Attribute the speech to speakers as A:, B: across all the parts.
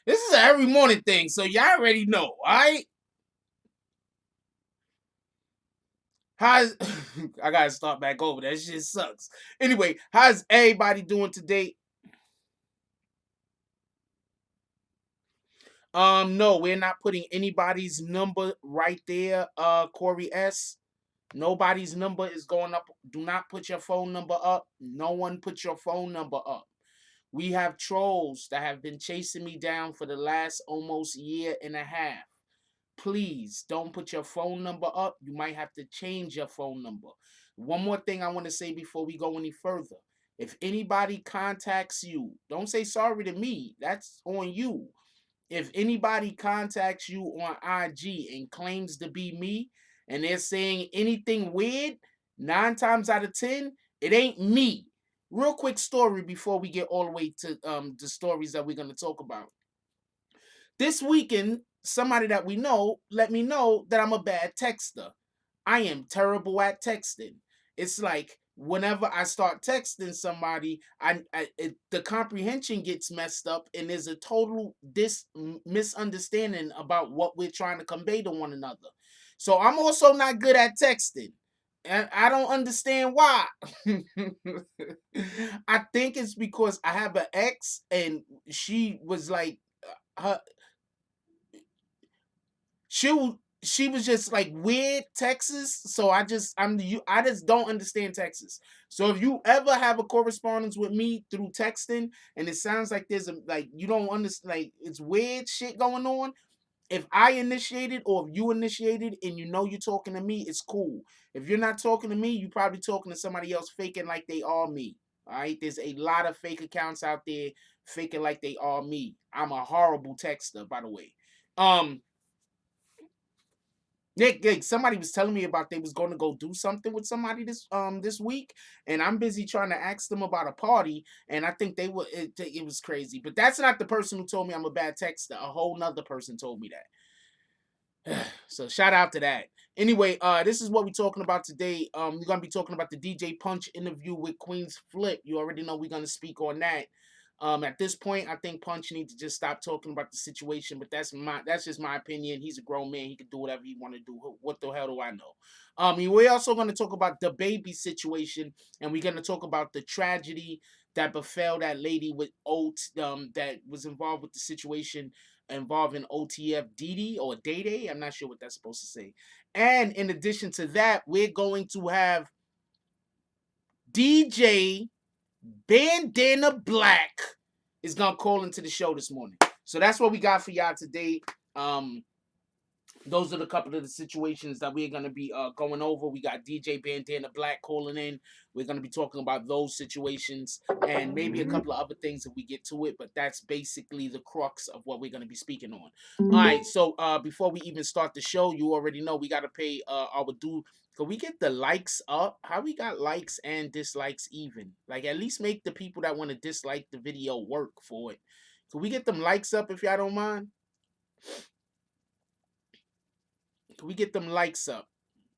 A: This is an every morning thing, so y'all already know, all right? How's I gotta start back over. That shit sucks. Anyway, how's everybody doing today? No, we're not putting anybody's number right there, Corey S. Nobody's number is going up. Do not put your phone number up. No one put your phone number up. We have trolls that have been chasing me down for the last almost year and a half. Please don't put your phone number up. You might have to change your phone number. One more thing I want to say before we go any further. If anybody contacts you, don't say sorry to me. That's on you. If anybody contacts you on IG and claims to be me and they're saying anything weird, 9 times out of 10, it ain't me. Real quick story before we get all the way to the stories that we're going to talk about. This weekend, somebody that we know let me know that I'm a bad texter. I am terrible at texting. It's like whenever I start texting somebody, the comprehension gets messed up, and there's a total misunderstanding about what we're trying to convey to one another. So I'm also not good at texting, and I don't understand why. I think it's because I have an ex, and she was like, her she was just like weird Texas. So I just don't understand Texas. So if you ever have a correspondence with me through texting and it sounds like there's a like you don't understand, like it's weird shit going on. If I initiated or if you initiated and you know you're talking to me, it's cool. If you're not talking to me, you probably talking to somebody else faking like they are me. All right, there's a lot of fake accounts out there faking like they are me. I'm a horrible texter, by the way. Um, Nick, somebody was telling me about they was going to go do something with somebody this week, and I'm busy trying to ask them about a party, and I think it was crazy. But that's not the person who told me I'm a bad texter. A whole nother person told me that. So shout out to that. Anyway, this is what we're talking about today. We're gonna be talking about the DJ Punch interview with QueenzFlip. You already know we're gonna speak on that. At this point, I think Punch needs to just stop talking about the situation. But that's just my opinion. He's a grown man. He can do whatever he want to do. What the hell do I know? We're also going to talk about the baby situation, and we're going to talk about the tragedy that befell that lady with that was involved with the situation involving OTF Didi or Day Day. I'm not sure what that's supposed to say. And in addition to that, we're going to have DJ Bandana Black is gonna call into the show this morning. So that's what we got for y'all today. Um, those are the couple of the situations that we're gonna be going over. We got DJ Bandana Black calling in. We're gonna be talking about those situations and maybe a couple of other things if we get to it. But that's basically the crux of what we're gonna be speaking on. All right. So before we even start the show, you already know we gotta pay our due. Can we get the likes up? How we got likes and dislikes even? Like at least make the people that want to dislike the video work for it. Can we get them likes up if y'all don't mind? Can we get them likes up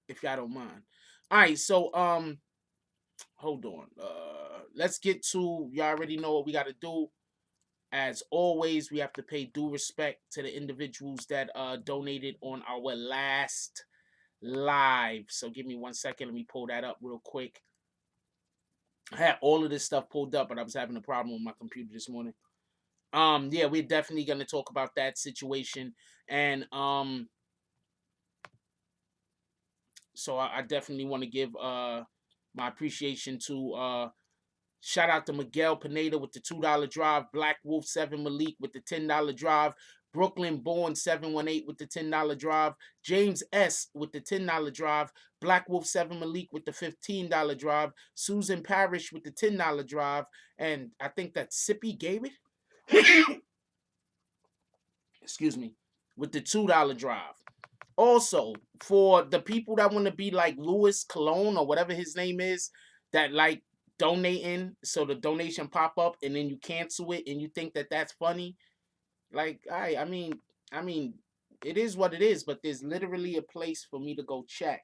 A: if y'all don't mind? All right, so hold on. Let's get to y'all already know what we got to do. As always, we have to pay due respect to the individuals that donated on our last live. So give me 1 second. Let me pull that up real quick. I had all of this stuff pulled up, but I was having a problem with my computer this morning. Yeah, we're definitely gonna talk about that situation. And so I definitely want to give my appreciation to shout out to Miguel Pineda with the $2 drive, Black Wolf 7 Malik with the $10 drive, Brooklyn Born 718 with the $10 drive, James S with the $10 drive, Black Wolf 7 Malik with the $15 drive, Susan Parrish with the $10 drive, and I think that Sippy gave it. Excuse me, with the $2 drive. Also, for the people that want to be like Louis Cologne or whatever his name is, that like donating, so the donation pop up and then you cancel it and you think that that's funny, like I mean, it is what it is. But there's literally a place for me to go check.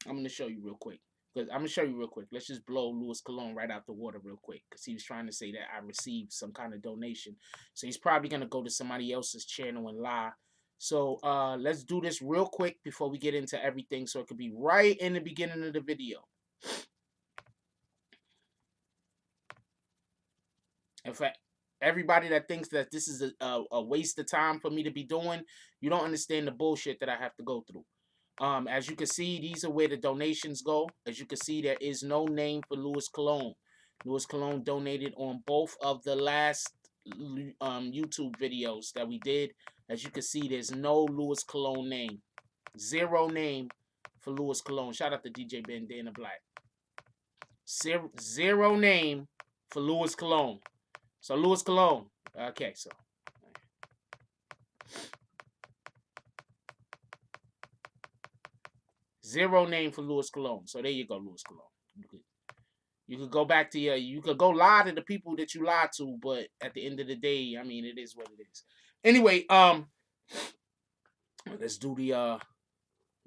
A: I'm gonna show you real quick. Because I'm gonna show you real quick. Let's just blow Louis Cologne right out the water real quick. Because he was trying to say that I received some kind of donation. So he's probably gonna go to somebody else's channel and lie. So let's do this real quick before we get into everything, so it could be right in the beginning of the video. In fact, everybody that thinks that this is a waste of time for me to be doing, you don't understand the bullshit that I have to go through. As you can see, these are where the donations go. As you can see, there is no name for Louis Cologne. Louis Cologne donated on both of the last YouTube videos that we did. As you can see, there's no Louis Cologne name. Zero name for Louis Cologne. Shout out to DJ Bandana Black. Zero name for Louis Cologne. So Louis Cologne. Okay, so zero name for Louis Cologne. So there you go, Louis Cologne. You could go back to you could go lie to the people that you lied to, but at the end of the day, I mean, it is what it is. Anyway, let's do the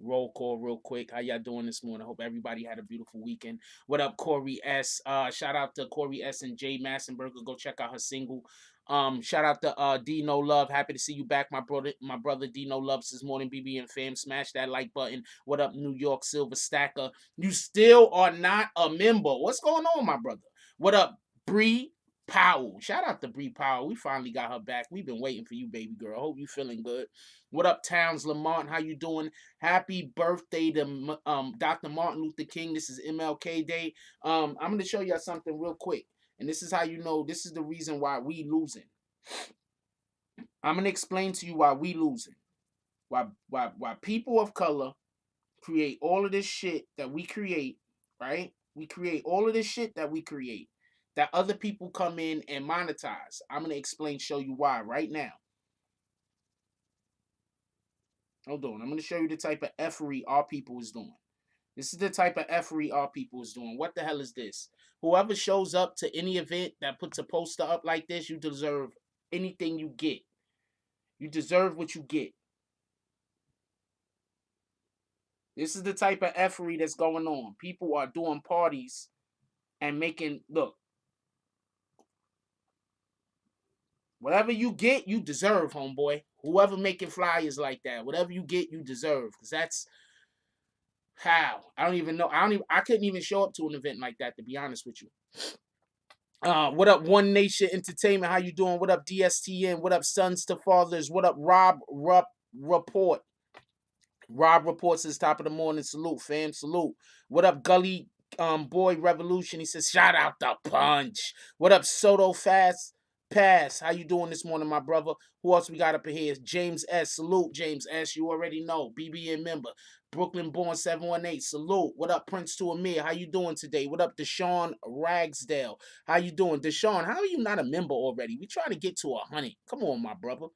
A: roll call real quick. How y'all doing this morning? Hope everybody had a beautiful weekend. What up, Corey S? Shout out to Corey S and Jay Massenberger. Go check out her single. Shout out to D No Love. Happy to see you back, my brother D No Loves this morning. BB and fam, smash that like button. What up, New York Silver Stacker? You still are not a member. What's going on, my brother? What up, Bree Powell? Shout out to Bree Powell. We finally got her back. We've been waiting for you, baby girl. Hope you feeling good. What up, Towns Lamont? How you doing? Happy birthday to Dr. Martin Luther King. This is MLK Day. I'm going to show y'all something real quick. And this is how you know this is the reason why we losing. I'm going to explain to you why we losing. Why people of color create all of this shit that we create, right? We create all of this shit that we create that other people come in and monetize. I'm going to explain, show you why right now. Hold on. I'm going to show you the type of effery our people is doing. This is the type of effery our people is doing. What the hell is this? Whoever shows up to any event that puts a poster up like this, you deserve anything you get. You deserve what you get. This is the type of effery that's going on. People are doing parties and making, look, whatever you get, you deserve, homeboy. Whoever making flyers like that, whatever you get, you deserve. Because that's how. I don't even know. I couldn't even show up to an event like that, to be honest with you. What up, One Nation Entertainment? How you doing? What up, DSTN? What up, Sons to Fathers? What up, Rob Report? Rob Reports says top of the morning. Salute, fam. Salute. What up, Gully Boy Revolution? He says, shout out the punch. What up, Soto Fast Pass? How you doing this morning, my brother? Who else we got up in here? James S. Salute, James S. You already know. BBN member. Brooklyn born 718. Salute. What up, Prince to Amir? How you doing today? What up, Deshaun Ragsdale? How you doing? Deshaun, how are you not a member already? We trying to get to 100. Come on, my brother.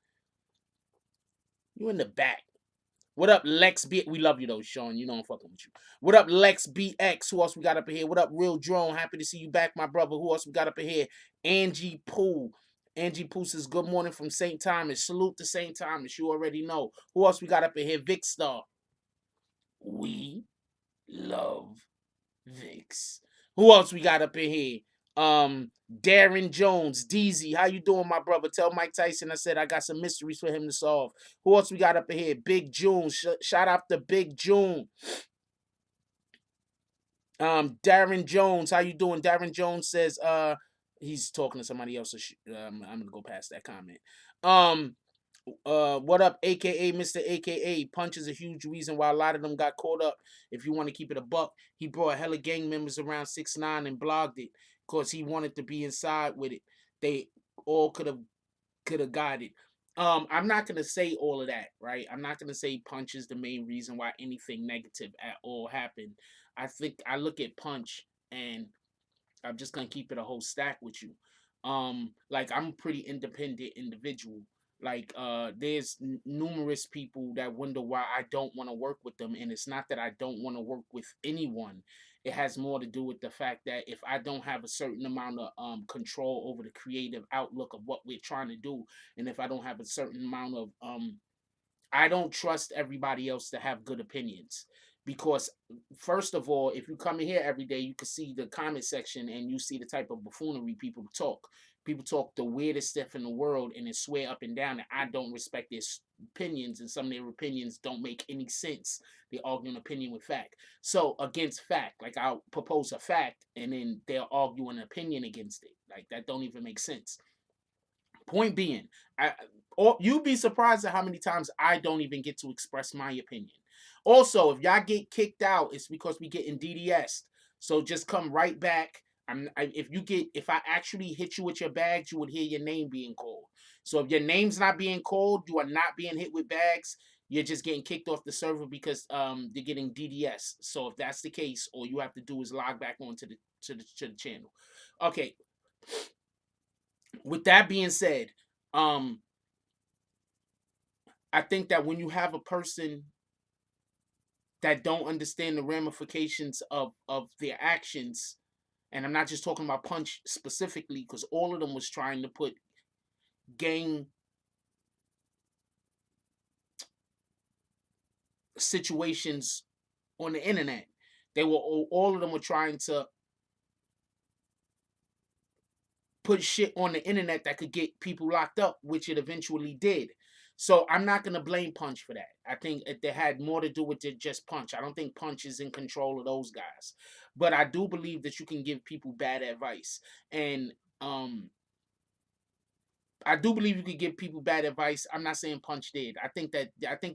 A: You in the back. What up, Lex B? We love you though, Sean. You know I'm fucking with you. What up, Lex BX? Who else we got up in here? What up, Real Drone? Happy to see you back, my brother. Who else we got up in here? Angie Poole. Angie Poole says, good morning from St. Thomas. Salute to St. Thomas. You already know. Who else we got up in here? Vic Star. We love Vix. Who else we got up in here? Darren Jones, DZ. How you doing, my brother? Tell Mike Tyson I said I got some mysteries for him to solve. Who else we got up in here? Big June. Shout out to Big June. Darren Jones. How you doing? Darren Jones says he's talking to somebody else. So I'm gonna go past that comment. What up, aka Mr. AKA? Punch is a huge reason why a lot of them got caught up. If you want to keep it a buck, he brought hella gang members around 6ix9ine and blogged it because he wanted to be inside with it. They all could have got it. I'm not gonna say all of that, right? I'm not gonna say Punch is the main reason why anything negative at all happened. I think I look at Punch and I'm just gonna keep it a whole stack with you. Like I'm a pretty independent individual. Like there's numerous people that wonder why I don't want to work with them, and it's not that I don't want to work with anyone. It has more to do with the fact that if I don't have a certain amount of control over the creative outlook of what we're trying to do, and if I don't have a certain amount of I don't trust everybody else to have good opinions. because first of all, if you come in here every day, you can see the comment section and you see the type of buffoonery people talk. People talk the weirdest stuff in the world and then swear up and down that I don't respect their opinions, and some of their opinions don't make any sense. They argue an opinion with fact. So against fact, like I'll propose a fact and then they'll argue an opinion against it. Like that don't even make sense. Point being, or you'd be surprised at how many times I don't even get to express my opinion. Also, if y'all get kicked out, it's because we getting DDS. So just come right back. If I actually hit you with your bags, you would hear your name being called. So if your name's not being called, you are not being hit with bags. You're just getting kicked off the server because you're getting DDS. So if that's the case, all you have to do is log back onto the channel. Okay, with that being said, um, I think that when you have a person that don't understand the ramifications of their actions, and I'm not just talking about Punch specifically, because all of them was trying to put gang situations on the internet. They were all of them were trying to put shit on the internet that could get people locked up, which it eventually did. So I'm not gonna blame Punch for that. I think they had more to do with just Punch. I don't think Punch is in control of those guys, but I do believe that you can give people bad advice, and I do believe you could give people bad advice. I'm not saying Punch did. I think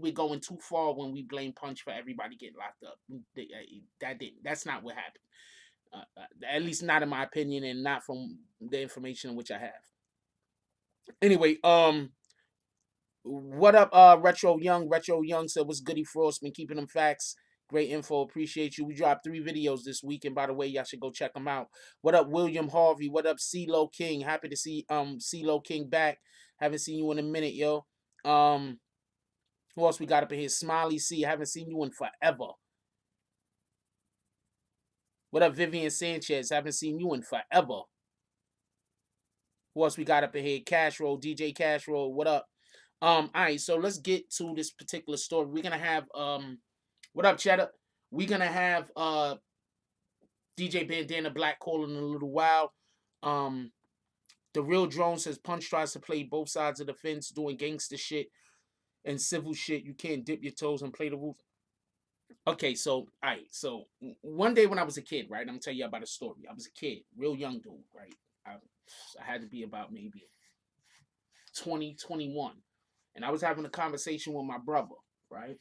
A: we're going too far when we blame Punch for everybody getting locked up. That didn't. That's not what happened. At least not in my opinion, and not from the information which I have. Anyway, what up, Retro Young? Retro Young said, "What's goody, Frost? Been keeping them facts. Great info. Appreciate you. We dropped 3 videos this week, and by the way, y'all should go check them out. What up, William Harvey? What up, CeeLo King? Happy to see CeeLo King back. Haven't seen you in a minute, yo. Who else we got up in here? Smiley C. Haven't seen you in forever. What up, Vivian Sanchez? Haven't seen you in forever. Who else we got up in here? Cash Roll, DJ Cash Roll. What up? All right, so let's get to this particular story. We're gonna have what up, Cheddar? We're gonna have DJ Bandana Black calling in a little while. Um, the real drone says Punch tries to play both sides of the fence, doing gangster shit and civil shit. You can't dip your toes and play the rules. Okay, so all right, so one day when I was a kid, right? I'm gonna tell you about a story. I was a kid, real young dude, right? I had to be about maybe 20, 21. And I was having a conversation with my brother, right?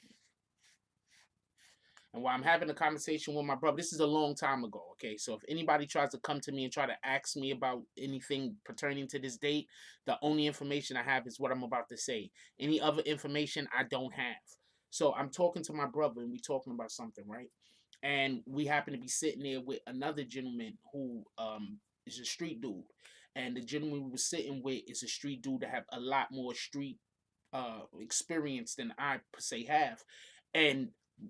A: And while I'm having a conversation with my brother, this is a long time ago, okay? So if anybody tries to come to me and try to ask me about anything pertaining to this date, the only information I have is what I'm about to say. Any other information I don't have. So I'm talking to my brother and we talking about something, right? And we happen to be sitting there with another gentleman who is a street dude. And the gentleman we were sitting with is a street dude that have a lot more street experience than I per se have. And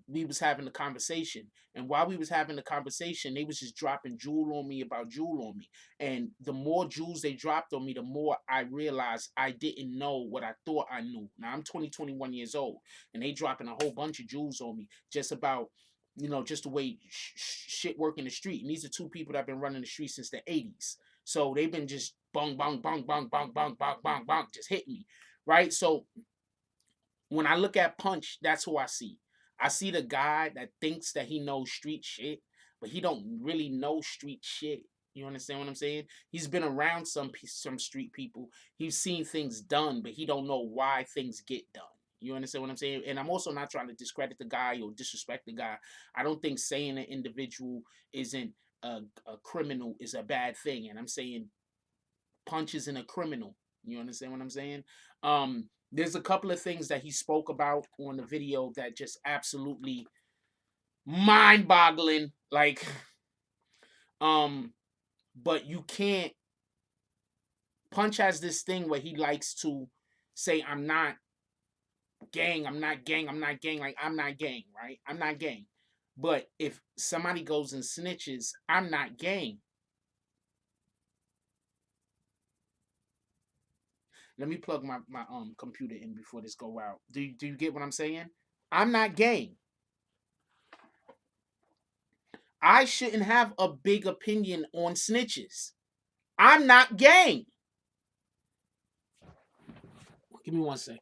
A: we was having a conversation, and while we was having the conversation, they was just dropping jewel on me about jewel on me. And the more jewels they dropped on me, the more I realized I didn't know what I thought I knew. Now I'm 21 years old, and they dropping a whole bunch of jewels on me just about, just the way shit work in the street. And these are two people that have been running the street since the 80s. So they've been just bong bong bong bong bong bong bong bong bong just hitting me, right? So when I look at Punch, that's who I see. I see the guy that thinks that he knows street shit, but he don't really know street shit. You understand what I'm saying? He's been around some street people. He's seen things done, but he don't know why things get done. You understand what I'm saying? And I'm also not trying to discredit the guy or disrespect the guy. I don't think saying an individual isn't a criminal is a bad thing. And I'm saying Punch isn't a criminal. You understand what I'm saying? There's a couple of things that he spoke about on the video that just absolutely mind-boggling. Like, but you can't. Punch has this thing where he likes to say, "I'm not gang. I'm not gang. I'm not gang." Like, I'm not gang, right? I'm not gang. But if somebody goes and snitches, I'm not gang. Let me plug my computer in before this go out. Do you get what I'm saying? I'm not gang. I shouldn't have a big opinion on snitches. I'm not gang. Give me 1 second.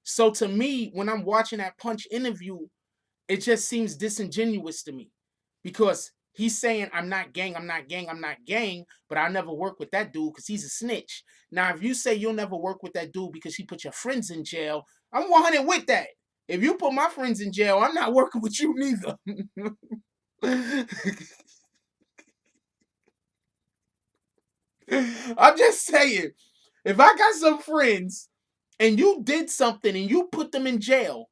A: So to me, when I'm watching that Punch interview, it just seems disingenuous to me because he's saying, I'm not gang, I'm not gang, I'm not gang, but I never work with that dude because he's a snitch. Now, if you say you'll never work with that dude because he put your friends in jail, I'm 100 with that. If you put my friends in jail, I'm not working with you neither. I'm just saying, if I got some friends and you did something and you put them in jail,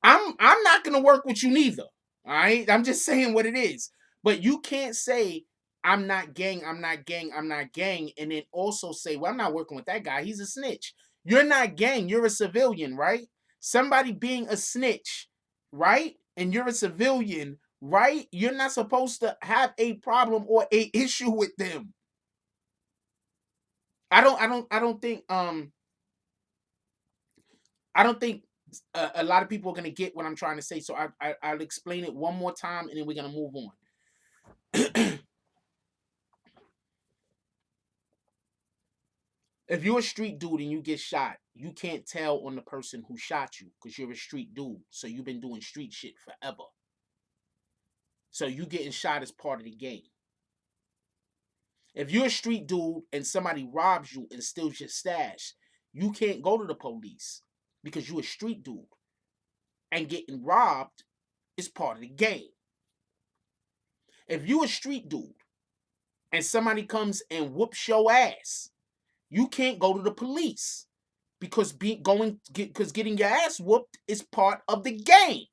A: I'm not gonna work with you neither. All right, I'm just saying what it is. But you can't say I'm not gang, I'm not gang, I'm not gang, and then also say, well, I'm not working with that guy. He's a snitch. You're not gang. You're a civilian, right? Somebody being a snitch, right? And you're a civilian, right? You're not supposed to have a problem or a issue with them. I don't think a lot of people are gonna get what I'm trying to say. So I'll explain it one more time, and then we're gonna move on. If you're a street dude and you get shot, you can't tell on the person who shot you because you're a street dude. So you've been doing street shit forever. So you getting shot as part of the game. If you're a street dude and somebody robs you and steals your stash, you can't go to the police because you're a street dude. And getting robbed is part of the game. If you're a street dude and somebody comes and whoops your ass, you can't go to the police because getting your ass whooped is part of the game.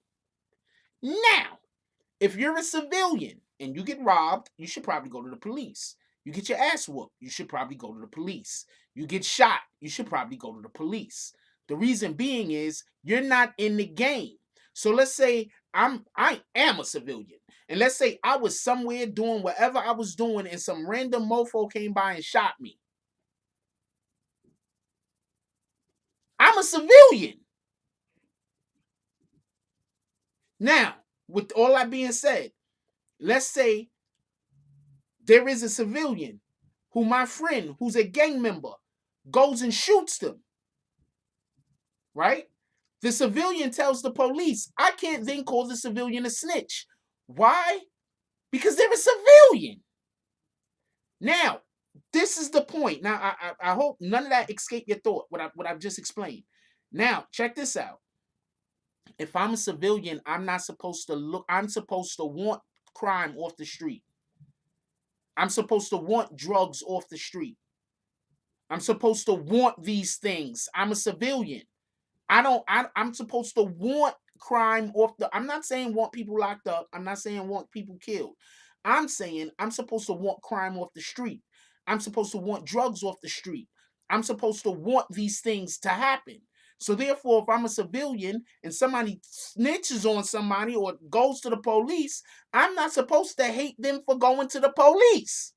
A: Now, if you're a civilian and you get robbed, you should probably go to the police. You get your ass whooped, you should probably go to the police. You get shot, you should probably go to the police. The reason being is you're not in the game. So let's say I am a civilian. And let's say I was somewhere doing whatever I was doing and some random mofo came by and shot me. I'm a civilian. Now, with all that being said, let's say there is a civilian who my friend, who's a gang member, goes and shoots them, right? The civilian tells the police. I can't then call the civilian a snitch. Why? Because they're a civilian. Now, this is the point. Now, I hope none of that escaped your thought, what I've just explained. Now, check this out. If I'm a civilian, I'm not supposed to look, I'm supposed to want crime off the street. I'm supposed to want drugs off the street. I'm supposed to want these things. I'm a civilian. I'm supposed to want crime off the. I'm not saying want people locked up. I'm not saying want people killed. I'm saying I'm supposed to want crime off the street. I'm supposed to want drugs off the street. I'm supposed to want these things to happen. So therefore, if I'm a civilian and somebody snitches on somebody or goes to the police, I'm not supposed to hate them for going to the police.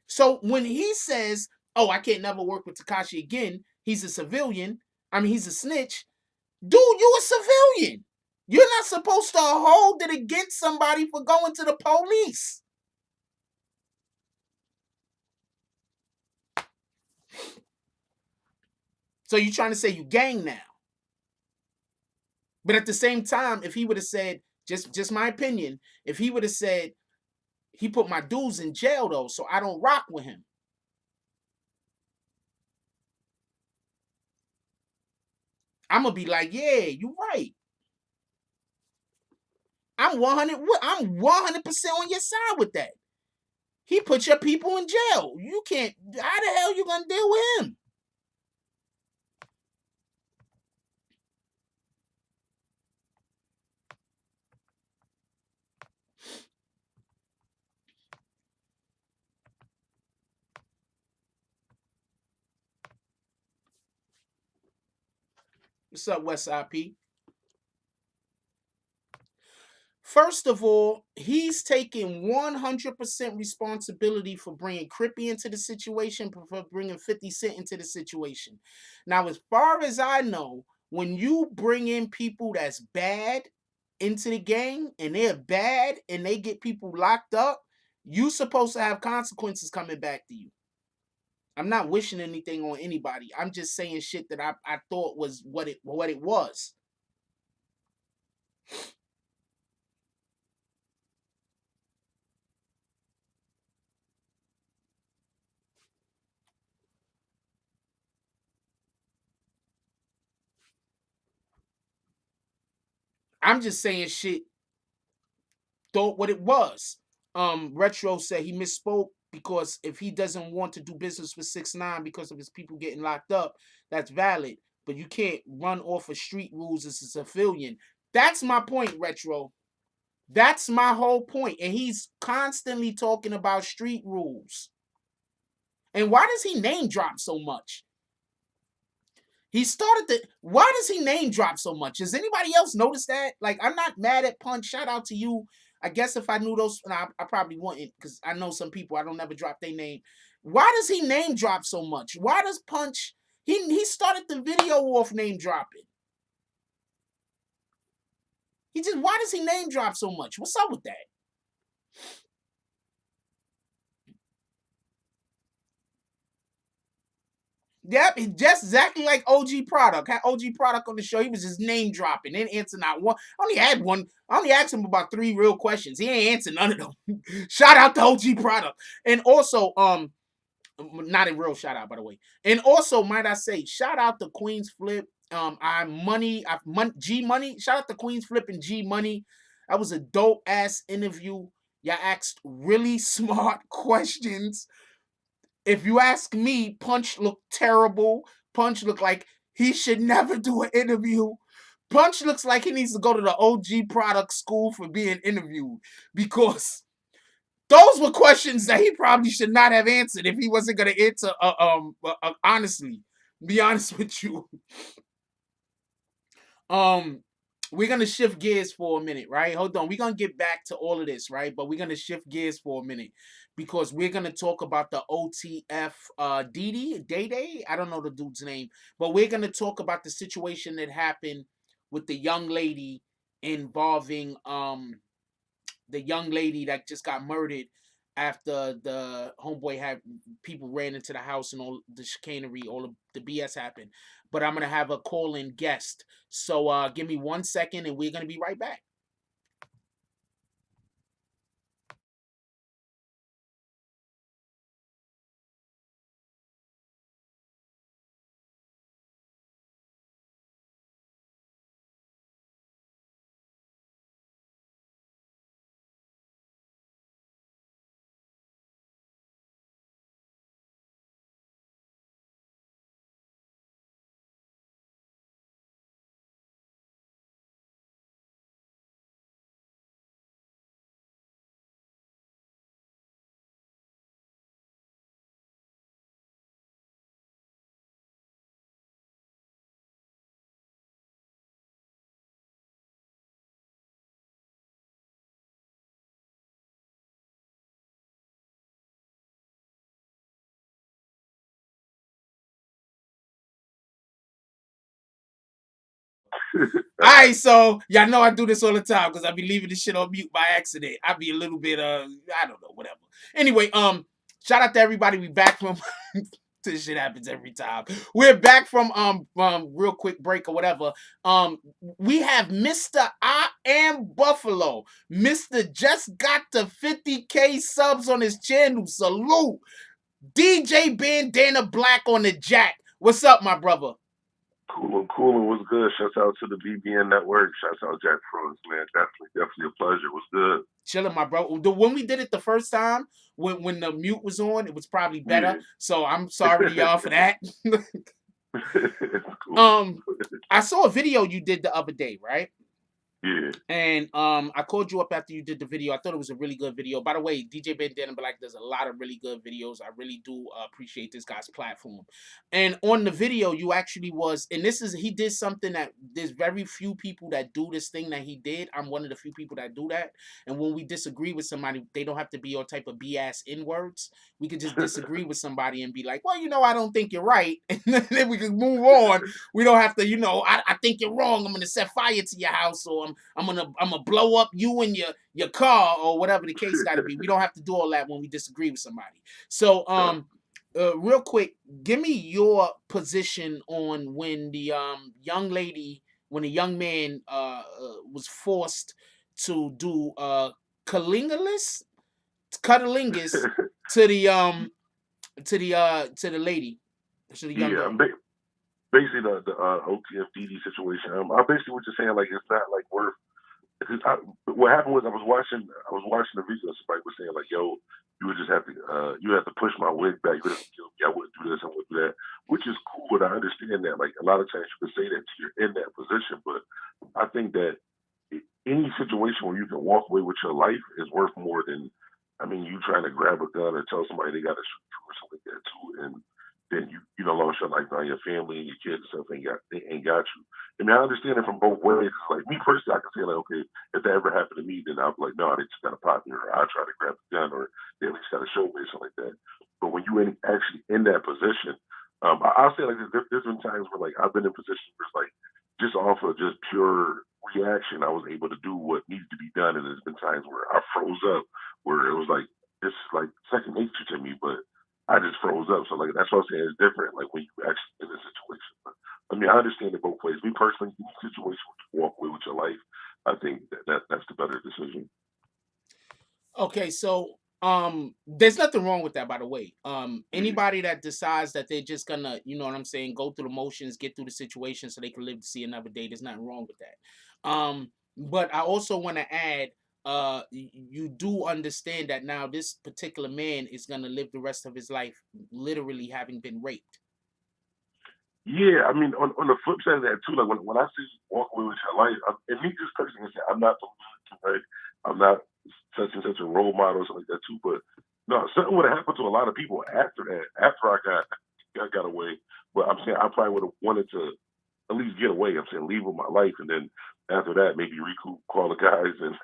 A: So when he says, "Oh, I can't never work with Tekashi again," he's a civilian. I mean, he's a snitch. Dude, you a civilian. You're not supposed to hold it against somebody for going to the police. So you're trying to say you gang now. But at the same time, if he would have said, just my opinion, if he would have said, he put my dudes in jail though, so I don't rock with him. I'm gonna be like, yeah, you're right. I'm 100% on your side with that. He put your people in jail. You can't. How the hell you gonna deal with him? What's up, West IP? First of all, he's taking 100% responsibility for bringing Crippy into the situation, for bringing 50 Cent into the situation. Now, as far as I know, when you bring in people that's bad into the game and they're bad and they get people locked up, you supposed to have consequences coming back to you. I'm not wishing anything on anybody. I'm just saying shit that I thought was what it was. I'm just saying shit thought what it was. Retro said he misspoke because if he doesn't want to do business with 6ix9ine because of his people getting locked up, that's valid. But you can't run off of street rules as a civilian. That's my point, Retro. That's my whole point. And he's constantly talking about street rules. And why does he name drop so much? He started the. Why does he name drop so much? Has anybody else noticed that? Like, I'm not mad at Punch. Shout out to you. I guess if I knew those, I probably wouldn't, because I know some people I don't never drop their name. Why does he name drop so much? Why does Punch? He started the video off name dropping. He just. Why does he name drop so much? What's up with that? Yep, just exactly like OG Product. Had OG Product on the show. He was just name dropping. Didn't answer not one. I only had one. I only asked him about 3 real questions. He ain't answered none of them. Shout out to OG Product. And also, not a real shout out, by the way. And also, might I say, shout out to QueenzFlip. G Money. Shout out to QueenzFlip and G Money. That was a dope ass interview. Y'all asked really smart questions. If you ask me, Punch looked terrible. Punch looked like he should never do an interview. Punch looks like he needs to go to the OG Product School for being interviewed, because those were questions that he probably should not have answered if he wasn't going to answer honestly. Be honest with you. We're gonna shift gears for a minute, right? Hold on, we're gonna get back to all of this, right? But we're gonna shift gears for a minute because we're gonna talk about the OTF Day. I don't know the dude's name, but we're gonna talk about the situation that happened with the young lady involving the young lady that just got murdered after the homeboy had people ran into the house and all the chicanery, all of the BS happened. But I'm gonna have a call-in guest. So give me 1 second and we're gonna be right back. All right, so y'all know I do this all the time because I be leaving this shit on mute by accident. I be a little bit I don't know, whatever. Anyway, shout out to everybody. We back from this shit happens every time. We're back from real quick break or whatever. We have Mr. I Am Buffalo. Mr. just got to 50K subs on his channel. Salute. DJ Bandana Black on the jack. What's up, my brother?
B: Coolin' was good. Shouts out to the BBN Network. Shouts out Jack Frost, man. Definitely a pleasure. Was good.
A: Chilling, my bro. When we did it the first time, when the mute was on, it was probably better. Yeah. So I'm sorry to y'all for that.
B: It's cool.
A: I saw a video you did the other day, right?
B: Yeah.
A: And I called you up after you did the video. I thought it was a really good video. By the way, DJ Bandana Black does a lot of really good videos. I really do appreciate this guy's platform. And on the video, you actually was, and this is, he did something that there's very few people that do this thing that he did. I'm one of the few people that do that. And when we disagree with somebody, they don't have to be all type of BS N-words. We could just disagree with somebody and be like, well, I don't think you're right. And then we can move on. We don't have to, I think you're wrong. I'm going to set fire to your house, or I'm gonna blow up you and your car, or whatever the case got to be. We don't have to do all that when we disagree with somebody. So real quick, give me your position on when the young lady, when a young man was forced to do cunnilingus to the lady, to the young
B: Yeah,
A: girl.
B: basically the OTFDD situation. I basically what you're saying, like it's not like worth. What happened was I was watching the video. Somebody was saying like, "Yo, you would just have to push my wig back. You would have to kill me. I wouldn't do this. I wouldn't do that." Which is cool, and I understand that. Like a lot of times you can say that to you're in that position, but I think that any situation where you can walk away with your life is worth more than, I mean, you trying to grab a gun or tell somebody they got to shoot you or something like that too, and then you know lost your life, now your family and your kids and stuff ain't got you. I mean, I understand it from both ways. Like me personally, I can say like, okay, if that ever happened to me, then I'd be like, no, they just got to pop me, or I'll try to grab the gun, or they at least got to show me something like that. But when you actually in that position, I'll say like there's been times where like I've been in positions where it's like just off of just pure reaction, I was able to do what needed to be done, and there's been times where I froze up, where it was like it's like second nature to me, but I just froze up. So like that's what I'm saying. It's different. Like when you actually in a situation. But, I mean, I understand it both ways. Me personally, in a situation where you walk away with your life, I think that's the better decision.
A: Okay, so there's nothing wrong with that, by the way.
B: Yeah.
A: Anybody that decides that they're just gonna, you know what I'm saying, go through the motions, get through the situation so they can live to see another day, there's nothing wrong with that. But I also want to add, you do understand that now this particular man is gonna live the rest of his life literally having been raped.
B: Yeah, I mean, on the flip side of that too, like when I say walk away with your life, and me just personally, I'm not the right, I'm not such and such a role model or something like that too. But no, something would have happened to a lot of people after that. After I got away, but I'm saying I probably would have wanted to at least get away. I'm saying leave with my life, and then after that maybe recoup, call the guys, and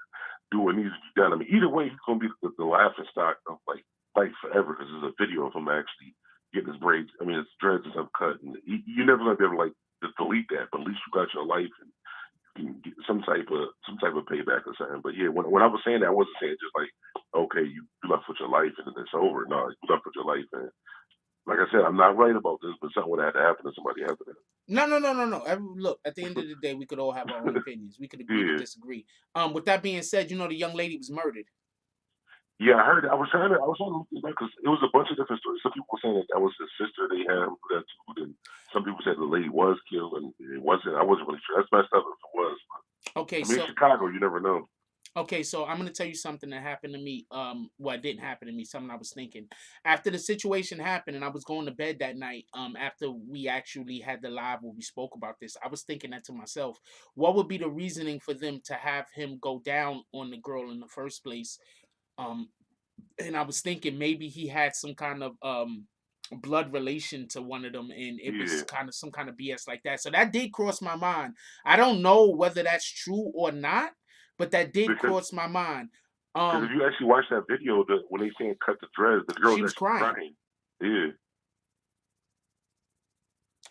B: do what needs to be done. I mean, either way, he's gonna be the laughing stock of like life forever because there's a video of him actually getting his braids. I mean, his dreads and stuff cut, and you're never gonna be able to like just delete that. But at least you got your life and you can get some type of payback or something. But yeah, when I was saying that, I wasn't saying just like, okay, you left with your life and then it's over. No, you left with your life, and like I said, I'm not right about this, but something would have to happen to somebody after that.
A: No. Look, at the end of the day, we could all have our own opinions. We could agree to
B: Yeah.
A: disagree. With that being said, the young lady was murdered.
B: Yeah, I heard. I was trying to look it up because it was a bunch of different stories. Some people were saying that was his sister. They had him do that too. And some people said the lady was killed, and it wasn't. I wasn't really sure. That's messed up if it was. But,
A: Okay,
B: I mean,
A: so
B: Chicago, you never know.
A: I'm gonna tell you something that happened to me. Well, it didn't happen to me. Something I was thinking after the situation happened, and I was going to bed that night. After we actually had the live where we spoke about this, I was thinking that to myself, what would be the reasoning for them to have him go down on the girl in the first place? Um, and I was thinking maybe he had some kind of blood relation to one of them, and it was
B: Yeah,
A: kind of some kind of BS like that. So that did cross my mind. I don't know whether that's true or not, but that did
B: because
A: cross my mind.
B: if
A: Um,
B: you actually watch that video, when they saying cut the dreads, the
A: she
B: girl's
A: was
B: actually
A: crying.
B: crying. Yeah.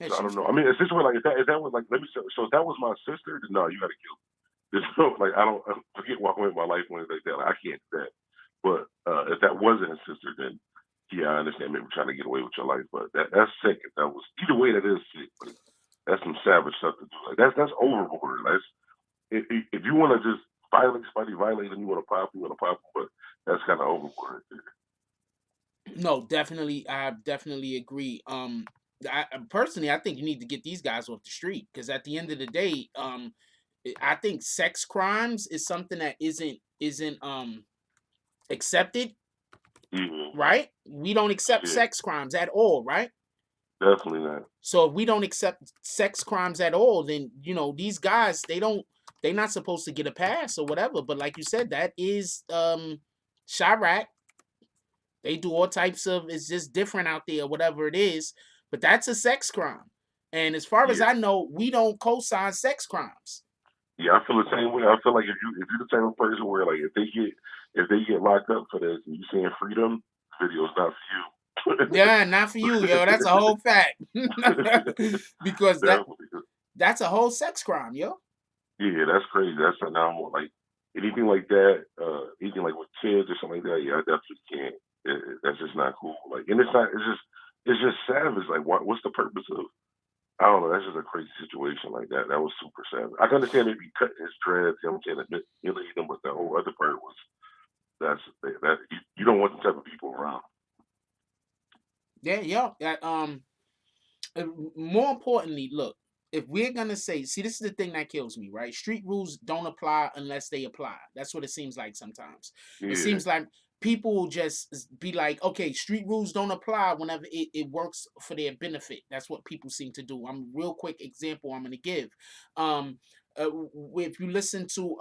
A: Yeah,
B: So I
A: she
B: don't
A: was
B: know. I
A: crying.
B: mean, if this was like if that was like let me say, so if that was my sister, then no, you got to kill. There's no like I don't forget walking away with my life when it's like that. Like, I can't do that. But if that wasn't his sister, then yeah, I understand maybe trying to get away with your life. But that's sick. If that was either way, that is sick. But that's some savage stuff to do. Like that's overboard. That's if you want to just violate somebody, violate them. You want to pop, you want to pop. But that's kind of overboard.
A: No, definitely, I definitely agree. Personally, I think you need to get these guys off the street because at the end of the day, I think sex crimes is something that isn't accepted,
B: Mm-hmm.
A: right? We don't accept
B: Yeah,
A: sex crimes at all, right?
B: definitely not.
A: So if we don't accept sex crimes at all, then these guys, they don't. they're not supposed to get a pass or whatever. But like you said, that is Chirac. They do all types of, it's just different out there, whatever it is. But that's a sex crime. And as far as
B: Yeah.
A: I know, we don't co-sign sex crimes.
B: Yeah, I feel the same way. I feel like if you're the type of person where like if they get locked up for this and you saying freedom, video's not for you.
A: Yeah, not for you, yo. That's a whole fact. Because
B: Definitely.
A: that's a whole sex crime, yo.
B: Yeah, that's crazy. That's now more like anything like that, anything like with kids or something like that. Yeah, I definitely can't. That's just not cool. Like, and it's not. It's just savage. Like, what's the purpose of? I don't know. That's just a crazy situation like that. That was super savage. I can understand if he cut his dreads. You know what I'm saying? Humiliate him, but the whole other part was that you don't want the type of people around.
A: Yeah, yo. More importantly, look, if we're gonna say, see, this is the thing that kills me, right? Street rules don't apply unless they apply. That's what it seems like sometimes. It
B: Yeah,
A: seems like people will just be like, okay, street rules don't apply whenever it works for their benefit. That's what people seem to do. I'm real quick example I'm gonna give. Um if you listen to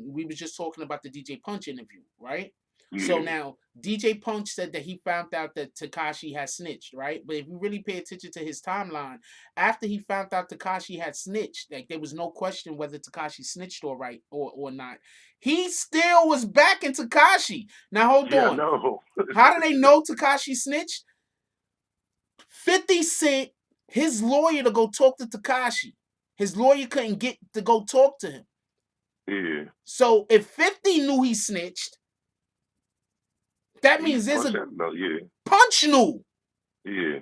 A: we were just talking about the DJ Punch interview, right? So
B: yeah,
A: now DJ Punch said that he found out that Tekashi had snitched, right? But if you really pay attention to his timeline, after he found out Tekashi had snitched, like there was no question whether Tekashi snitched or right or not. He still was backing Tekashi. Now hold
B: yeah.
A: on.
B: No.
A: How do they know Tekashi snitched? 50 Cent, his lawyer to go talk to Tekashi. His lawyer couldn't get to go talk to him.
B: Yeah,
A: So if 50 knew he snitched, that
B: he
A: means there's
B: punched
A: a
B: that. No, yeah,
A: Punch knew.
B: yeah.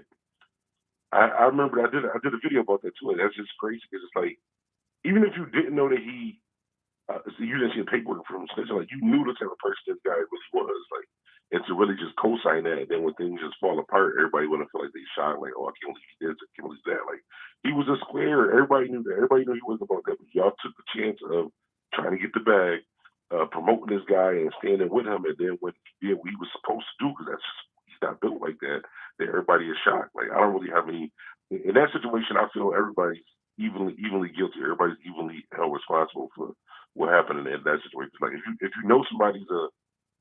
B: I remember I did a video about that too. And that's just crazy because it's like even if you didn't know that he so you didn't see the paperwork from him, so like you knew the type of person this guy really was, like, and to really just co-sign that, and then when things just fall apart, everybody would feel like they shocked, like, oh, I can't believe he did, I can't believe that. Like, he was a square. Everybody knew that. Everybody knew he wasn't about that. But y'all took the chance of trying to get the bag, promoting this guy and standing with him, and then when he did what he was supposed to do, because that's just, he's not built like that. Then everybody is shocked. Like, I don't really have any. In that situation, I feel everybody's evenly guilty. Everybody's evenly held responsible for what happened in that situation. Like if you know somebody's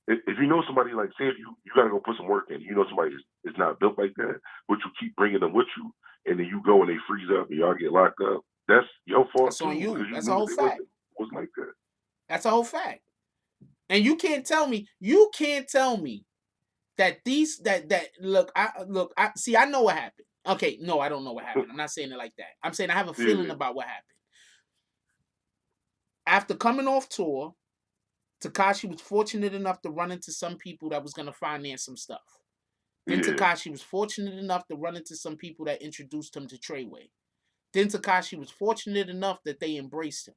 B: if you know somebody, like say if you gotta go put some work in, you know somebody is not built like that, but you keep bringing them with you, and then you go and they freeze up and y'all get locked up. That's your fault
A: That's on
B: too
A: you.
B: because you
A: That's a
B: knew
A: whole
B: that it
A: fact.
B: wasn't like that.
A: That's a whole fact. And you can't tell me that these that I see I know what happened. Okay, no, I don't know what happened. I'm not saying it like that. I'm saying I have a feeling
B: Yeah,
A: about what happened. After coming off tour, Tekashi was fortunate enough to run into some people that was gonna finance some stuff. Then
B: yeah,
A: Tekashi was fortunate enough to run into some people that introduced him to Treyway. Then Tekashi was fortunate enough that they embraced him.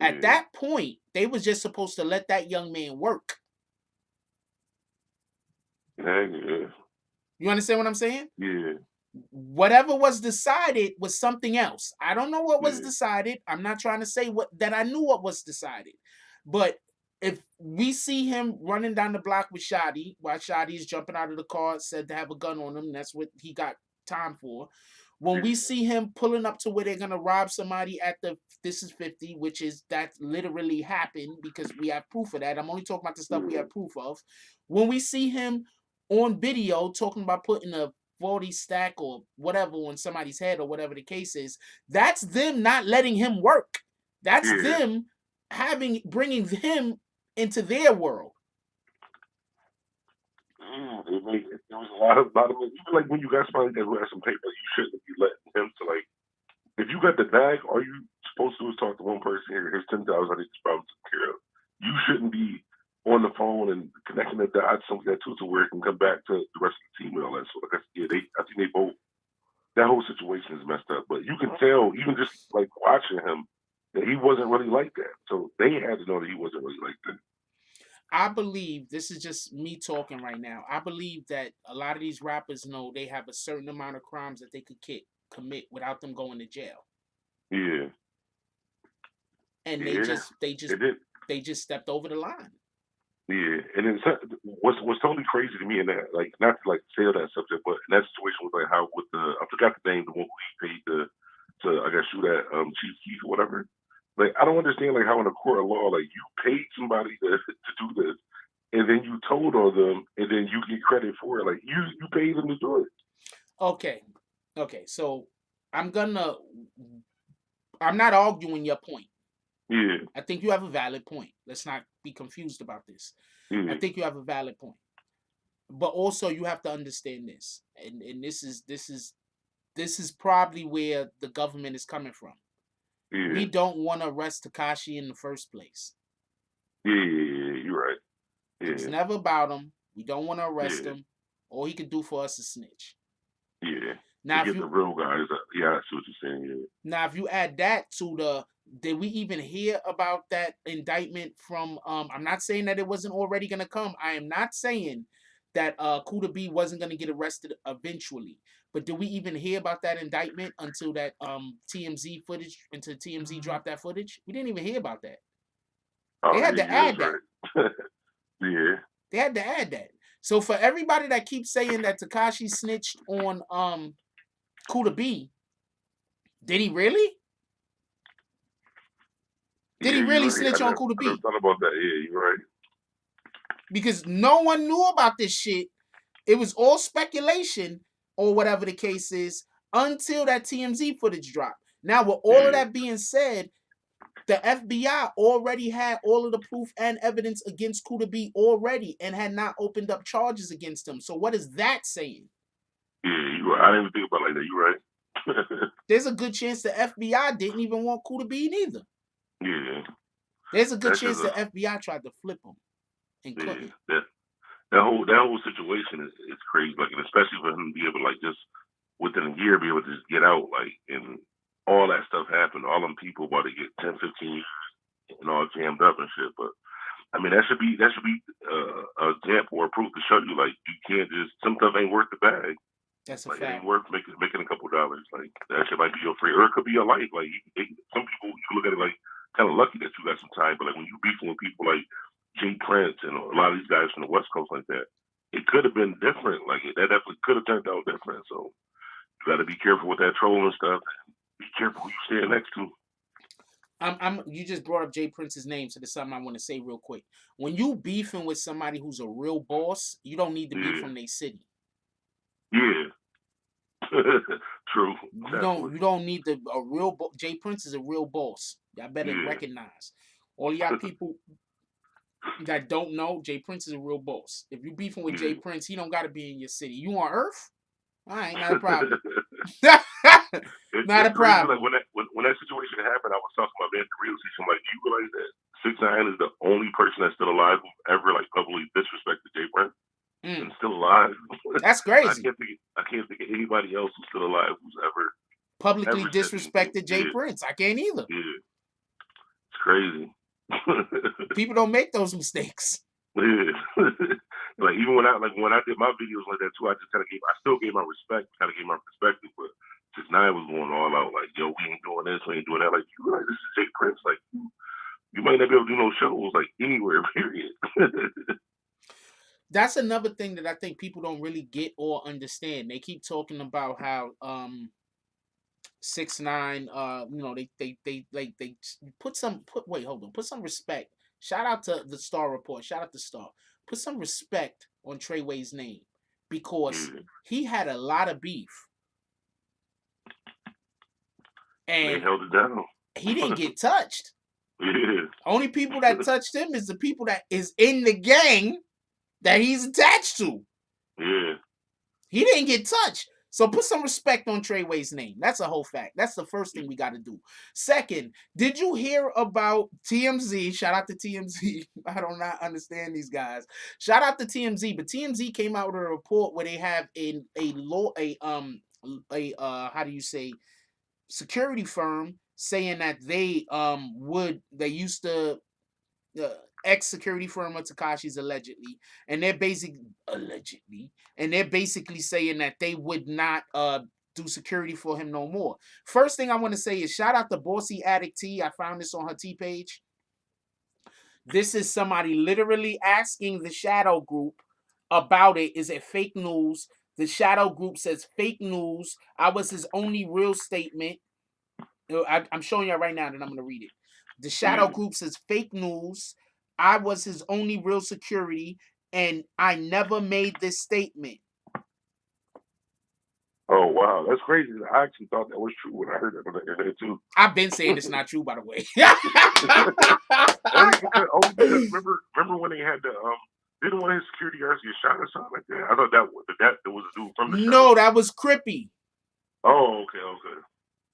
A: At
B: yeah,
A: that point, they was just supposed to let that young man work.
B: yeah,
A: You understand what I'm saying?
B: yeah,
A: Whatever was decided was something else. I don't know what was
B: yeah,
A: decided. I'm not trying to say what that I knew what was decided. But if we see him running down the block with Shadi, while Shadi is jumping out of the car, said to have a gun on him, that's what he got time for. When we see him pulling up to where they're gonna rob somebody at the This Is 50, which is that literally happened because we have proof of that. I'm only talking about the stuff we
B: yeah,
A: have proof of. When we see him on video talking about putting a 40 stack or whatever on somebody's head or whatever the case is, that's them not letting him work. That's
B: yeah.
A: them bringing him into their world.
B: There was a lot of even like when you got somebody that who has some paper, you shouldn't be letting him to like. If you got the bag, all you supposed to do is talk to one person here. Here's 10,000. I need this problem taken care of. You shouldn't be on the phone and connecting the dots, something like that too, to where it can come back to the rest of the team and all that. So like, yeah, I think they both. That whole situation is messed up. But you can tell, even just like watching him, that he wasn't really like that. So they had to know that he wasn't really like that.
A: I believe this is just me talking right now. I believe that a lot of these rappers know they have a certain amount of crimes that they could commit without them going to jail,
B: Yeah,
A: and
B: yeah, it did.
A: they just stepped over the line.
B: Yeah, and then what's totally crazy to me in that, like, not to like say that subject, but in that situation was like how with the I forgot the name, the one who he paid to I guess shoot at Chief Keef or whatever. Like, I don't understand, like, how in a court of law, like, you paid somebody to do this, and then you told on them, and then you get credit for it. Like, you paid them to do it.
A: Okay. So I'm not arguing your point.
B: Yeah.
A: I think you have a valid point. Let's not be confused about this.
B: Yeah.
A: I think you have a valid point. But also you have to understand this. And this is probably where the government is coming from.
B: Yeah.
A: We don't want to arrest Tekashi in the first place.
B: Yeah. You're right. Yeah.
A: It was never about him. We don't want to arrest
B: Yeah.
A: him. All he could do for us is snitch.
B: Yeah.
A: Now,
B: to get the real guys. Yeah, I see what you're saying. Yeah.
A: Now, if you add that to did we even hear about that indictment from? I'm not saying that it wasn't already gonna come. I am not saying that Kuda B wasn't gonna get arrested eventually. But did we even hear about that indictment until that TMZ footage? Until TMZ dropped that footage, we didn't even hear about that. They had to add that.
B: Right. Yeah.
A: They had to add that. So for everybody that keeps saying that Tekashi snitched on Kuda B, did he really? Did he really snitch on Kuda B?
B: I never thought about that. Yeah, you're right.
A: Because no one knew about this shit. It was all speculation or whatever the case is until that TMZ footage dropped. Now, with all of that being said, the FBI already had all of the proof and evidence against Kuda B already and had not opened up charges against him. So what is that saying?
B: Yeah, you're right. I didn't even think about it like that. You're right.
A: There's a good chance the FBI didn't even want Kuda B neither.
B: Yeah.
A: There's a good chance the FBI tried to flip him and couldn't.
B: That whole situation is crazy. Like, and especially for him to be able to, like, just within a year be able to just get out, like, and all that stuff happened. All them people about to get 10, 15 years and all jammed up and shit. But I mean, that should be a example or proof to show you, like, you can't just, some stuff ain't worth the bag.
A: That's a
B: like,
A: fact.
B: It ain't worth making a couple dollars. Like, that shit might be your free, or it could be your life. Like, some people, you look at it like kind of lucky that you got some time, but like when you beefing with people like Jay Prince and a lot of these guys from the West Coast like that, it could have been different. Like, that definitely could have turned out different. So you got to be careful with that trolling stuff. Be careful who you stand next to.
A: You just brought up Jay Prince's name, so there's something I want to say real quick. When you beefing with somebody who's a real boss, you don't need to be from their city.
B: Yeah. True.
A: You don't need a real Jay Prince is a real boss. Y'all better recognize. All y'all people that don't know, Jay Prince is a real boss. If you beefing with Jay Prince, he don't gotta be in your city. You on Earth? All right, not a problem. Not a problem.
B: Like, when that situation happened, I was talking about Bandana Black. I'm like, you realize that 6ix9ine is the only person that's still alive who ever, like, publicly disrespected Jay Prince? And still alive.
A: That's crazy.
B: I can't think of anybody else who's still alive who's ever
A: publicly disrespected Jay Prince. I can't either.
B: Yeah. It's crazy.
A: People don't make those mistakes.
B: Yeah. Like, even when I did my videos like that too, I still gave my respect, kind of gave my perspective, but 6ix9ine was going all out like, yo, we ain't doing this, we ain't doing that. Like, you like, this is Jay Prince. Like, you might not be able to do no shows, like, anywhere, period.
A: That's another thing that I think people don't really get or understand. They keep talking about how 6ix9ine, they put some respect. Shout out to the Star Report. Shout out to Star. Put some respect on Treyway's name because he had a lot of beef. And
B: they held it down.
A: He didn't get touched.
B: Yeah.
A: Only people that touched him is the people that is in the gang that he's attached to.
B: Yeah.
A: He didn't get touched. So put some respect on Treyway's name. That's a whole fact. That's the first thing we got to do. Second, did you hear about TMZ? Shout out to TMZ. I do not understand these guys. Shout out to TMZ, but TMZ came out with a report where they have security firm saying that they used to ex-security firm of Tekashi's allegedly, and they're basically saying that they would not do security for him no more. First thing I want to say is shout out to Bossy Addict T. I found this on her T page. This is somebody literally asking the Shadow Group about it. Is it fake news? The Shadow Group says fake news. I was his only real statement. I'm showing you right now, and I'm going to read it. The shadow group says fake news. I was his only real security, and I never made this statement.
B: Oh wow, that's crazy. I actually thought that was true when I heard that on the internet too.
A: I've been saying it's not true, by the way.
B: only because remember when they had the didn't one of his security guards get shot or something like that? I thought that was a dude from the shadow.
A: No, that was Crippy.
B: Oh, okay.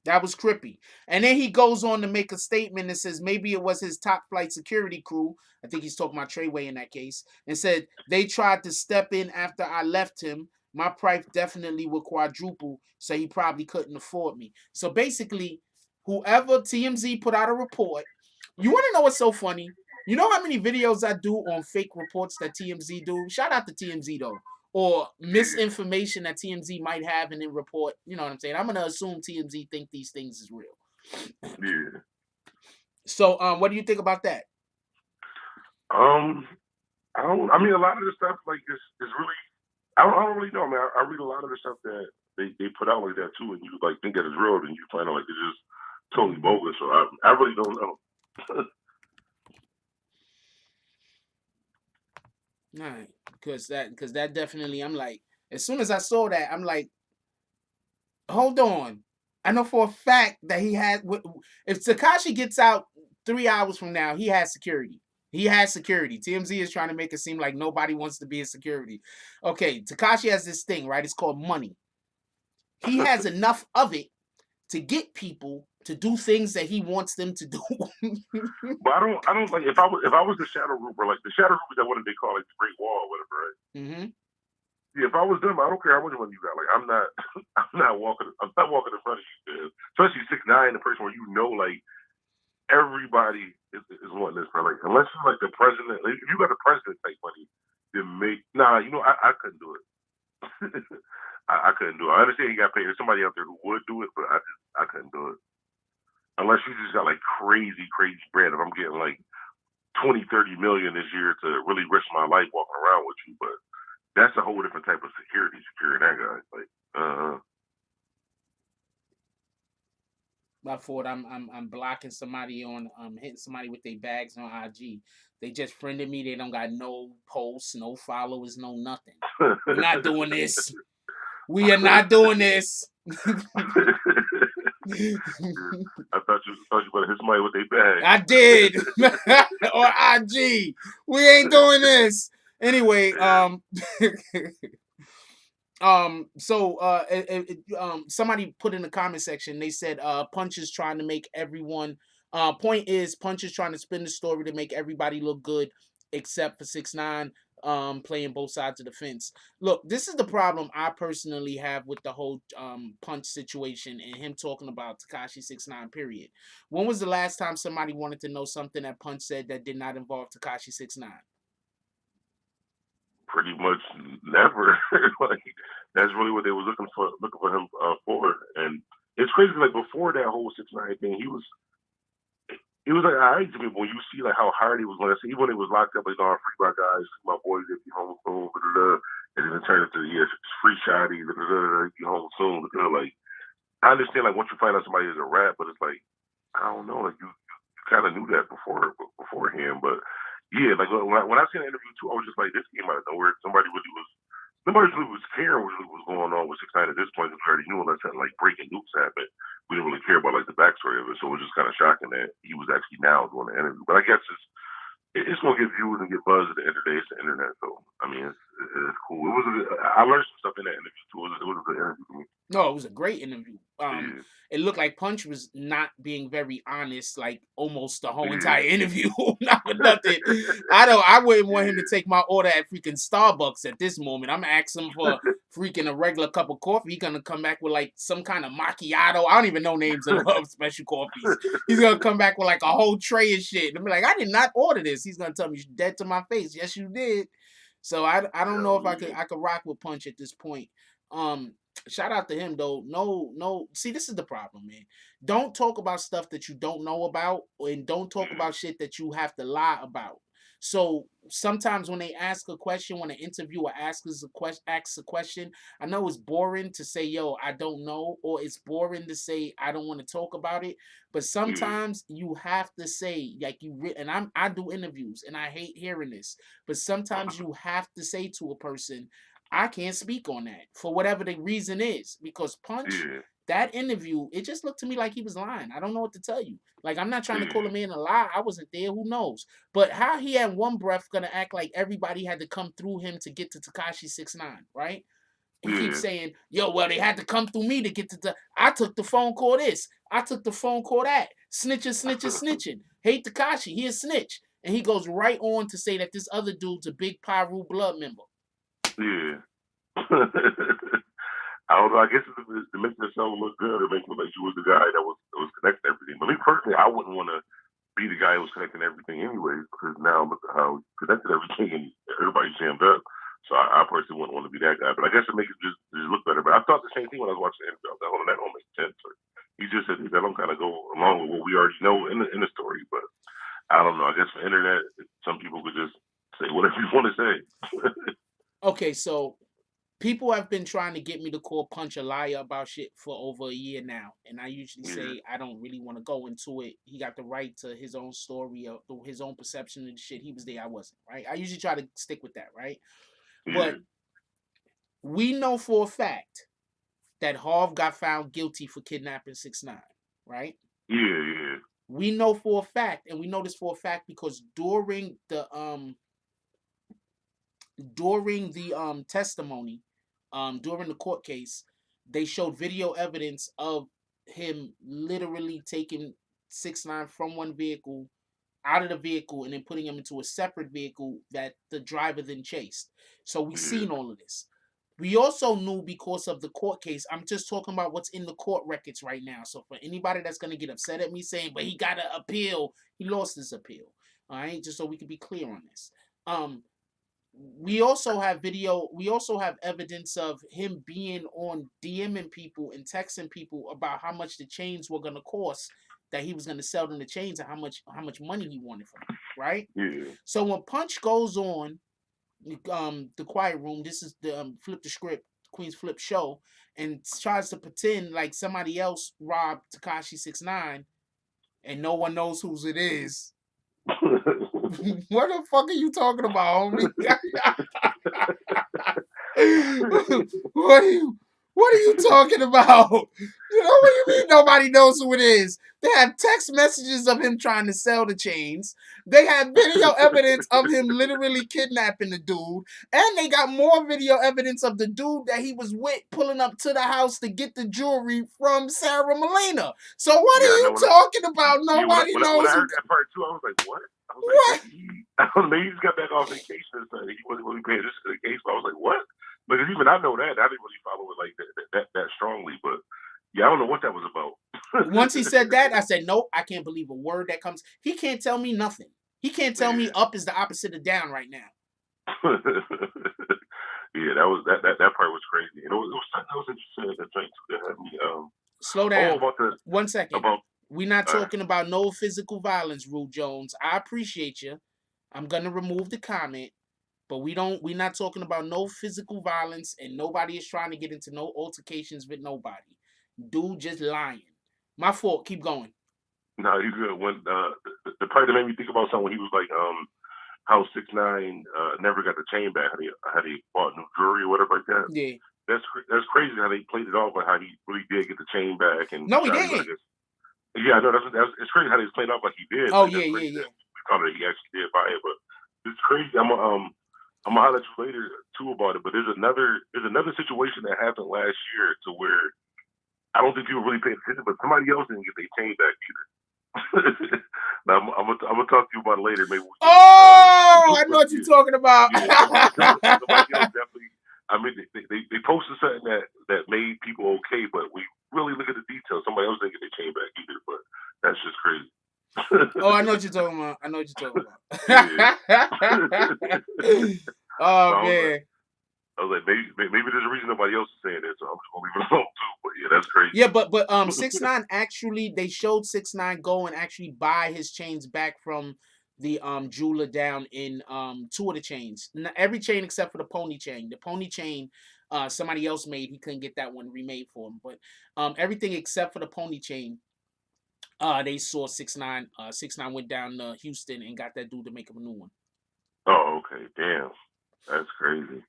A: That was Crippy. And then he goes on to make a statement that says maybe it was his top flight security crew. I think he's talking about Treyway in that case. And said they tried to step in after I left him. My price definitely would quadruple, so he probably couldn't afford me. So basically, whoever TMZ put out a report, you want to know what's so funny? You know how many videos I do on fake reports that TMZ do? Shout out to TMZ though. Or misinformation that TMZ might have in a report. You know what I'm saying? I'm gonna assume TMZ think these things is real.
B: Yeah.
A: So, what do you think about that?
B: I mean, a lot of the stuff like is really. I don't really know, man. I read a lot of the stuff that they put out like that too, and you like think that it's real, and you find out like it's just totally bogus. So I really don't know.
A: All right, because that definitely, I'm like, as soon as I saw that, I'm like, hold on. I know for a fact that he had. If Tekashi gets out 3 hours from now, he has security. He has security. TMZ is trying to make it seem like nobody wants to be in security. Okay, Tekashi has this thing, right? It's called money. He has enough of it to get people to do things that he wants them to do.
B: But I don't like if I was the shadow group or like the shadow group is that what they call like the Great Wall or whatever, right?
A: Mm-hmm.
B: Yeah, if I was them, I don't care how much money you got. Like I'm not walking in front of you, especially 6ix9ine, the person where you know like everybody is wanting this, bro. Like unless you're like the president, like, if you got the president type money, then I couldn't do it. I couldn't do it. I understand you got paid. There's somebody out there who would do it, but I couldn't do it. Unless you just got like crazy bread. If I'm getting like 20, 30 million this year to really risk my life walking around with you, but that's a whole different type of security. Securing that guy, like,
A: My fault. I'm blocking somebody on hitting somebody with their bags on IG. They just friended me. They don't got no posts, no followers, no nothing. We're not doing this. We are not doing this.
B: I thought you better hit somebody with their bag.
A: I did. Or IG. We ain't doing this. Anyway, somebody put in the comment section, they said Punch is trying to make everyone point is Punch is trying to spin the story to make everybody look good except for 6ix9ine playing both sides of the fence. Look, this is the problem I personally have with the whole Punch situation and him talking about Tekashi 6ix9ine, period. When was the last time somebody wanted to know something that Punch said that did not involve Tekashi 6ix9ine?
B: Pretty much never. Like that's really what they were looking for him for. And it's crazy. Like before that whole 6ix9ine thing, he was like all right to me. But when you see like how hard he was going to say, even when he was locked up, like on free my guys, my boys, if you home soon, and then it turned into free shotty, you home soon. Like I understand like once you find out somebody is a rat, but it's like I don't know, like you kind of knew that beforehand, but. Yeah, like when I seen the interview too, I was just like, this came out of nowhere. Nobody really was caring what really was going on with 6ix9ine at this point. We already knew unless that like breaking news happened. We didn't really care about like the backstory of it, so it was just kind of shocking that he was actually now doing the interview. But I guess it's gonna get views and get buzz at the end of the day. It's the internet, so I mean, it's cool. I learned some stuff in that interview too. It was a good interview for me.
A: No, it was a great interview. It looked like Punch was not being very honest, like almost the whole entire interview. Not for nothing. I wouldn't want him to take my order at freaking Starbucks at this moment. I'm asking him for freaking a regular cup of coffee. He's gonna come back with like some kind of macchiato. I don't even know names of special coffees. He's gonna come back with like a whole tray of shit. I'm like, I did not order this. He's gonna tell me dead to my face. Yes, you did. So I don't know if I could rock with Punch at this point. Shout out to him though. No. See, this is the problem, man. Don't talk about stuff that you don't know about, and don't talk about shit that you have to lie about. So sometimes when they ask a question, when an interviewer asks a question, I know it's boring to say, yo, I don't know, or it's boring to say I don't want to talk about it. But
B: Yeah,
A: sometimes you have to say, like and I do interviews and I hate hearing this, but sometimes you have to say to a person, I can't speak on that for whatever the reason is, because Punch,
B: yeah,
A: that interview, it just looked to me like he was lying. I don't know what to tell you. Like, I'm not trying to call a
B: yeah,
A: man a lie. I wasn't there. Who knows? But how he had one breath gonna act like everybody had to come through him to get to Tekashi 6ix9ine, right? He keeps
B: yeah.
A: saying, "Yo, well, they had to come through me to get to the. I took the phone call this. I took the phone call that. Snitching, snitching, snitching. Hate Tekashi. He a snitch." And he goes right on to say that this other dude's a big Pyru blood member.
B: Yeah. I don't know. I guess to make yourself look good or make it look like you was the guy that was connecting everything. But me personally, I wouldn't want to be the guy who was connecting everything anyways, because now look at how he connected everything and everybody's jammed up. So I personally wouldn't want to be that guy. But I guess it makes it just look better. But I thought the same thing when I was watching the interview. I was like, hold on, that don't make sense. Or he just said that don't kind of go along with what we already know in the story. But I don't know. I guess for internet, some people could just say whatever you want to say.
A: Okay, so people have been trying to get me to call Punch a liar about shit for over a year now, and I usually
B: Yeah,
A: say I don't really want to go into it. He got the right to his own story, his own perception of the shit. He was there, I wasn't. Right? I usually try to stick with that, right?
B: yeah,
A: But we know for a fact that Harv got found guilty for kidnapping 6ix9ine, right?
B: yeah, yeah.
A: We know for a fact, and we know this for a fact because during the testimony, during the court case, they showed video evidence of him literally taking 6ix9ine from one vehicle out of the vehicle and then putting him into a separate vehicle that the driver then chased. So we
B: Yeah.
A: seen all of this. We also knew because of the court case. I'm just talking about what's in the court records right now. So for anybody that's gonna get upset at me saying, but he got to appeal, he lost his appeal. All right, just so we can be clear on this. Um, we also have video, we also have evidence of him being on DMing people and texting people about how much the chains were gonna cost, that he was gonna sell them the chains, and how much money he wanted from them, right?
B: Yeah.
A: So when Punch goes on the quiet room, this is the flip the script QueenzFlip show, and tries to pretend like somebody else robbed Tekashi 6ix9ine and no one knows whose it is. What the fuck are you talking about, homie? what are you what are you talking about? You know what do you mean nobody knows who it is? They have text messages of him trying to sell the chains. They have video evidence of him literally kidnapping the dude. And they got more video evidence of the dude that he was with pulling up to the house to get the jewelry from Sarah Molina. So what are
B: Yeah, I
A: you
B: know.
A: talking about?
B: Yeah,
A: Nobody
B: when
A: knows
B: I
A: who.
B: heard that part too, I was like, what? I was like,
A: What?
B: I don't know, maybe he just got back off vacation or something. He wasn't really paying attention to the case. But I was like, what? Because even I know that. I didn't really follow it like that strongly. But yeah, I don't know what that was about.
A: Once he said that, I said, nope, I can't believe a word that comes. He can't tell me nothing. He can't tell me
B: Yeah.
A: up is the opposite of down right now.
B: Yeah, that part was crazy. And it was something else that you said that thing too that had me
A: Slow
B: oh
A: down.
B: about the
A: 1 second.
B: about
A: We're not
B: uh
A: talking about no physical violence, Rue Jones. I appreciate you. I'm gonna remove the comment, but we're not talking about no physical violence, and nobody is trying to get into no altercations with nobody. Dude just lying. My fault. Keep going.
B: no, you good when the part that made me think about something when he was like how 6ix9ine never got the chain back, how they bought new jewelry or whatever like that.
A: Yeah.
B: That's crazy how they played it off, but how he really did get the chain back and
A: No, he
B: shot him. I
A: didn't.
B: guess. Yeah, I know it's crazy how they played off like he did.
A: Oh
B: Like
A: yeah,
B: that's
A: yeah,
B: crazy
A: yeah.
B: that we thought that he actually did buy it, but it's crazy. I'm gonna holler at you later too about it. But there's another situation that happened last year to where I don't think people really paid attention, but somebody else didn't get their chain back either. Now I'm gonna talk to you about it later. Maybe we can.
A: Oh, I know what you're talking about.
B: Yeah, somebody else definitely. I mean, they posted something that made people okay, but we really look at the details. Somebody else didn't get their chain back either, but that's just crazy.
A: Oh, I know what you're talking about. I know what you're talking
B: Yeah.
A: about.
B: So
A: Oh man.
B: I was like, maybe there's a reason nobody else is saying it, so I'm just gonna leave it alone too. But yeah, that's crazy.
A: Yeah, but 6ix9ine actually, they showed 6ix9ine go and actually buy his chains back from the jeweler down in two of the chains. Every chain except for the pony chain. The pony chain, somebody else made. He couldn't get that one remade for him. But everything except for the pony chain, they saw 6ix9ine. 6ix9ine went down to Houston and got that dude to make him a new one.
B: Oh, okay. Damn. That's crazy.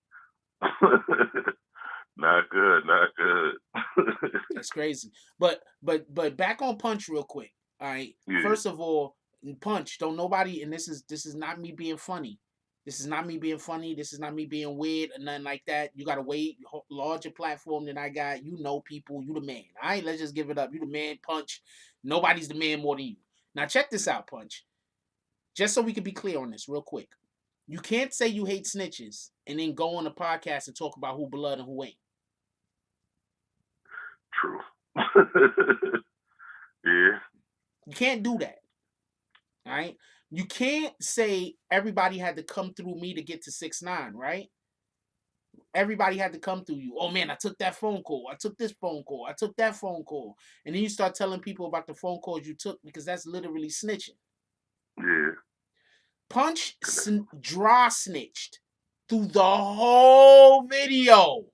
B: Not good. Not good.
A: That's crazy. But back on Punch real quick. All right.
B: Yeah.
A: First of all, Punch, don't nobody, and this is not me being funny. This is not me being funny. This is not me being weird or nothing like that. You gotta wait. Larger platform than I got. You know people. You the man. All right, let's just give it up. You the man, Punch. Nobody's the man more than you. Now check this out, Punch. Just so we can be clear on this real quick. You can't say you hate snitches and then go on a podcast and talk about who blood and who ain't.
B: True. Yeah.
A: You can't do that. All right. You can't say everybody had to come through me to get to 6ix9ine, right? Everybody had to come through you. Oh man, I took that phone call. I took this phone call. I took that phone call. And then you start telling people about the phone calls you took because that's literally snitching.
B: Yeah.
A: Punch dry snitched through the whole video.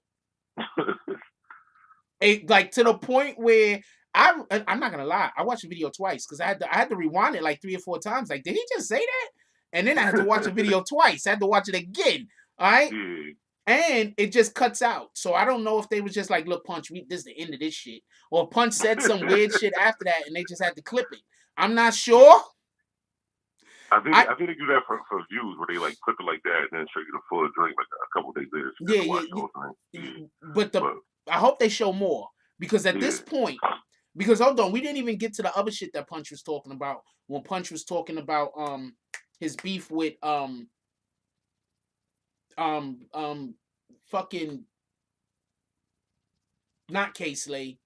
A: Like to the point where I'm not gonna lie, I watched the video twice because I had to rewind it like 3 or 4 times. Like, did he just say that? And then I had to watch the video twice. I had to watch it again. All right.
B: Yeah.
A: And it just cuts out. So I don't know if they was just like, look, Punch, this is the end of this shit. Or Punch said some weird shit after that and they just had to clip it. I'm not sure.
B: I think they do that for views where they like clip it like that and then show you the full drink like a couple days later.
A: But I hope they show more because at this point, because hold on, we didn't even get to the other shit that Punch was talking about when Punch was talking about his beef with fucking not K-Slay.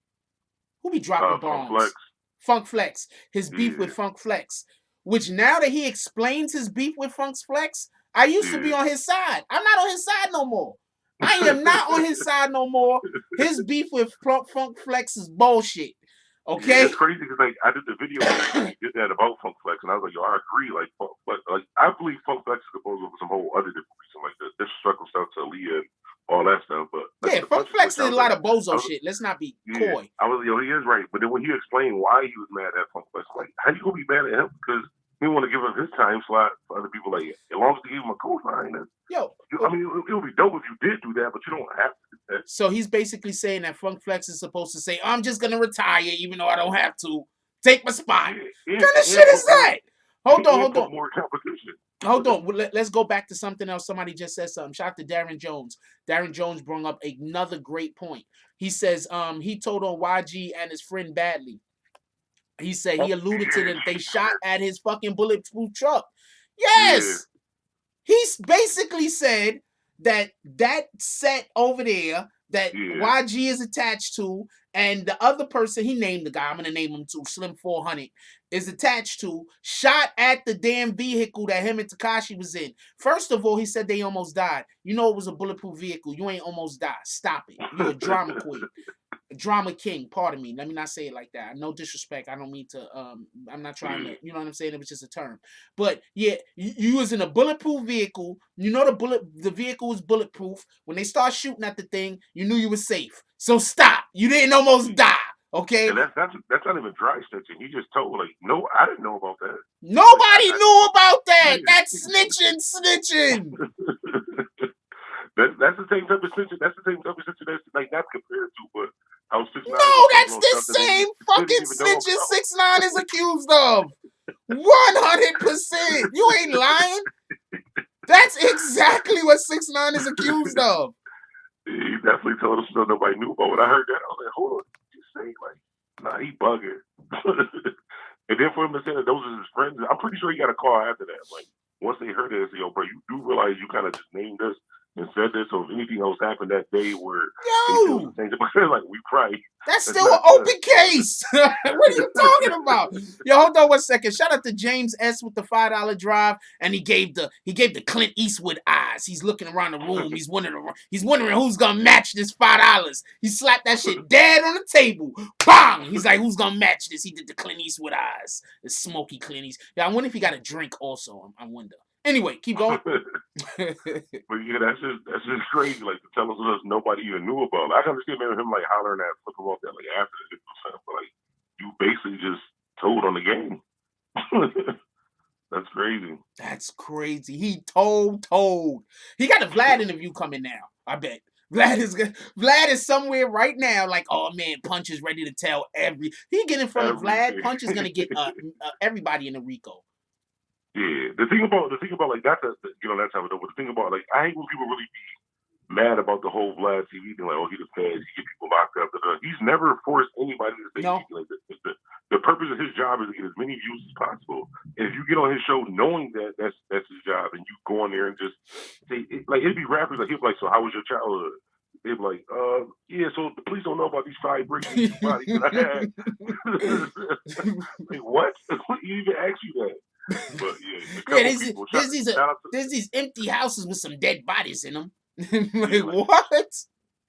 A: Who be dropping bombs? Funk Flex. His beef with Funk Flex. Which now that he explains his beef with Funk Flex, I used to be on his side. I'm not on his side no more. I am not on his side no more. His beef with Funk Flex is bullshit. Okay?
B: Yeah, it's crazy because like I did the video and he did that about Funk Flex and I was like, yo, I agree. Like I believe Funk Flex is composed of some whole other different reason, like the disrespectful stuff to Aaliyah and all that stuff. But
A: like, yeah, Funk Flex did a lot of bozo shit. Let's not be coy.
B: I was yo, he is right. But then when he explained why he was mad at Funk Flex, I'm like, how you gonna be mad at him? Because he want to give up his time slot for other people. Like, as long as they give him a co-sign, I mean, it would be dope if you did do that, but you don't have to do that.
A: So he's basically saying that Funk Flex is supposed to say, I'm just gonna retire, even though I don't have to. Take my spot. What kind of shit is that? Hold on.
B: More competition.
A: Hold on. Let's go back to something else. Somebody just said something. Shout out to Darren Jones. Darren Jones brought up another great point. He says he told on YG and his friend badly. He said he alluded to that they shot at his fucking bulletproof truck. Yes. Yeah. He basically said that set over there that YG is attached to, and the other person, he named the guy, I'm going to name him too, Slim 400, is attached to, shot at the damn vehicle that him and Tekashi was in. First of all, he said they almost died. You know it was a bulletproof vehicle. You ain't almost died. Stop it. You're a drama queen. Drama king, pardon me. Let me not say it like that. No disrespect. I don't mean to, I'm not trying to, you know what I'm saying? It was just a term. But yeah, you was in a bulletproof vehicle. You know the vehicle was bulletproof. When they start shooting at the thing, you knew you were safe. So stop. You didn't almost die. Okay?
B: And that's not even dry snitching. He just told, like, no, I didn't know about that.
A: Nobody knew about that. That's snitching.
B: That's the same type of snitching. That's the same type of snitching that's like not compared to, but how 6ix9ine.
A: No, that's the same fucking snitching 6ix9ine is accused of. 100%. You ain't lying. That's exactly what 6ix9ine is accused of.
B: He definitely told us so nobody knew about. When I heard that, I was like, hold on, you say like, nah, he bugging. And then for him to say that those are his friends, I'm pretty sure he got a call after that. Like once they heard it, they said, yo, bro, you do realize you kind of just named us. and said this. So if anything else happened that day where they feel the
A: Yo,
B: same, like we probably
A: that's
B: that's
A: still an
B: not good.
A: open case. What are you talking about? Yo, hold on 1 second. Shout out to James S with the $5 drive, and he gave the Clint Eastwood eyes. He's looking around the room. He's wondering who's gonna match this $5. He slapped that shit dead on the table. Bang! He's like, who's gonna match this? He did the Clint Eastwood eyes, the smoky Clint Eastwood. Yeah, I wonder if he got a drink also. I wonder. Anyway, keep going.
B: But yeah, that's just crazy. Like to tell us what nobody even knew about. Like, I can understand maybe him like hollering at Flip about that like after the hit, but like you basically just told on the game. That's crazy.
A: That's crazy. He told. He got a Vlad interview coming now. I bet. Vlad is somewhere right now. Like, oh man, Punch is ready to tell He get in front of Vlad. Punch is gonna get everybody in the Rico.
B: Yeah, the thing about like that's that's how it. But the thing about like I hate when people really be mad about the whole Vlad TV thing. Like, oh, he the feds, he get people locked up. He's never forced anybody to say anything like this. The purpose of his job is to get as many views as possible. And if you get on his show knowing that that's his job, and you go in there and just say like it'd be rappers like he'd be like, so how was your childhood? They'd be like, yeah, so the police don't know about these 5 breaking into bodies that I had. Like, what? You even ask you that? But yeah,
A: there's these empty houses with some dead bodies in them. Like, what?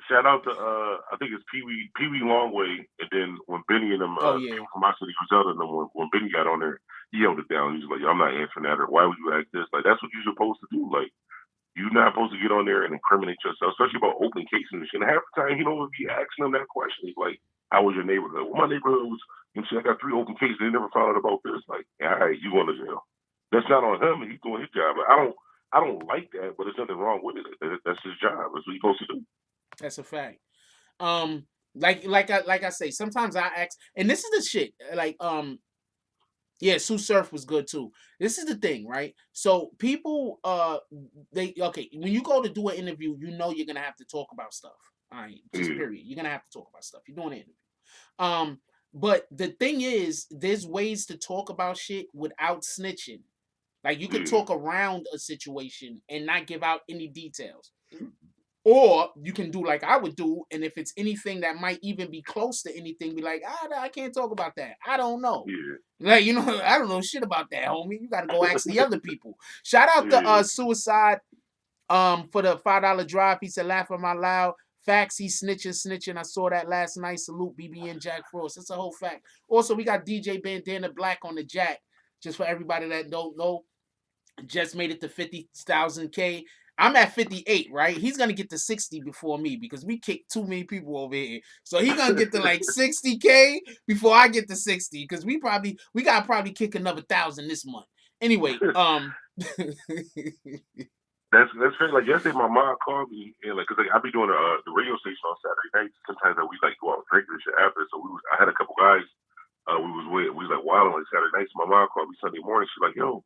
B: Shout out to I think it's Pee Wee Longway, and then when Benny and them people from my city Griselda and them when Benny got on there, he held it down. He was like, I'm not answering that, or why would you ask this? Like, that's what you're supposed to do. Like, you're not supposed to get on there and incriminate yourself, especially about open cases and shit. And half the time, he don't be asking them that question. He's like, how was your neighborhood? Well, my neighborhood was, I got 3 open cases. They never found out about this. Like, all right, you going to jail. That's not on him. He's doing his job. Like, I don't like that, but there's nothing wrong with it. That's his job. That's what he's supposed to do.
A: That's a fact. Like I say, sometimes I ask, and this is the shit. Like, yeah, Sue Surf was good too. This is the thing, right? So people, when you go to do an interview, you know you're gonna have to talk about stuff. All right, just period. You're gonna have to talk about stuff. You're doing an interview. But the thing is, there's ways to talk about shit without snitching. Like, you could talk around a situation and not give out any details. Or you can do like I would do, and if it's anything that might even be close to anything, be like, I can't talk about that. I don't know. Like, I don't know shit about that, homie. You gotta go ask the other people. Shout out to Suicide for the $5 drive. He said, laughing out loud. Facts, he snitching. I saw that last night. Salute BBN Jack Frost. That's a whole fact. Also, we got DJ Bandana Black on the jack. Just for everybody that don't know, just made it to 50,000 K. I'm at 58, right? He's gonna get to 60 before me because we kicked too many people over here. So he's gonna get to like 60K before I get to 60 because we gotta probably kick another 1,000 this month. Anyway,
B: That's great. Like yesterday, my mom called me and like, cause like, I be doing the radio station on Saturday nights. Sometimes we like go out and drink and shit after. So I had a couple guys. We was like wild on like Saturday nights. My mom called me Sunday morning. She's like, yo,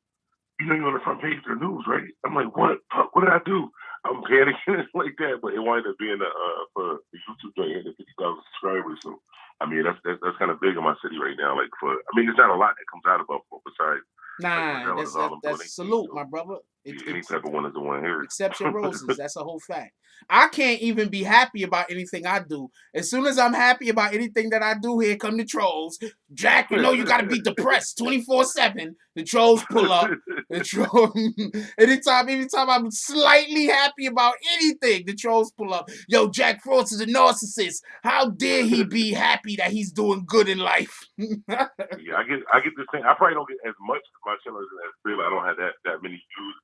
B: you're on the front page of the news, right? I'm like, what? What did I do? I'm panicking like that, but it wound up being for the YouTube joint hitting 50,000 subscribers. So I mean, that's kind of big in my city right now. Like there's not a lot that comes out of Buffalo besides.
A: Nah, that's salute, my brother.
B: Any type of one is the one here.
A: Exception roses. That's a whole fact. I can't even be happy about anything I do. As soon as I'm happy about anything that I do, here come the trolls. Jack, you gotta be depressed 24/7. The trolls pull up. The troll. Anytime I'm slightly happy about anything, the trolls pull up. Yo, Jack Frost is a narcissist. How dare he be happy that he's doing good in life?
B: Yeah, I get this thing. I probably don't get as much as my channel as Bill. I don't have that many views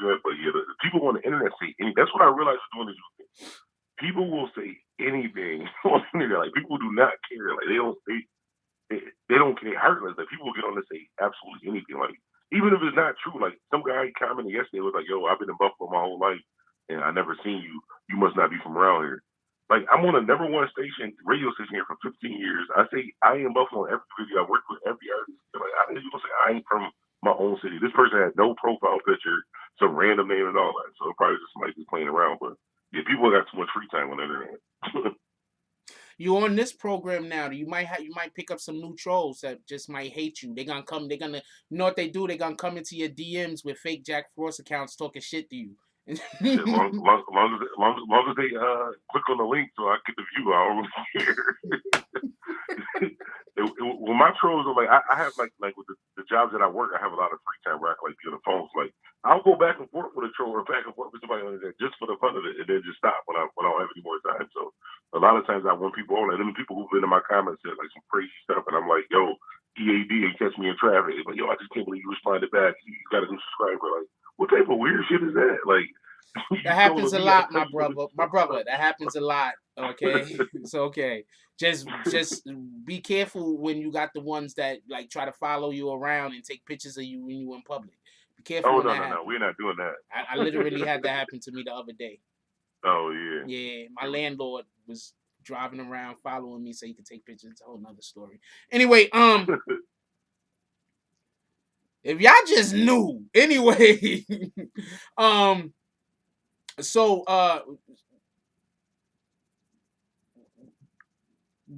B: yet, but yeah, the people on the internet say anything. That's what I realized doing this YouTube thing. People will say anything on the internet. Like people do not care. Like they don't care. Heartless. Like people will get on and say absolutely anything. Like even if it's not true. Like some guy commented yesterday was like, "Yo, I've been in Buffalo my whole life and I never seen you. You must not be from around here." Like I'm on a #1 radio station here for 15 years. I say I am Buffalo on every video. I work with every artist. Like I didn't even say I ain't from my own city. This person had no profile picture, some random name and all that. So it probably just somebody just playing around. But yeah, people got too much free time on the internet.
A: You on this program now? You might pick up some new trolls that just might hate you. They're gonna you know what they do? They're gonna come into your DMs with fake Jack Frost accounts talking shit to you.
B: Shit, long as they click on the link so I get the view, I don't really care. When my trolls are like, I have like with the jobs that I work, I have a lot of free time where I can like be on the phone. So like I'll go back and forth with a troll or back and forth with somebody on the internet just for the fun of it, and then just stop when I don't have any more time. So a lot of times I want people on, and then people who've been in my comments said like some crazy stuff, and I'm like, yo, EAD and catch me in traffic. Like, yo, I just can't believe you responded back. You got a new subscriber. Like, what type of weird shit is that? Like, you
A: That
B: trolling
A: happens a
B: me? I
A: lot, my
B: text you.
A: brother. My brother, that happens a lot. Okay, it's okay. Just be careful when you got the ones that like try to follow you around and take pictures of you when you in public. Be careful
B: Oh
A: when
B: no,
A: that
B: no, no,
A: happens.
B: we're not doing that.
A: I literally had that happen to me the other day.
B: Oh yeah.
A: Yeah, my landlord was driving around following me so he could take pictures. It's a whole nother story. Anyway, if y'all just knew. Anyway, so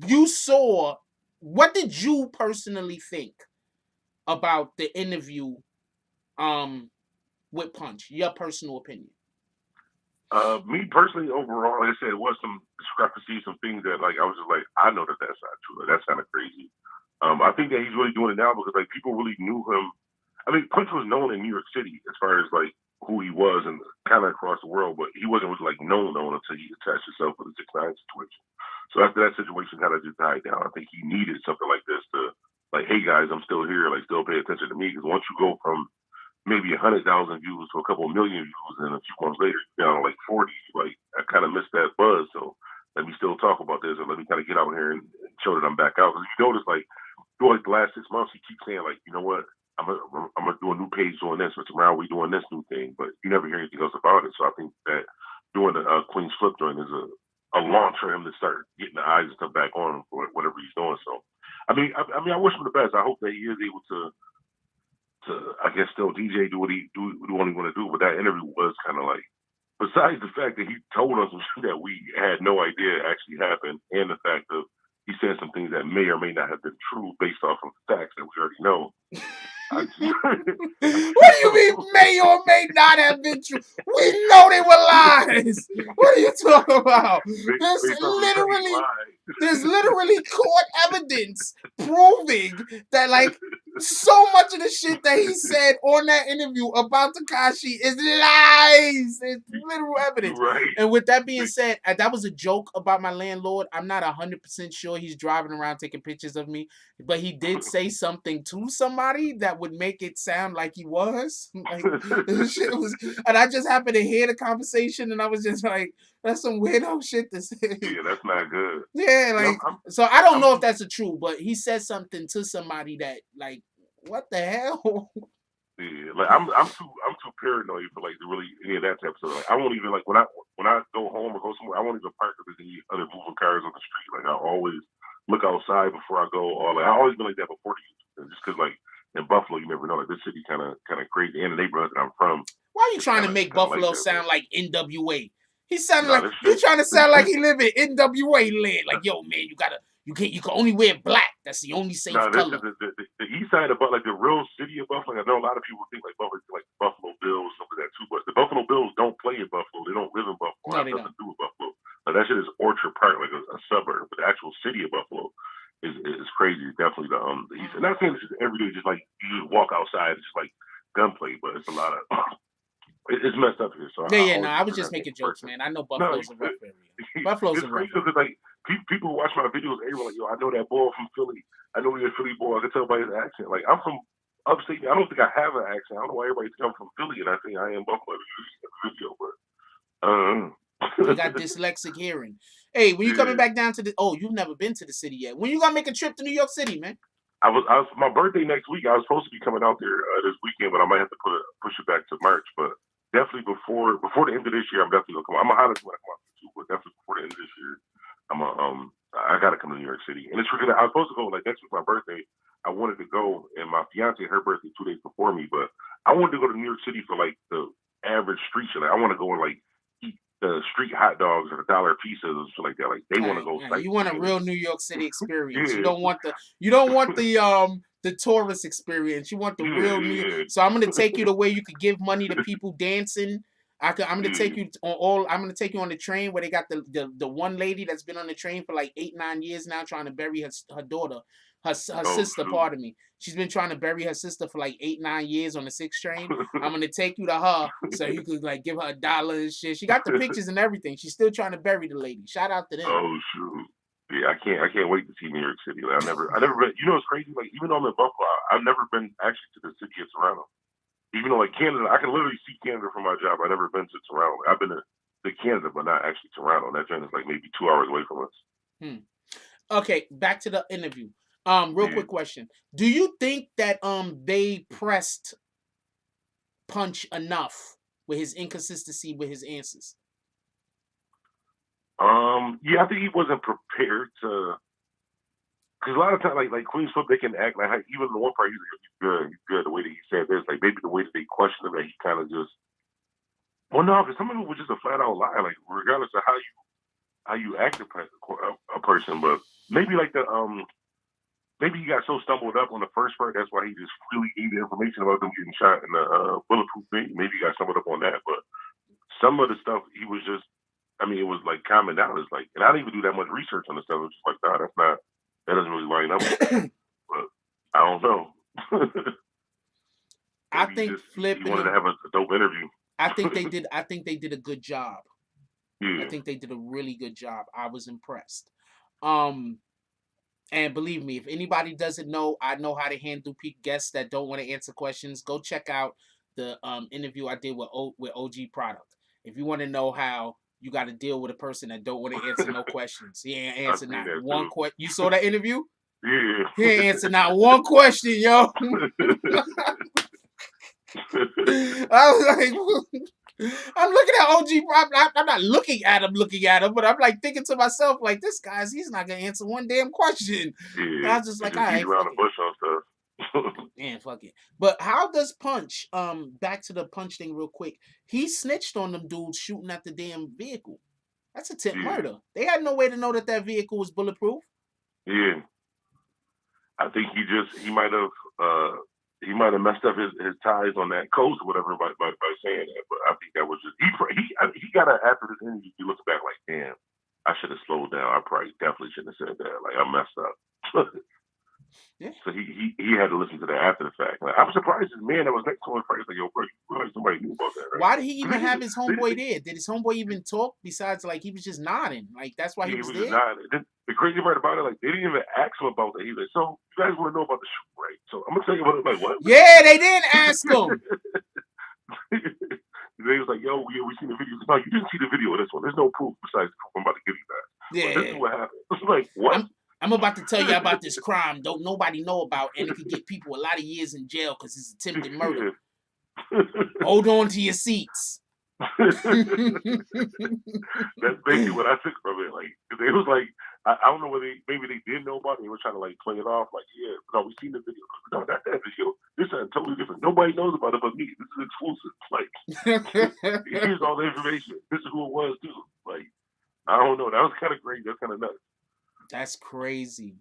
A: you saw, what did you personally think about the interview with Punch? Your personal opinion.
B: Me personally, overall, like I said, it was some discrepancies, some things that like I was just like, I know that that's not true. Like, that's kind of crazy. I think that he's really doing it now because like people really knew him. I mean, Punch was known in New York City as far as like who he was and kind of across the world, but he wasn't really like known until he attached himself with the 6ix9ine situation. So after that situation kind of just died down, I think he needed something like this to like, hey guys, I'm still here, like still pay attention to me, because once you go from maybe 100,000 views to a couple million views, and a few months later you're down like 40, like I kind of missed that buzz. So let me still talk about this, and let me kind of get out here and show that I'm back out. Because you notice, like through like the last 6 months, he keeps saying like, you know what, I'm gonna do a new page doing this, which around we doing this new thing, but you never hear anything else about it. So I think that doing the QueenzFlip joint is a launch for him to start getting the eyes and stuff back on him for whatever he's doing. So I mean, I wish him the best. I hope that he is able to I guess still DJ, do what he want to do. But that interview was kind of like, besides the fact that he told us that we had no idea actually happened, and the fact that he said some things that may or may not have been true based off of facts that we already know.
A: What do you mean may or may not have been true? We know they were lies. What are you talking about? There's literally court evidence proving that like so much of the shit that he said on that interview about Tekashi is lies. It's literal evidence.
B: Right.
A: And with that being said, that was a joke about my landlord. I'm not 100% sure he's driving around taking pictures of me, but he did say something to somebody that would make it sound like he was. Like, shit was, and I just happened to hear the conversation, and I was just like, that's some weirdo shit to say.
B: Yeah, that's not good.
A: Yeah, like, so I don't know if that's a true, but he said something to somebody that, like, what the hell?
B: Yeah, like I'm too paranoid for like to really any of that type of stuff. Like I won't even like when I go home or go somewhere, I won't even park if there's any other moving cars on the street. Like I always look outside before I go. Or like I always been like that before the YouTube, just because like in Buffalo, you never know. Like this city kind of crazy, and the neighborhood that I'm from.
A: Why are you trying to make Buffalo sound like NWA? He sounded like
B: he's
A: trying to sound like he live in NWA land. Like, yo, man, you can only wear black. That's the only safe color.
B: The east side of like the real city of Buffalo. I know a lot of people think like Buffalo, like Buffalo Bills, stuff like that too. But the Buffalo Bills don't play in Buffalo. They don't live in Buffalo.
A: No,
B: Have nothing to do with Buffalo. Like that shit is Orchard Park, like a suburb. But the actual city of Buffalo is crazy. Definitely the east. And not saying this is every day. Just like you just walk outside, it's just like gunplay. But it's a lot of it's messed up here. So
A: I was just making jokes, man. I know Buffalo's a rough area. Buffalo's a rough area.
B: Because like people watch my videos, they were like, yo, I know that boy from Philly. I know he's a Philly boy. I can tell by his accent. Like I'm from upstate. I don't think I have an accent. I don't know why everybody thinks I'm from Philly, and I think I am Buffalo video, but
A: you got dyslexic hearing. Hey, when you coming back down to the? Oh, you've never been to the city yet. When you gonna make a trip to New York City, man?
B: I was my birthday next week. I was supposed to be coming out there this weekend, but I might have to push it back to March. But definitely before the end of this year, I'm definitely gonna come. I'm a hottest when I come out too, but definitely before the end of this year, I gotta come to New York City. And it's because I was supposed to go like next week, my birthday. I wanted to go, and my fiance, her birthday 2 days before me, but I wanted to go to New York City for like the average street shit. Like, I want to go and like eat the street hot dogs or $1 pizzas or shit like that. Like they want to go.
A: You want a real New York City experience. You don't want the tourist experience. You want the real New York. So I'm gonna take you the way you could give money to people dancing I'm gonna take you on all. I'm gonna take you on the train where they got the one lady that's been on the train for like 8-9 years now, trying to bury her daughter, her sister.
B: Shoot.
A: Pardon me. She's been trying to bury her sister for like 8-9 years on the 6 train. I'm gonna take you to her so you could like give her $1 and shit. She got the pictures and everything. She's still trying to bury the lady. Shout out to them.
B: Oh shoot. Yeah, I can't wait to see New York City. Like, I never been. You know, it's crazy. Like, even though I'm in Buffalo, I've never been actually to the city of Toronto. Even though, like, Canada, I can literally see Canada from my job. I've never been to Toronto. I've been to Canada, but not actually Toronto. That train is like maybe 2 hours away from us.
A: Okay, back to the interview. Real quick question: do you think that they pressed Punch enough with his inconsistency with his answers?
B: Yeah, I think he wasn't prepared to. Because a lot of times, like QueenzFlip, they can act like even the one part he's good. The way that he said this, like maybe the way that they questioned him, that he kind of just. Well, no, because some of it was just a flat out lie. Like regardless of how you act a person, but maybe like the maybe he got so stumbled up on the first part, that's why he just really gave the information about them getting shot in the bulletproof thing. Maybe he got stumbled up on that, but some of the stuff he was just. I mean, it was like common knowledge. Like, and I didn't even do that much research on the stuff. It was just like, nah, that doesn't really line up. But I don't know.
A: I think Flip.
B: He wanted to have a dope interview.
A: I think they did. I think they did a good job.
B: Yeah.
A: I think they did a really good job. I was impressed. And believe me, if anybody doesn't know, I know how to handle guests that don't want to answer questions. Go check out the interview I did with OG Product. If you want to know how you got to deal with a person that don't want to answer no questions. He ain't answer not one question. You saw that interview?
B: Yeah.
A: He ain't answer not one question, yo. I was like, I'm looking at OG. I'm not looking at him, but I'm like thinking to myself, like, this guy's, he's not going to answer one damn question.
B: Yeah.
A: I was just like, all right.
B: Around the bush on stuff.
A: Man, fuck it. But how does Punch, back to the Punch thing real quick, he snitched on them dudes shooting at the damn vehicle. That's attempt murder. They had no way to know that vehicle was bulletproof.
B: Yeah. I think he might have messed up his ties on that coast or whatever by saying that. But I think that was just he got after this interview. He looks back like, damn, I should have slowed down. I probably definitely shouldn't have said that. Like, I messed up. Yeah. So he had to listen to that after the fact. Like, I'm surprised his man that was next to him like, yo, bro, you realize somebody knew about that, right?
A: Why did he even have his homeboy there? Did his homeboy even talk besides like he was just nodding? Like, that's why he was there?
B: The crazy part about it, like, they didn't even ask him about that. He was like, so you guys want to know about the shoot, right? So I'm gonna tell you about it. Like, what?
A: Yeah, they didn't ask him.
B: They was like, yo, we seen the video. No, you didn't see the video of this one. There's no proof besides the proof I'm about to give you guys. Yeah. But this is what happened. It's like, what?
A: I'm about to tell you about this crime don't nobody know about, and it could get people a lot of years in jail because it's attempted murder. Hold on to your seats.
B: That's basically what I took from it. Like, it was like, I don't know whether maybe they did know about it. They were trying to like play it off. Like, yeah, no, we seen the video. No, not that video. This is totally different. Nobody knows about it but me. This is exclusive. Like, here's all the information. This is who it was too. Like, I don't know. That was kind of great. That's kind of nuts.
A: That's crazy.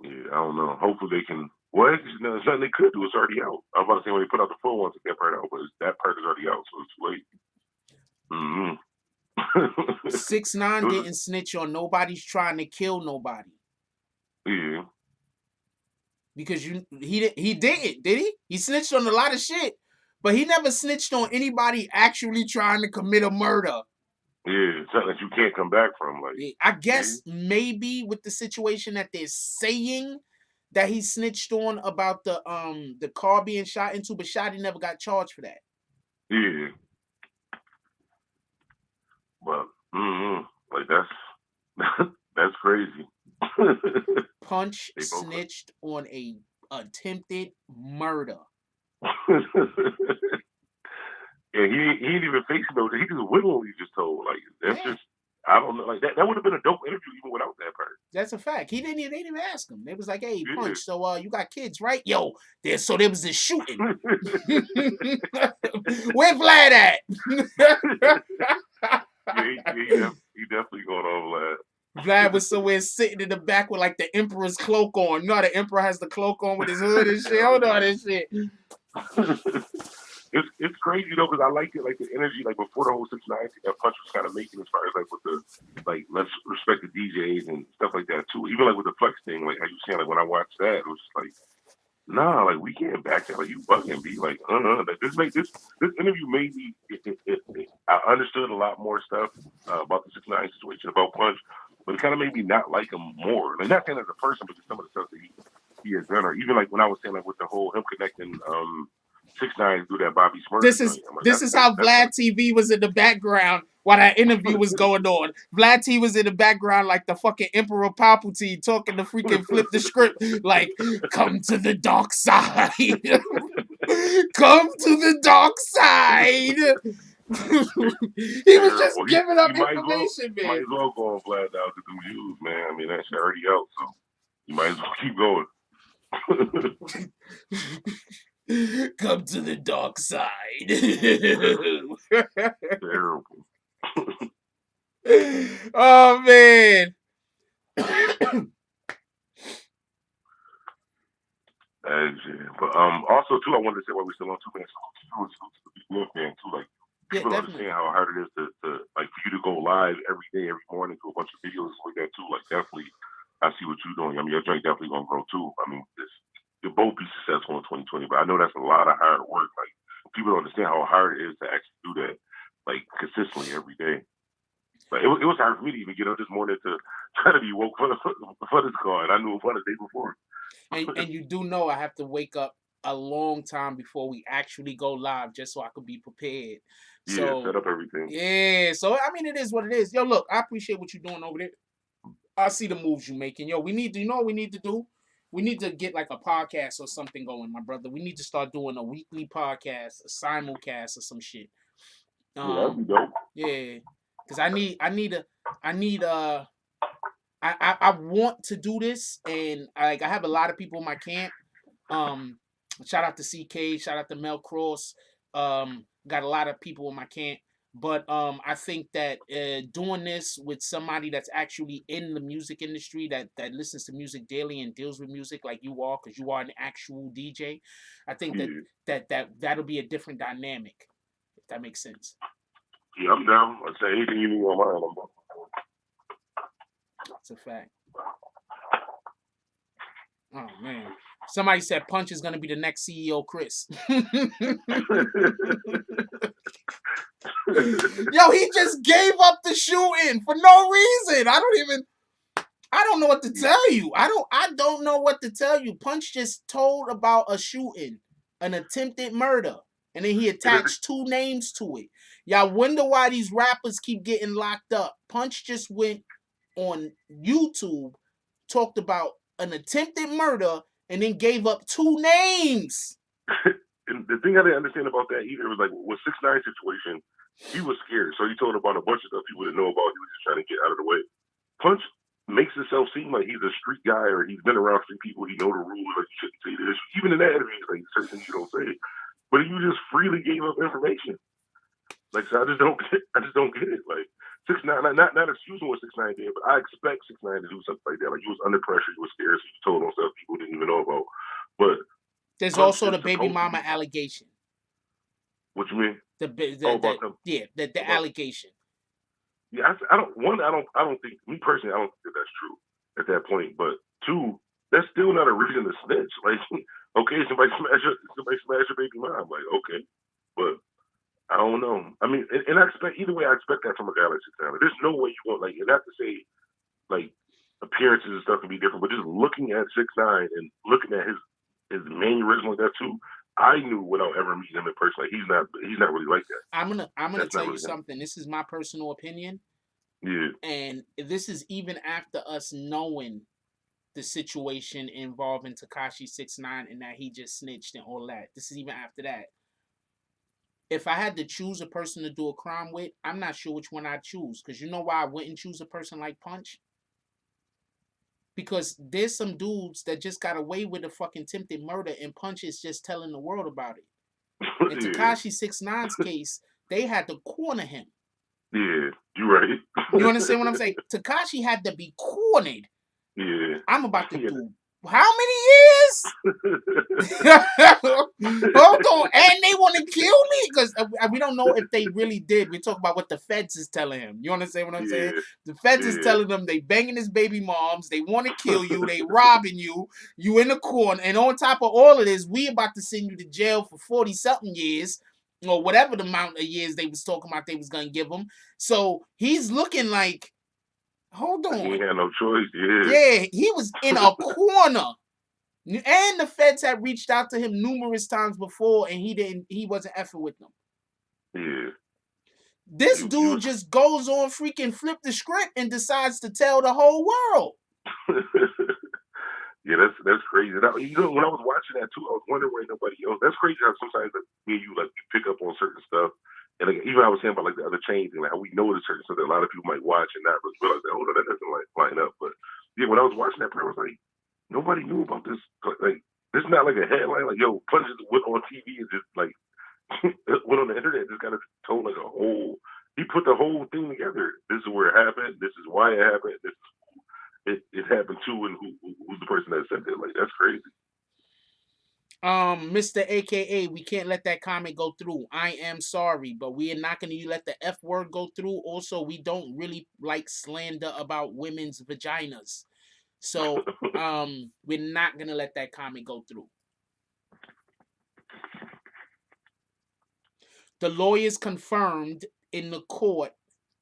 B: Yeah, I don't know. Hopefully they can. Well, there's nothing they could do. It's already out. I'm about to say when they put out the full one, take that part out, but that part is already out, so it's too late.
A: 6ix9ine didn't snitch on nobody's trying to kill nobody.
B: Yeah.
A: Because he didn't, did he? He snitched on a lot of shit, but he never snitched on anybody actually trying to commit a murder.
B: Yeah, something that you can't come back from. Like,
A: I guess maybe with the situation that they're saying that he snitched on about the car being shot into, but Shotty never got charged for that.
B: Yeah. But like that's crazy.
A: Punch snitched on a attempted murder.
B: And he ain't even facing those. He just willingly just told. Like, that's just, I don't know. Like, that would have been a dope interview even without that part.
A: That's a fact. They didn't even ask him. They was like, hey, Punch, so you got kids, right? Yo, there was this shooting. Where Vlad at?
B: He definitely going on Vlad.
A: Vlad was somewhere sitting in the back with like the Emperor's cloak on. You know how the Emperor has the cloak on with his hood and shit? Hold on, this shit.
B: it's crazy because I liked it, like the energy, like before the whole 6ix9ine that Punch was kind of making as far as like with the like let's respect the DJs and stuff like that too. Even like with the flex thing, like how you saying, like when I watched that, it was just like, nah, like we can't back that. Like you bugging, be like, like this interview made me. I understood a lot more stuff about the 6ix9ine situation, about Punch, but it kind of made me not like him more. Like not saying as a person, but just some of the stuff that he has done, or even like when I was saying like with the whole him connecting 6ix9ine through that Bobby Smurder joint. Like,
A: This is how Vlad TV was in the background while that interview was going on. Vlad T was in the background like the fucking Emperor Palpatine talking to freaking flip the script like, come to the dark side. Come to the dark side. He was just giving up information, man.
B: Might as well go on Vlad now to do views, man. I mean, that shit already out, so you might as well keep going.
A: Come to the dark side.
B: Terrible.
A: Oh man.
B: But also too, I wanted to say while we're still on 2 minutes, salute to the BBN fan too. Like people don't understand how hard it is to like for you to go live every day, every morning, do a bunch of videos like that too. Like definitely, I see what you're doing. I mean, your joint definitely gonna grow too. I mean, you'll both be successful in 2020, but I know that's a lot of hard work. Like people don't understand how hard it is to actually do that, like consistently every day. Like it was hard for me to even get up this morning to try to be woke for this call, and I knew it was the day before.
A: And you do know I have to wake up a long time before we actually go live just so I could be prepared. So
B: set up everything.
A: Yeah, so I mean it is what it is. Yo, look, I appreciate what you're doing over there. I see the moves you're making. Yo, you know what we need to do? We need to get like a podcast or something going, my brother. We need to start doing a weekly podcast, a simulcast or some shit.
B: Yeah, that'd be dope.
A: Yeah. Cause I want to do this, and I have a lot of people in my camp. Shout out to CK, shout out to Mel Cross. Got a lot of people in my camp, but I think that doing this with somebody that's actually in the music industry that listens to music daily and deals with music like you are, because you are an actual DJ, I think that'll be a different dynamic. If that makes sense.
B: Yeah, I'm down. I'd say anything you need on my end, I'm down.
A: That's a fact. Oh man. Somebody said Punch is gonna be the next CEO, Chris. Yo, he just gave up the shooting for no reason. I don't know what to tell you. I don't know what to tell you. Punch just told about a shooting, an attempted murder, and then he attached 2 names to it. Y'all wonder why these rappers keep getting locked up. Punch just went on YouTube, talked about an attempted murder, and then gave up 2 names.
B: And the thing I didn't understand about that either was like with 6ix9ine situation, he was scared, so he told about a bunch of stuff people didn't know about. He was just trying to get out of the way. Punch makes himself seem like he's a street guy or he's been around street people. He know the rules. Like you shouldn't say this. Even in that interview, he's like certain things you don't say. But you just freely gave up information. Like so I just don't get it. Like 6ix9ine, not excusing what 6ix9ine did, but I expect 6ix9ine to do something like that. Like he was under pressure, he was scared, so he told on stuff people didn't even know about. But
A: there's also the baby mama allegation.
B: What you mean?
A: The allegation.
B: Yeah, I don't think, me personally, I don't think that's true at that point. But 2, that's still not a reason to snitch. Like, okay, somebody smash your baby mom. Like, okay, but I don't know. I mean, and I expect either way. I expect that from a guy like 6ix9ine. There's no way you want like you have to say like appearances and stuff can be different, but just looking at 6ix9ine and looking at his mannerism like that too, I knew without ever meeting him in person, like he's not really like that.
A: I'm gonna tell you something. This is my personal opinion.
B: Yeah.
A: And this is even after us knowing the situation involving Tekashi 6ix9ine and that he just snitched and all that. This is even after that. If I had to choose a person to do a crime with, I'm not sure which one I'd choose. Because you know why I wouldn't choose a person like Punch? Because there's some dudes that just got away with a fucking attempted murder and Punch is just telling the world about it. In Tekashi 6ix9ine's case, they had to corner him.
B: Yeah, you're right.
A: You understand what I'm saying? Tekashi had to be cornered.
B: Yeah.
A: I'm about to do how many years? years? Hold on, and they want to kill me because we don't know if they really did. We talk about what the feds is telling him. You understand what I'm saying?
B: Yeah,
A: The feds is
B: yeah.
A: telling them they banging his baby moms, they want to kill you, they robbing you, you in the corner, and on top of all of this, we about to send you to jail for 40-something years, or whatever the amount of years they was talking about they was gonna give him. So he's looking like, hold
B: Like he
A: on,
B: ain't had no choice. Yeah,
A: yeah, he was in a corner. And the feds had reached out to him numerous times before, and he wasn't effing with them.
B: yeah.
A: This
B: He
A: dude
B: was.
A: just goes on freaking flip the script and decides to tell the whole world.
B: Yeah, that's crazy. That, you know, when I was watching that too, I was wondering why nobody else. That's crazy how sometimes like, me and you like pick up on certain stuff, and like, even I was saying about like the other chains and like, how we know there's certain stuff that a lot of people might watch and not really realize that, oh no, that doesn't like line up. But yeah, when I was watching that, I was like, nobody knew about this. Like this is not like a headline. Like yo, Punch just went on TV and just like went on the internet. Just kind of told like a whole. He put the whole thing together. This is where it happened. This is why it happened. This is it happened to, and who's the person that said it. Like that's crazy.
A: Mr. AKA, we can't let that comment go through. I am sorry, but we are not going to let the F word go through. Also, we don't really like slander about women's vaginas. So, we're not going to let that comment go through. The lawyers confirmed in the court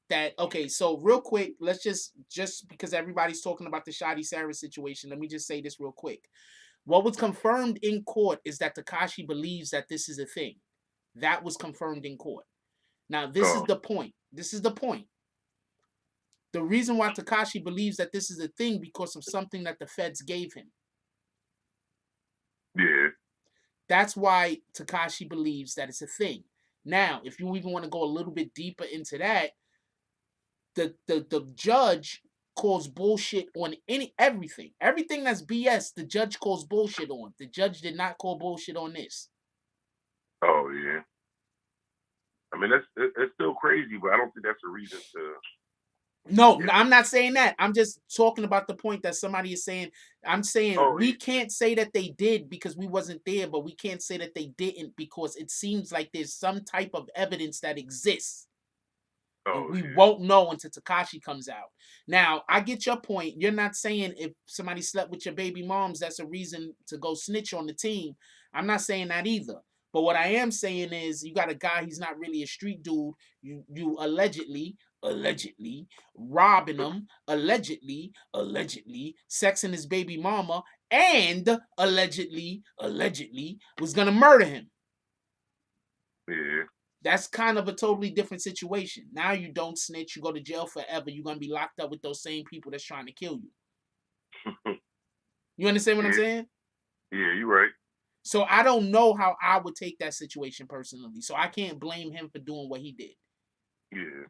A: that, okay, so real quick, let's just because everybody's talking about the Shadi Sarah situation, let me just say this real quick. What was confirmed in court is that Tekashi believes that this is a thing. That was confirmed in court. Now, this is
B: Oh
A: the point. This is the point. The reason why Tekashi believes that this is a thing because of something that the feds gave him.
B: yeah.
A: That's why Tekashi believes that it's a thing. Now, if you even want to go a little bit deeper into that, the judge calls bullshit on everything. Everything that's BS, the judge calls bullshit on. The judge did not call bullshit on this.
B: Oh yeah. I mean that's still crazy, but I don't think that's a reason to.
A: No,
B: Yeah.
A: I'm not saying that. I'm just talking about the point that somebody is saying. I'm saying
B: Oh
A: we
B: yeah.
A: can't say that they did because we wasn't there, but we can't say that they didn't because it seems like there's some type of evidence that exists. And
B: Oh
A: we
B: yeah.
A: won't know until Tekashi comes out. Now, I get your point. You're not saying if somebody slept with your baby moms, that's a reason to go snitch on the team. I'm not saying that either. But what I am saying is you got a guy, he's not really a street dude. You allegedly robbing him, allegedly sexing his baby mama, and allegedly was gonna murder him.
B: Yeah.
A: That's kind of a totally different situation. Now you don't snitch, you go to jail forever. You're gonna be locked up with those same people that's trying to kill you. You understand what I'm
B: Yeah.
A: saying?
B: Yeah. You're right.
A: So I don't know how I would take that situation personally. So I can't blame him for doing what he did.
B: Yeah.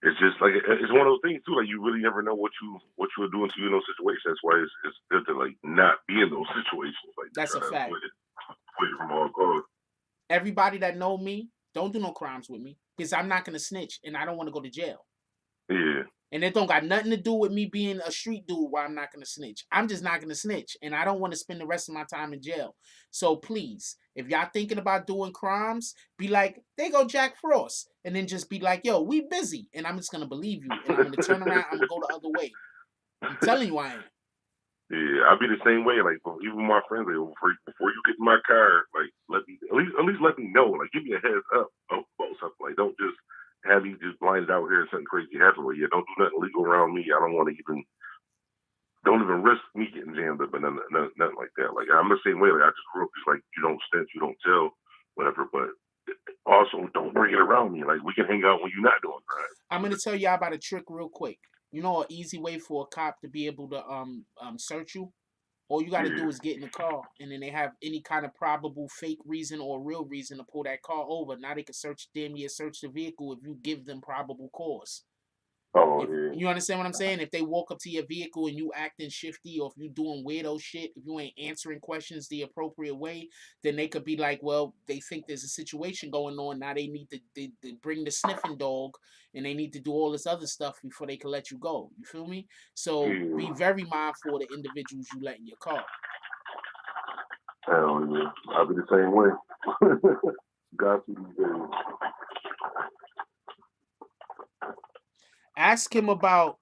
B: It's just like it's one of those things too. Like you really never know what you're doing to you in those situations. That's why it's good to like not be in those situations. Like to
A: That's
B: try
A: a
B: to
A: fact.
B: avoid it from all costs.
A: Everybody that know me, don't do no crimes with me because I'm not gonna snitch and I don't want to go to jail.
B: Yeah.
A: And it don't got nothing to do with me being a street dude why I'm not going to snitch. I'm just not going to snitch. And I don't want to spend the rest of my time in jail. So please, if y'all thinking about doing crimes, be like, they go Jack Frost. And then just be like, yo, we busy. And I'm just going to believe you. And I'm going to turn around. I'm going to go the other way. I'm telling you I am.
B: Yeah, I'll be the same way. Like even my friends, like before you get in my car, like let me at least let me know. Like give me a heads up about something. Like don't just have me just blinded out here and something crazy happen. Like yeah, don't do nothing illegal around me. I don't want to even don't even risk me getting jammed up and nothing like that. Like I'm the same way. Like I just grew up just like you don't snitch, you don't tell, whatever. But also don't bring it around me. Like we can hang out when you're not doing crime.
A: I'm going to tell y'all about a trick real quick. You know an easy way for a cop to be able to search you? All you got to do
B: Yeah,
A: is get in the car, and then they have any kind of probable fake reason or real reason to pull that car over. Now they can search the vehicle if you give them probable cause.
B: Oh
A: If
B: yeah.
A: you understand what I'm saying, if they walk up to your vehicle and you acting shifty, or if you doing weirdo shit, if you ain't answering questions the appropriate way, then they could be like, well, they think there's a situation going on. Now they need to they bring the sniffing dog, and they need to do all this other stuff before they can let you go. You feel me? So
B: Yeah.
A: be very mindful of the individuals you let in your car.
B: Hell yeah. I'll be the same way. Got to these days.
A: Ask him about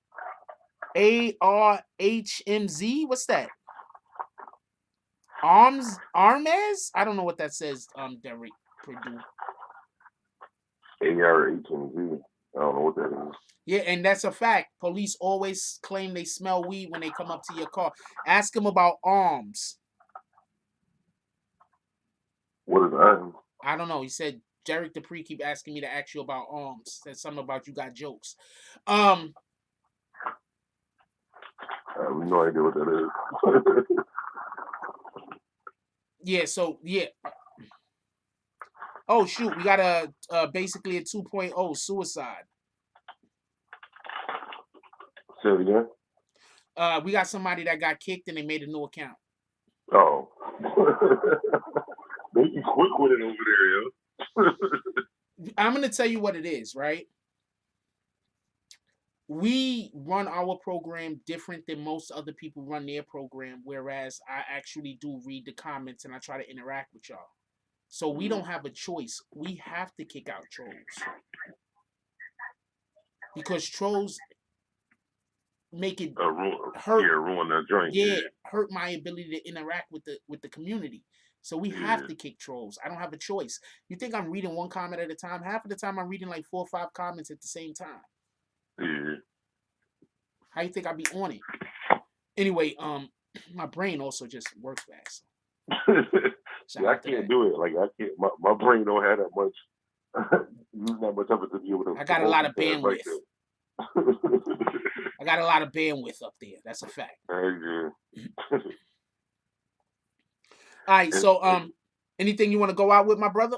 A: ARHMZ. What's that? Armez? I don't know what that says, Derek Purdue.
B: ARHMZ. I don't know what that is.
A: Yeah, and that's a fact. Police always claim they smell weed when they come up to your car. Ask him about arms.
B: What is that?
A: I don't know. He said Derek Dupree keep asking me to ask you about arms. Said something about you got jokes.
B: I have no idea what that is.
A: Yeah, so yeah. Oh shoot, we got a basically a 2.0 suicide.
B: Say it again.
A: We got somebody that got kicked and they made a new account.
B: Oh. They be quick with it over there, yo.
A: I'm gonna tell you what it is, right? We run our program different than most other people run their program, whereas I actually do read the comments and I try to interact with y'all. So we don't have a choice. We have to kick out trolls. Because trolls make it hurt.
B: Ruin that joint.
A: Yeah, hurt my ability to interact with the community. So we have to kick trolls. I don't have a choice. You think I'm reading one comment at a time? Half of the time I'm reading like 4 or 5 comments at the same time.
B: Yeah.
A: How you think I be on it? Anyway, my brain also just works fast.
B: Yeah, I can't do it. Like I can't. My brain don't have that much. Use that much of it to be able to.
A: I got a lot of bandwidth.
B: Like
A: I got a lot of bandwidth up there. That's a fact.
B: Yeah.
A: All right, so anything you want to go out with, my brother?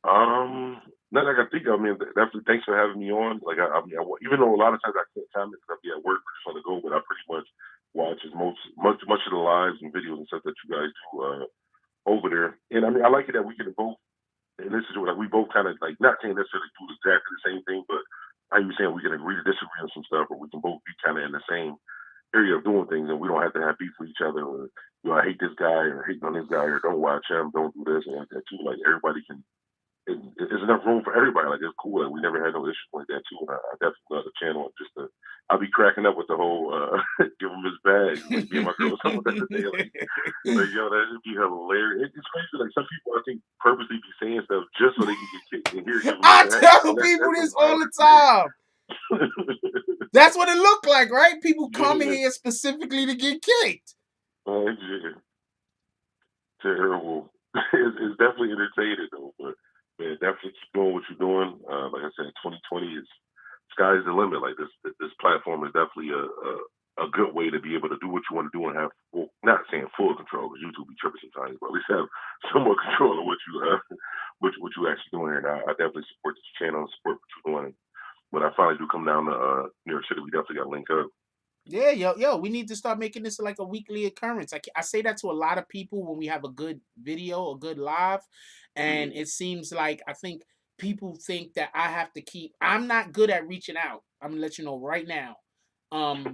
B: Nothing I can think of. I mean, definitely thanks for having me on. Like, I mean, even though a lot of times I can't comment because I'll be at work or just want to go, but I pretty much watch as much of the lives and videos and stuff that you guys do over there. And I mean, I like it that we can both, in this situation, like we both kind of like not saying necessarily do exactly the same thing, but how you saying we can agree to disagree on some stuff, or we can both be kind of in the same area of doing things, and we don't have to have beef with each other. Or, I hate this guy, or hating on this guy, or don't watch him, don't do this, and that too. Like everybody can. There's enough room for everybody. Like it's cool. Like we never had no issues like that too. And I definitely love the channel. I'll be cracking up with the whole give him his bag. Like me and my girl was talking about that today. Like yo, that should be hilarious. It's crazy. Like some people I think purposely be saying stuff just so they can get kicked. And here,
A: I tell people this all the time. That's what it looked like, right? People come here specifically to get kicked.
B: Terrible. It's definitely entertaining though, but man, definitely keep doing what you're doing. Like I said, 2020 is sky's the limit. Like this platform is definitely a good way to be able to do what you want to do and have not saying full control because YouTube be tripping sometimes, but at least have somewhat control of what you actually doing. And I definitely support this channel and support what you're doing. When I finally do come down to New York City, we definitely got to link up.
A: Yeah, yo, we need to start making this like a weekly occurrence. I say that to a lot of people when we have a good video, a good live, and it seems like I think people think that I have to keep. I'm not good at reaching out. I'm gonna let you know right now.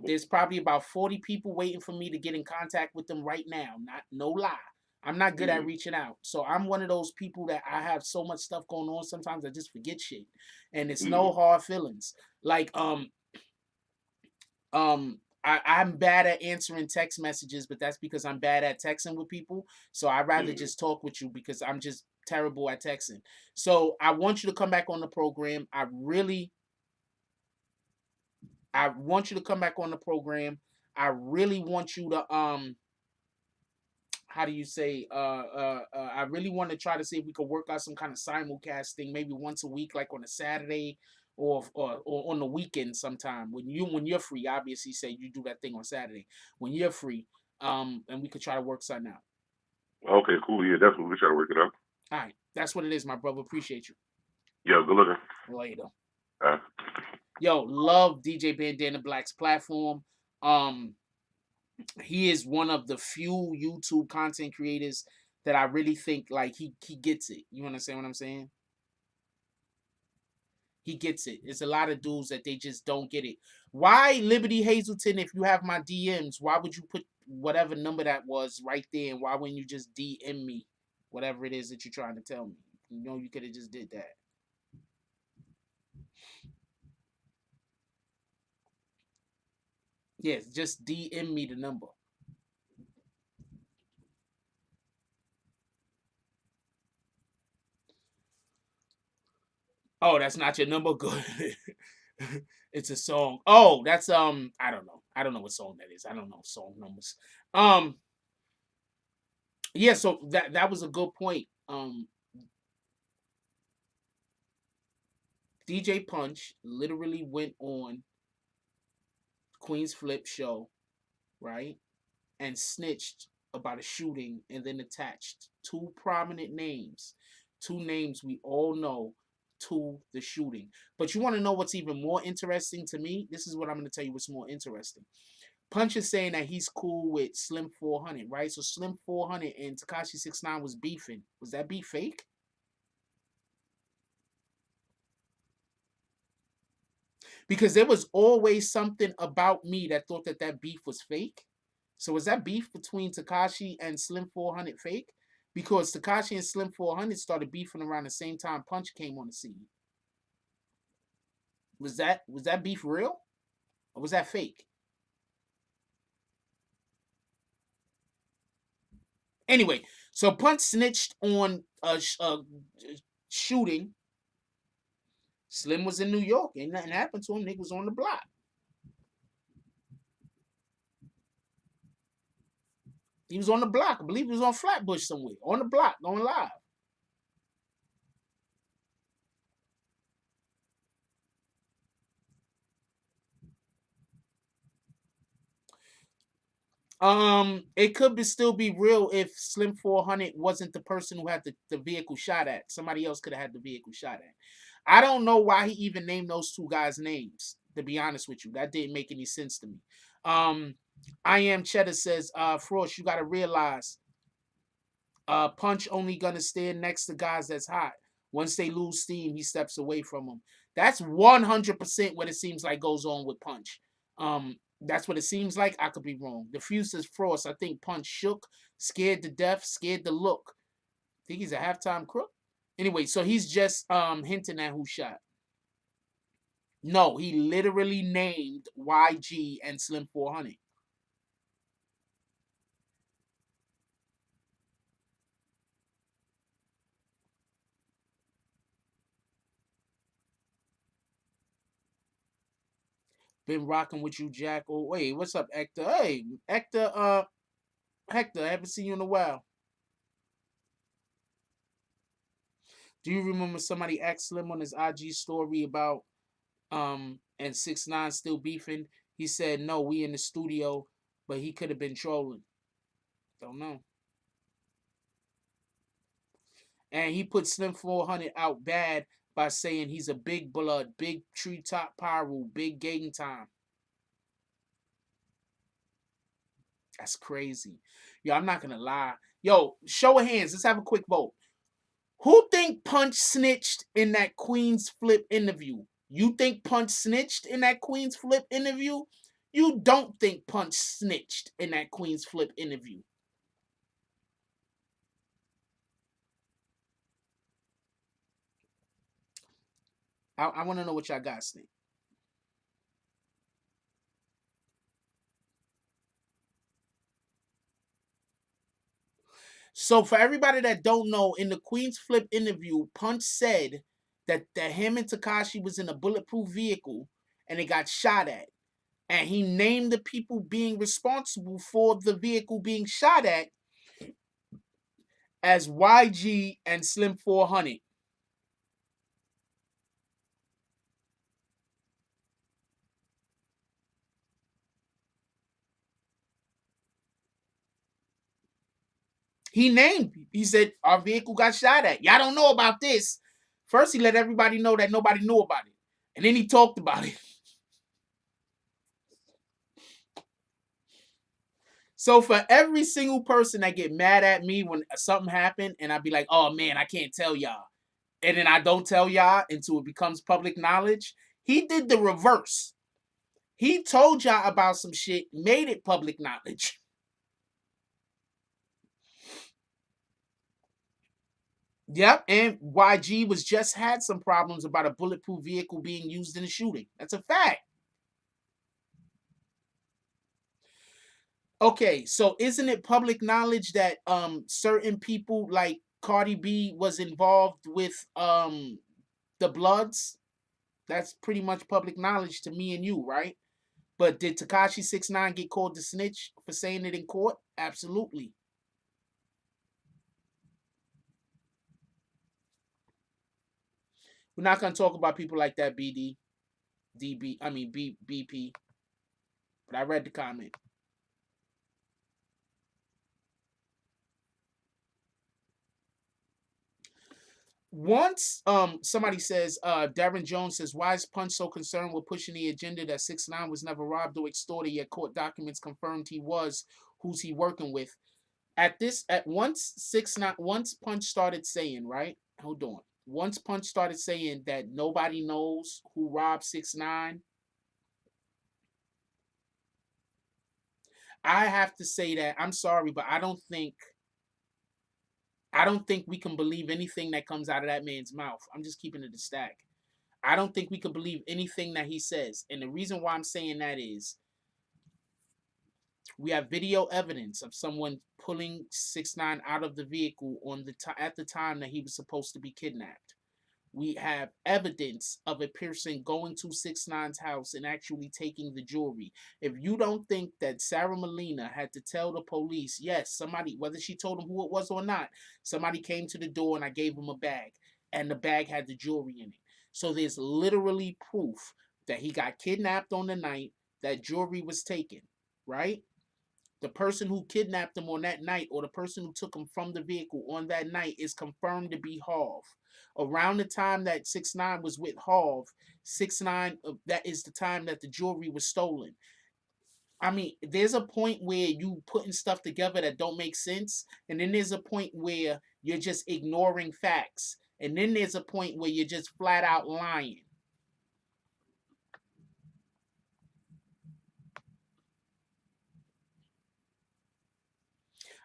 A: There's probably about 40 people waiting for me to get in contact with them right now. No lie. I'm not good at reaching out. So I'm one of those people that I have so much stuff going on. Sometimes I just forget shit, and it's no hard feelings. Like I'm bad at answering text messages, but that's because I'm bad at texting with people. So I'd rather just talk with you because I'm just terrible at texting. So I want you to come back on the program. I want you to come back on the program. I really want you to how do you say I really want to try to see if we could work out some kind of simulcast thing, maybe once a week, like on a Saturday or on the weekend sometime when you're free. Obviously, say you do that thing on Saturday when you're free, and we could try to work something out.
B: Okay, cool. Yeah, definitely. We try to work it out.
A: All right, that's what it is, my brother. Appreciate you.
B: Yeah, good looking.
A: Later. Yo, love DJ Bandana Black's platform. Um, he is one of the few YouTube content creators that I really think like he gets it. You understand what I'm saying? He gets it. It's a lot of dudes that they just don't get it. Why Liberty Hazelton? If you have my DMs, why would you put whatever number that was right there? And why wouldn't you just DM me whatever it is that you're trying to tell me? You know, you could have just did that. Yes, just DM me the number. Oh, that's not your number. Good. It's a song. Oh, that's I don't know. I don't know what song that is. I don't know song numbers. Um, yeah. So that was a good point. DJ Punch literally went on QueenzFlip show, right, and snitched about a shooting, and then attached two prominent names, two names we all know, to the shooting. But you want to know what's even more interesting to me? This is what I'm going to tell you. What's more interesting? Punch is saying that he's cool with Slim 400, right? So Slim 400 and Tekashi 69 was beefing. Was that beef fake? Because there was always something about me that thought that that beef was fake. So was that beef between Tekashi and Slim 400 fake? Because Tekashi and Slim 400 started beefing around the same time Punch came on the scene. Was that beef real, or was that fake? Anyway, so Punch snitched on a shooting. Slim was in New York. Ain't nothing happened to him. Nigga was on the block. He was on the block. I believe he was on Flatbush somewhere. On the block, going live. It could still be real if Slim 400 wasn't the person who had the vehicle shot at. Somebody else could have had the vehicle shot at. I don't know why he even named those two guys' names, to be honest with you. That didn't make any sense to me. Um, I am Cheddar says, Frost, you gotta realize Punch only gonna stand next to guys that's hot. Once they lose steam, he steps away from them. That's 100% what it seems like goes on with Punch. That's what it seems like. I could be wrong. The Fuse says Frost. I think Punch shook, scared to death, scared to look. Think he's a halftime crook. Anyway, so he's just hinting at who shot. No, he literally named YG and Slim 400. Been rocking with you, Jack. Oh, wait, what's up, Hector? Hey, Hector, Hector, I haven't seen you in a while. Do you remember somebody asked Slim on his IG story about and 6ix9ine still beefing? He said no, we in the studio, but he could have been trolling. Don't know. And he put Slim 400 out bad by saying he's a big blood, big treetop pyro, big gang time. That's crazy. Yo, I'm not gonna lie. Yo, show of hands. Let's have a quick vote. Who think Punch snitched in that QueenzFlip interview? You think Punch snitched in that QueenzFlip interview? You don't think Punch snitched in that QueenzFlip interview. I want to know what y'all guys think. So for everybody that don't know, in the QueenzFlip interview, Punch said that him and Tekashi was in a bulletproof vehicle and it got shot at. And he named the people being responsible for the vehicle being shot at as YG and Slim 400. He said, our vehicle got shot at. Y'all don't know about this. First, he let everybody know that nobody knew about it. And then he talked about it. So for every single person that get mad at me when something happened, and I be like, "Oh man, I can't tell y'all," and then I don't tell y'all until it becomes public knowledge, he did the reverse. He told y'all about some shit, made it public knowledge. Yep, and YG was just had some problems about a bulletproof vehicle being used in a shooting. That's a fact. Okay, so isn't it public knowledge that certain people like Cardi B was involved with the Bloods? That's pretty much public knowledge to me and you, right? But did Tekashi 6ix9ine get called to snitch for saying it in court? Absolutely. We're not gonna talk about people like that, BP. But I read the comment. Once somebody says, Darren Jones says, why is Punch so concerned with pushing the agenda that 6ix9ine was never robbed or extorted, yet court documents confirmed he was? Who's he working with? At once Punch started saying, right? Hold on. Once Punch started saying that nobody knows who robbed 6ix9ine, I have to say that I'm sorry, but I don't think we can believe anything that comes out of that man's mouth. I'm just keeping it a stack. I don't think we can believe anything that he says. And the reason why I'm saying that is we have video evidence of someone pulling 6ix9ine out of the vehicle at the time that he was supposed to be kidnapped. We have evidence of a person going to 6ix9ine's house and actually taking the jewelry. If you don't think that Sarah Molina had to tell the police, yes, somebody, whether she told them who it was or not, somebody came to the door and I gave them a bag, and the bag had the jewelry in it. So there's literally proof that he got kidnapped on the night that jewelry was taken, right? The person who kidnapped him on that night, or the person who took him from the vehicle on that night, is confirmed to be Harv. Around the time that 6ix9ine was with Harv, 6ix9ine, that is the time that the jewelry was stolen. I mean, there's a point where you putting stuff together that don't make sense, and then there's a point where you're just ignoring facts, and then there's a point where you're just flat out lying.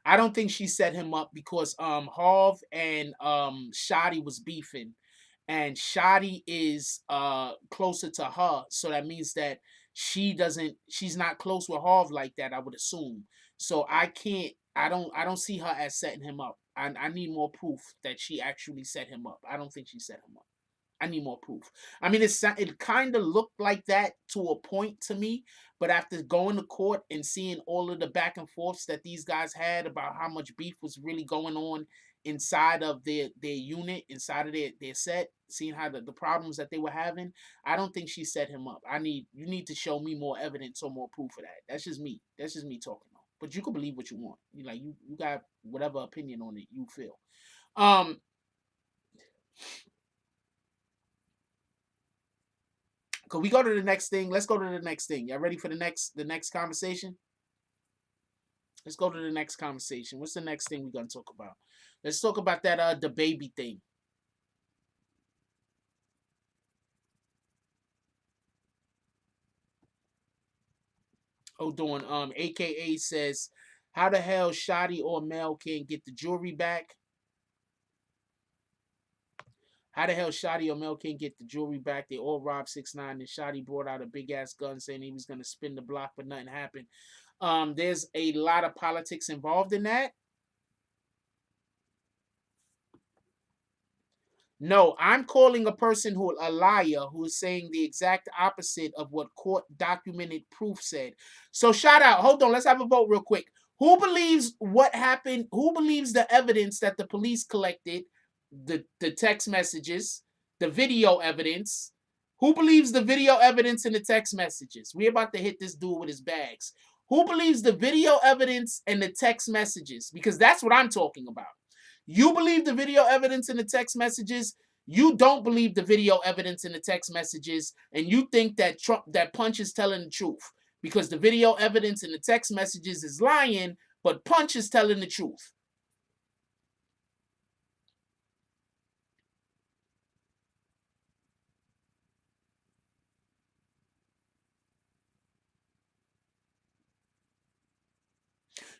A: I don't think she set him up because Harv and Shotty was beefing, and Shotty is closer to her, so that means that she's not close with Harv like that, I would assume. So I don't see her as setting him up. I need more proof that she actually set him up. I don't think she set him up. I need more proof. I mean, it kind of looked like that to a point to me, but after going to court and seeing all of the back and forths that these guys had about how much beef was really going on inside of their unit, inside of their set, seeing how the problems that they were having, I don't think she set him up. You need to show me more evidence or more proof of that. That's just me. That's just me talking though. But you can believe what you want. You got whatever opinion on it you feel. Um, Could we go to the next thing? Let's go to the next thing. Y'all ready for the next conversation? Let's go to the next conversation. What's the next thing we're gonna talk about? Let's talk about that DaBaby thing. Hold on. AKA says, how the hell Shotty or Mel can't get the jewelry back? How the hell Shotty or Mel can't get the jewelry back? They all robbed 6ix9ine, and Shotty brought out a big ass gun saying he was gonna spin the block, but nothing happened. There's a lot of politics involved in that. No, I'm calling a person who a liar who is saying the exact opposite of what court documented proof said. So shout out. Hold on, let's have a vote real quick. Who believes what happened? Who believes the evidence that the police collected, the text messages, the video evidence? Who believes the video evidence and the text messages? We're about to hit this dude with his bags. Who believes the video evidence and the text messages? Because that's what I'm talking about. You believe the video evidence in the text messages. You don't believe the video evidence in the text messages, and you think that Punch is telling the truth. because the video evidence and the text messages is lying, but Punch is telling the truth.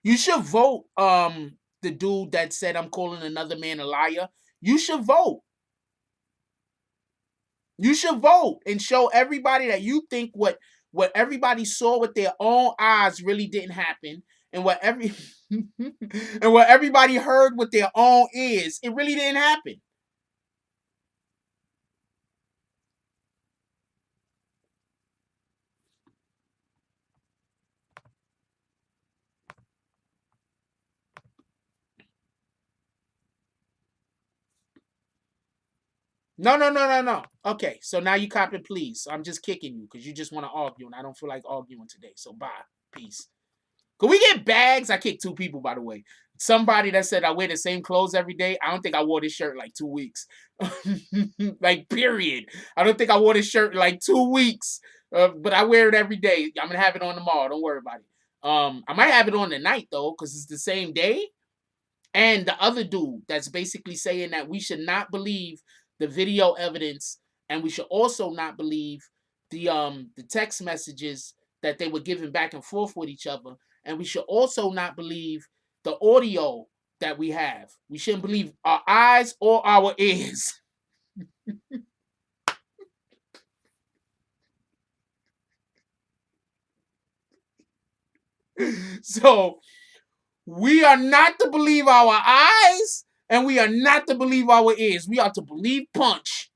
A: You should vote the dude that said I'm calling another man a liar. You should vote. You should vote and show everybody that you think what everybody saw with their own eyes really didn't happen, and what and what everybody heard with their own ears, it really didn't happen. No. Okay, so now you cop it, please. I'm just kicking you because you just want to argue, and I don't feel like arguing today. So bye, peace. Could we get bags? I kicked 2 people, by the way. Somebody that said I wear the same clothes every day. I don't think I wore this shirt in like 2 weeks. Like, period. I don't think I wore this shirt in like 2 weeks. But I wear it every day. I'm gonna have it on tomorrow. Don't worry about it. I might have it on tonight though, because it's the same day. And the other dude that's basically saying that we should not believe the video evidence, and we should also not believe the text messages that they were giving back and forth with each other, and we should also not believe the audio that we have. We shouldn't believe our eyes or our ears. So we are not to believe our eyes, and we are not to believe our ears. We are to believe Punch.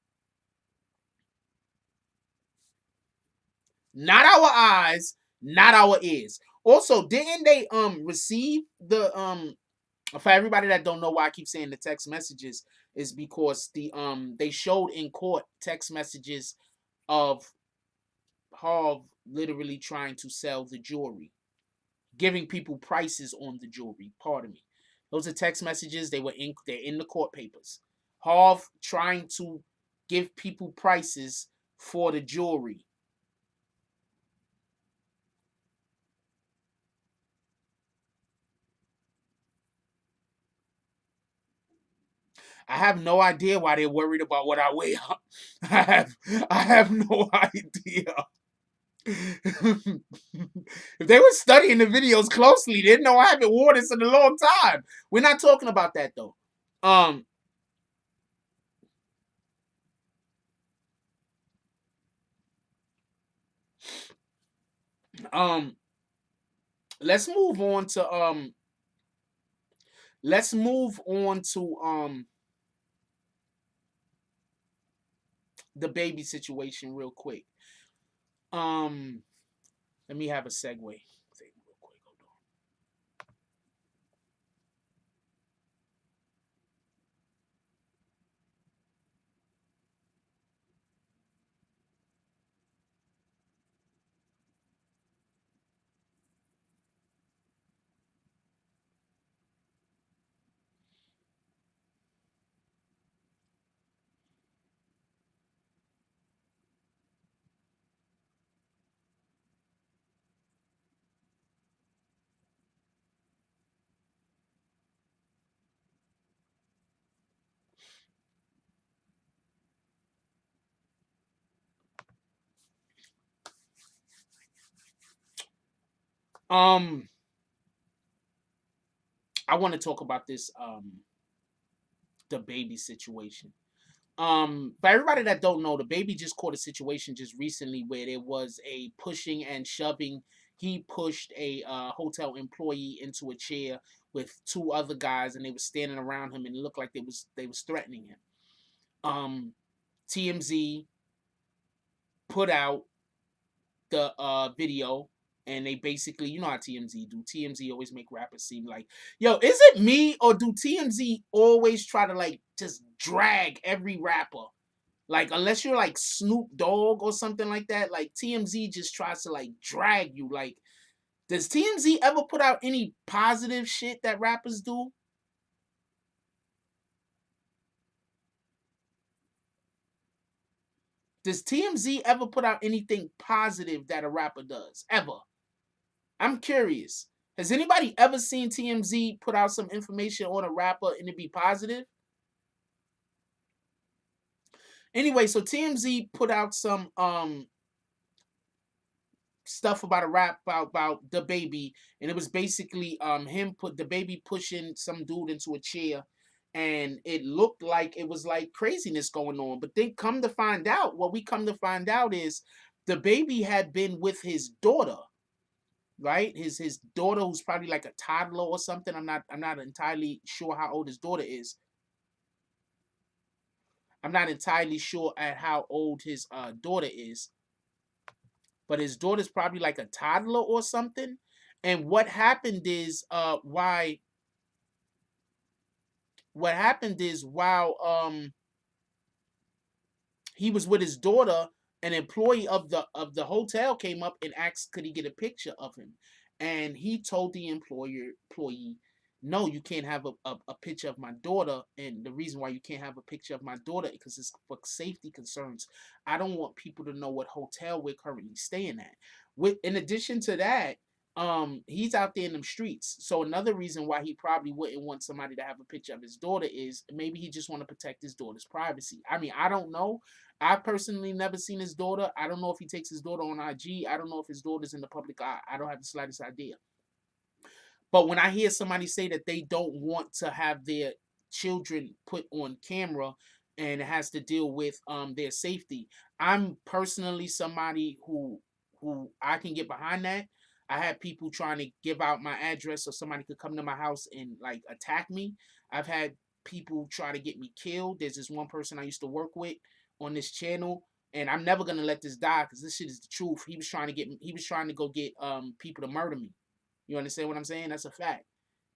A: Not our eyes, not our ears. Also, didn't they receive the for everybody that don't know why I keep saying the text messages is because they showed in court text messages of Harv literally trying to sell the jewelry, giving people prices on the jewelry. Pardon me. Those are text messages. They're in the court papers. Harv trying to give people prices for the jewelry. I have no idea why they're worried about what I wear. I have no idea. If they were studying the videos closely, they didn't know I haven't worn this in a long time. We're not talking about that though. Um, um, let's move on to DaBaby situation real quick. Um, Let me have a segue. Real quick. Hold on. I want to talk about this DaBaby situation. For everybody that don't know, DaBaby just caught a situation just recently where there was a pushing and shoving. He pushed a hotel employee into a chair with 2 other guys, and they were standing around him, and it looked like they was threatening him. TMZ put out the video, and they basically, you know how TMZ do. TMZ always make rappers seem like, yo, is it me, or do TMZ always try to like just drag every rapper? Like, unless you're like Snoop Dogg or something like that, like TMZ just tries to like drag you. Like, does TMZ ever put out any positive shit that rappers do? Does TMZ ever put out anything positive that a rapper does? Ever? I'm curious. Has anybody ever seen TMZ put out some information on a rapper and it be positive? Anyway, so TMZ put out some stuff about a rap about DaBaby, and it was basically him put DaBaby pushing some dude into a chair, and it looked like it was like craziness going on. But then come to find out, what we come to find out is DaBaby had been with his daughter, right? His daughter, who's probably like a toddler or something. I'm not entirely sure how old his daughter is. I'm not entirely sure at how old his daughter is, but his daughter's probably like a toddler or something. And what happened is while he was with his daughter, an employee of the hotel came up and asked could he get a picture of him, and he told the employee, no, you can't have a picture of my daughter, and the reason why you can't have a picture of my daughter because it's for safety concerns. I don't want people to know what hotel we're currently staying at. With in addition to that, he's out there in them streets, so another reason why he probably wouldn't want somebody to have a picture of his daughter is maybe he just want to protect his daughter's privacy. I mean, I don't know. I personally never seen his daughter. I don't know if he takes his daughter on IG. I don't know if his daughter's in the public eye. I don't have the slightest idea. But when I hear somebody say that they don't want to have their children put on camera and it has to deal with their safety, I'm personally somebody who I can get behind that. I had people trying to give out my address so somebody could come to my house and like attack me. I've had people try to get me killed. There's this one person I used to work with on this channel, and I'm never gonna let this die because this shit is the truth. He was trying to get me. He was trying to go get people to murder me. You understand what I'm saying? That's a fact.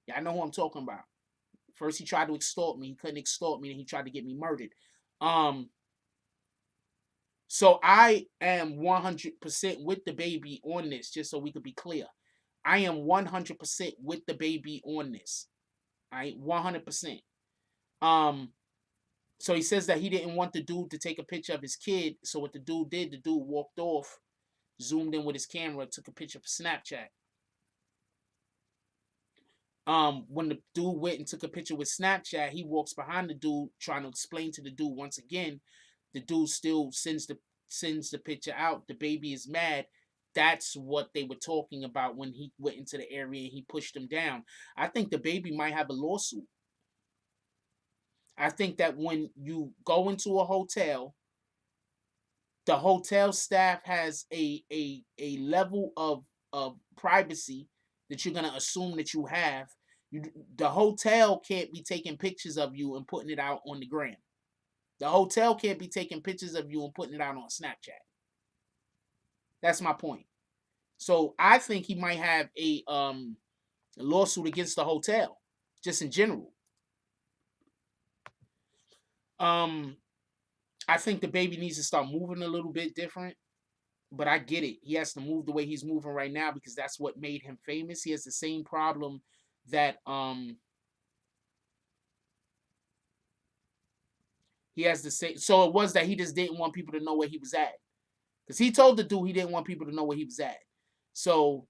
A: Yeah, I know who I'm talking about. First he tried to extort me. He couldn't extort me, and he tried to get me murdered. Um, so I am 100% with DaBaby on this, just so we could be clear. I am 100% with DaBaby on this. All right, 100%. Um, so he says that he didn't want the dude to take a picture of his kid. So what the dude did, the dude walked off, zoomed in with his camera, took a picture for Snapchat. When the dude went and took a picture with Snapchat, he walks behind the dude trying to explain to the dude once again. The dude still sends the picture out. DaBaby is mad. That's what they were talking about when he went into the area and he pushed him down. I think DaBaby might have a lawsuit. I think that when you go into a hotel, the hotel staff has a level of privacy that you're gonna assume that you have. The hotel can't be taking pictures of you and putting it out on the gram. The hotel can't be taking pictures of you and putting it out on Snapchat. That's my point. So I think he might have a lawsuit against the hotel, just in general. Um, I think DaBaby needs to start moving a little bit different. But I get it. He has to move the way he's moving right now because that's what made him famous. He has the same problem that he has the same. So it was that he just didn't want people to know where he was at because he told the dude he didn't want people to know where he was at. So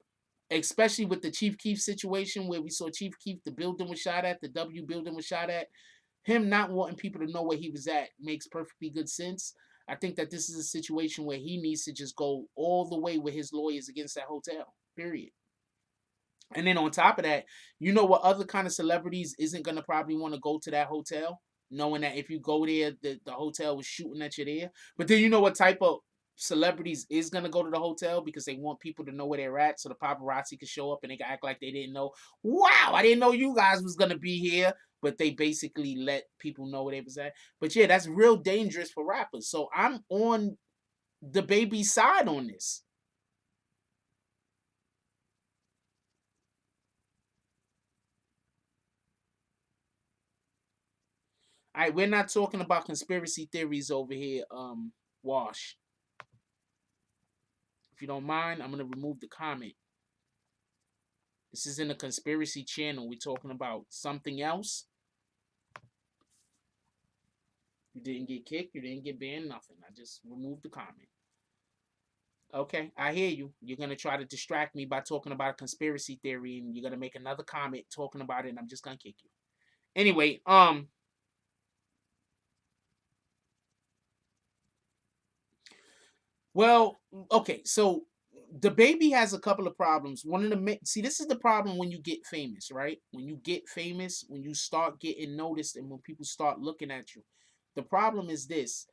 A: especially with the Chief Keef situation where we saw Chief Keef, the building was shot at, the W building was shot at. Him not wanting people to know where he was at makes perfectly good sense. I think that this is a situation where he needs to just go all the way with his lawyers against that hotel. Period. And then on top of that, you know what other kind of celebrities isn't gonna probably want to go to that hotel, knowing that if you go there, the hotel was shooting at you there. But then you know what type of celebrities is gonna go to the hotel because they want people to know where they're at, so the paparazzi can show up and they can act like they didn't know. Wow, I didn't know you guys was gonna be here, but they basically let people know where they was at. But yeah, that's real dangerous for rappers. So I'm on DaBaby side on this. All right, we're not talking about conspiracy theories over here, Wash. If you don't mind, I'm gonna remove the comment. This isn't a conspiracy channel. We're talking about something else. You didn't get kicked, you didn't get banned, nothing. I just removed the comment. Okay, I hear you. You're gonna try to distract me by talking about a conspiracy theory, and you're gonna make another comment talking about it, and I'm just gonna kick you. Anyway, well, okay, so DaBaby has a couple of problems. One of the see, this is the problem when you get famous, right? When you get famous, when you start getting noticed, and when people start looking at you, the problem is this: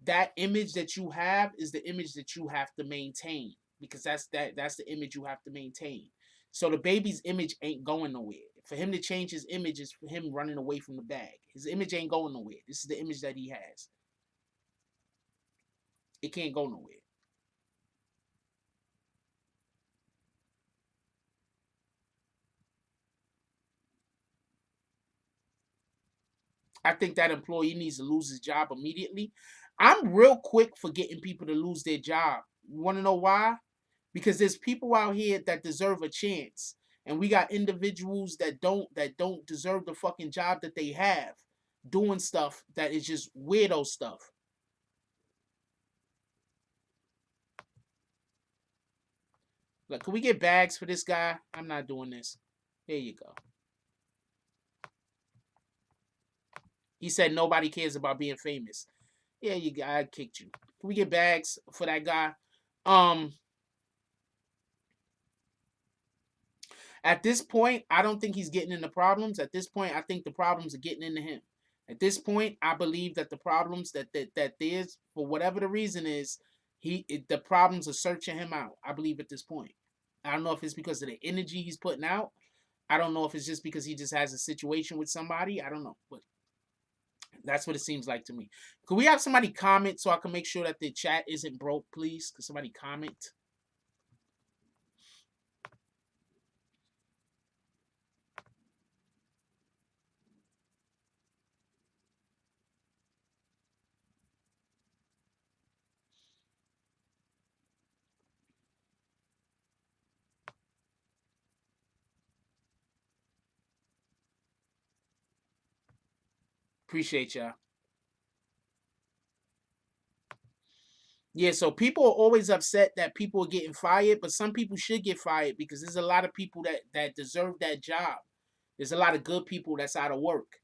A: that image that you have is the image that you have to maintain because that's the image you have to maintain. So DaBaby's image ain't going nowhere. For him to change his image is for him running away from the bag. His image ain't going nowhere. This is the image that he has. It can't go nowhere. I think that employee needs to lose his job immediately. I'm real quick for getting people to lose their job. You want to know why? Because there's people out here that deserve a chance, and we got individuals that don't deserve the fucking job that they have, doing stuff that is just weirdo stuff. Like, can we get bags for this guy? I'm not doing this. Here you go. He said nobody cares about being famous. Yeah, I kicked you. Can we get bags for that guy? Um, At this point, I don't think he's getting into problems. At this point, I think the problems are getting into him. At this point, I believe that the problems that there's for whatever the reason is, the problems are searching him out. I believe at this point. I don't know if it's because of the energy he's putting out. I don't know if it's just because he just has a situation with somebody. I don't know, but that's what it seems like to me. Could we have somebody comment so I can make sure that the chat isn't broke, please? Could somebody comment? Appreciate y'all. Yeah, so people are always upset that people are getting fired, but some people should get fired because there's a lot of people that deserve that job. There's a lot of good people that's out of work.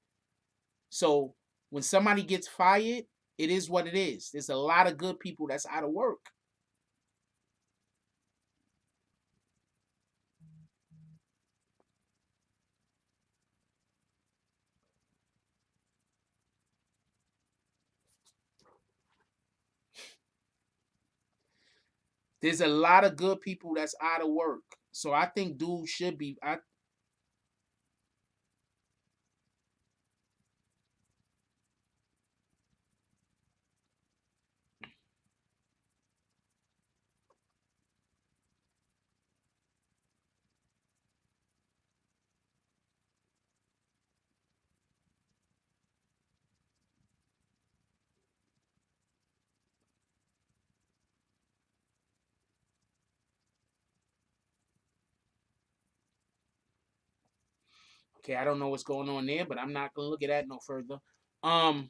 A: So when somebody gets fired, it is what it is. There's a lot of good people that's out of work. There's a lot of good people that's out of work. So I think dude should be. Okay, I don't know what's going on there, but I'm not gonna look at that no further. Um,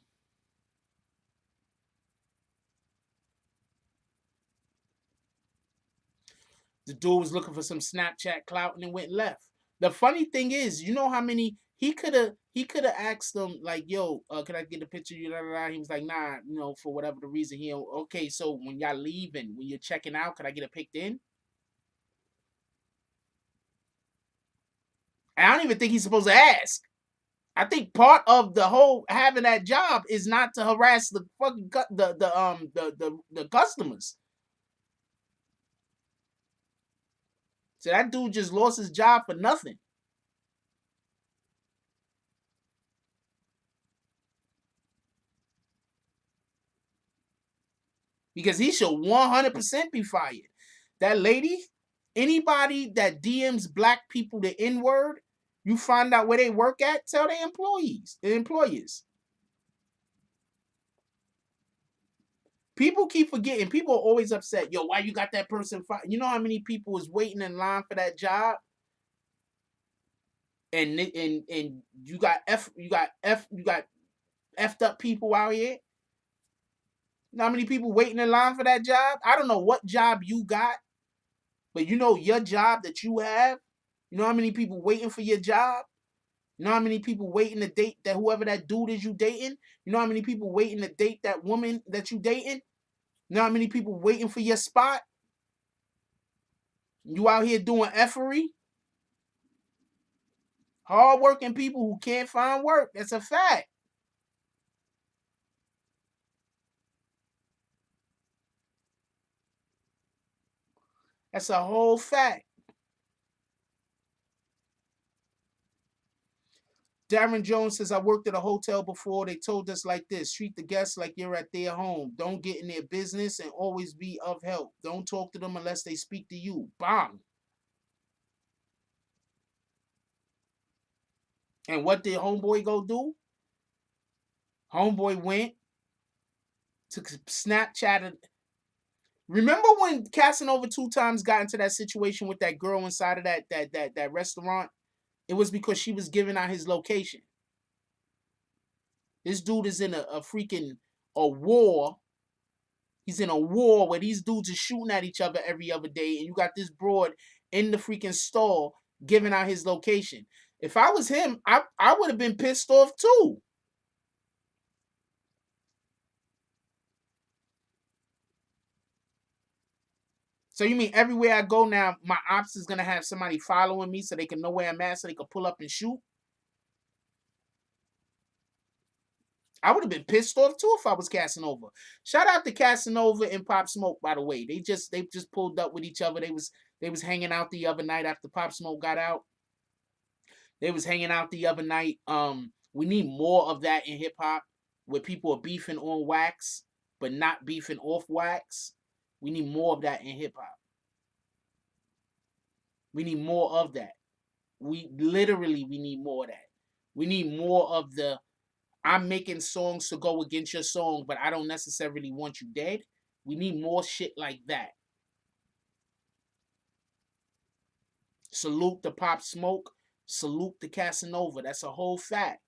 A: the dude was looking for some Snapchat clout and it went left. The funny thing is, you know how many he could have asked them like, "Yo, can I get a picture?" You know, he was like, "Nah, for whatever the reason." Okay. So when y'all leaving, when you're checking out, can I get a picked in? I don't even think he's supposed to ask. I think part of the whole having that job is not to harass the fucking the customers. So that dude just lost his job for nothing. Because he should 100% be fired. That lady, anybody that DMs black people the N word, you find out where they work at, tell their employers. People keep forgetting. People are always upset. Yo, why you got that person fired? You know how many people was waiting in line for that job? And you got effed up people out here. You know how many people waiting in line for that job? I don't know what job you got, but you know your job that you have. You know how many people waiting for your job? You know how many people waiting to date that whoever that dude is you dating? You know how many people waiting to date that woman that you dating? You know how many people waiting for your spot? You out here doing effery? Hardworking people who can't find work. That's a fact. That's a whole fact. Darren Jones says, I worked at a hotel before. They told us like this: treat the guests like you're at their home. Don't get in their business and always be of help. Don't talk to them unless they speak to you. Bang. And what did Homeboy go do? Homeboy went to Snapchat. Remember when Casanova 2 times got into that situation with that girl inside of that restaurant? It was because she was giving out his location. This dude is in a freaking a war. He's in a war where these dudes are shooting at each other every other day, and you got this broad in the freaking stall giving out his location. If I was him, I would have been pissed off too. So you mean everywhere I go now, my ops is gonna have somebody following me so they can know where I'm at, so they can pull up and shoot? I would have been pissed off too if I was Casanova. Shout out to Casanova and Pop Smoke, by the way. They just pulled up with each other. They was hanging out the other night after Pop Smoke got out. They was hanging out the other night. We need more of that in hip hop, where people are beefing on wax, but not beefing off wax. We need more of that in hip hop. We need more of that. We need more of that. We need more of the I'm making songs to go against your song, but I don't necessarily want you dead. We need more shit like that. Salute the Pop Smoke. Salute the Casanova. That's a whole fact.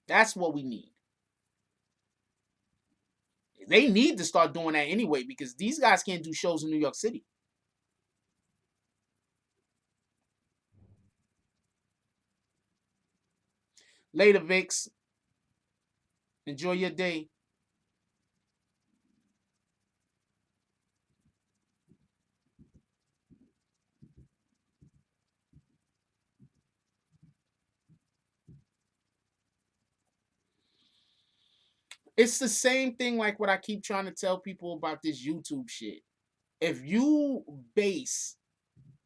A: That's what we need. They need to start doing that anyway because these guys can't do shows in New York City. Later, Vix. Enjoy your day. It's the same thing like what I keep trying to tell people about this YouTube shit. If you base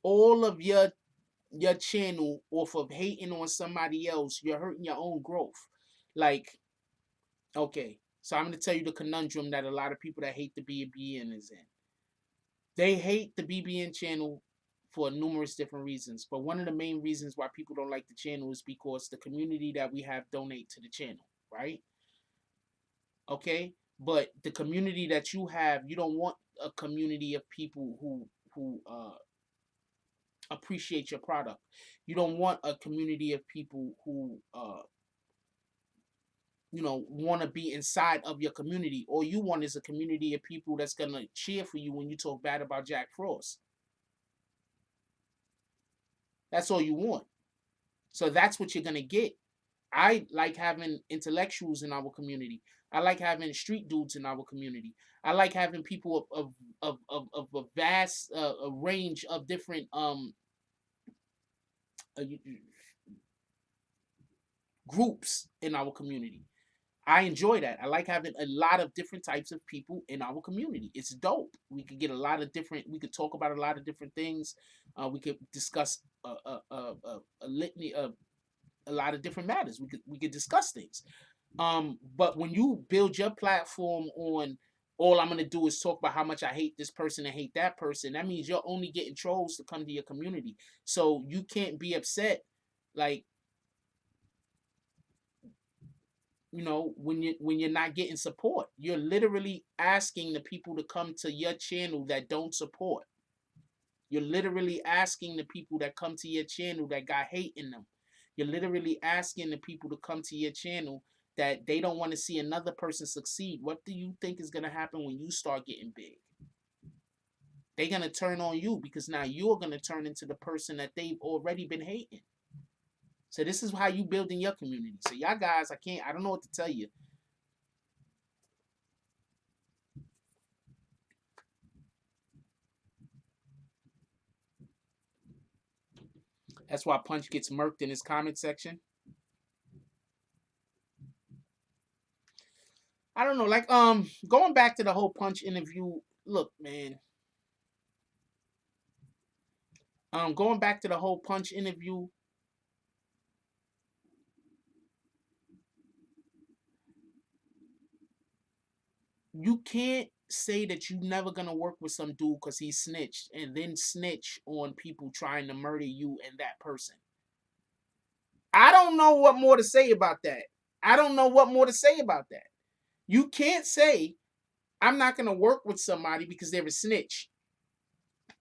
A: all of your channel off of hating on somebody else, you're hurting your own growth. Like, okay, so I'm gonna tell you the conundrum that a lot of people that hate the BBN is in. They hate the BBN channel for numerous different reasons, but one of the main reasons why people don't like the channel is because the community that we have donate to the channel, right? Okay, but the community that you have, you don't want a community of people who appreciate your product. You don't want a community of people who want to be inside of your community. All you want is a community of people that's gonna cheer for you when you talk bad about Jack Frost. That's all you want. So that's what you're gonna get. I like having intellectuals in our community. I like having street dudes in our community. I like having people of a vast a range of different uh, groups in our community. I enjoy that. I like having a lot of different types of people in our community. It's dope. We could get a lot of different. We could talk about a lot of different things. We could discuss a litany of a lot of different matters. We could discuss things. But when you build your platform on all I'm gonna do is talk about how much I hate this person and hate that person, that means you're only getting trolls to come to your community. So you can't be upset, like when you're not getting support. You're literally asking the people to come to your channel that don't support. You're literally asking the people that come to your channel that got hate in them. You're literally asking the people to come to your channel that they don't want to see another person succeed, what do you think is going to happen when you start getting big? They're going to turn on you because now you're going to turn into the person that they've already been hating. So this is how you build in your community. So y'all guys, I don't know what to tell you. That's why Punch gets murked in his comment section. I don't know, like going back to the whole Punch interview. Look, man. Going back to the whole Punch interview. You can't say that you never gonna work with some dude because he snitched and then snitch on people trying to murder you and that person. I don't know what more to say about that. I don't know what more to say about that. You can't say I'm not gonna work with somebody because they're a snitch.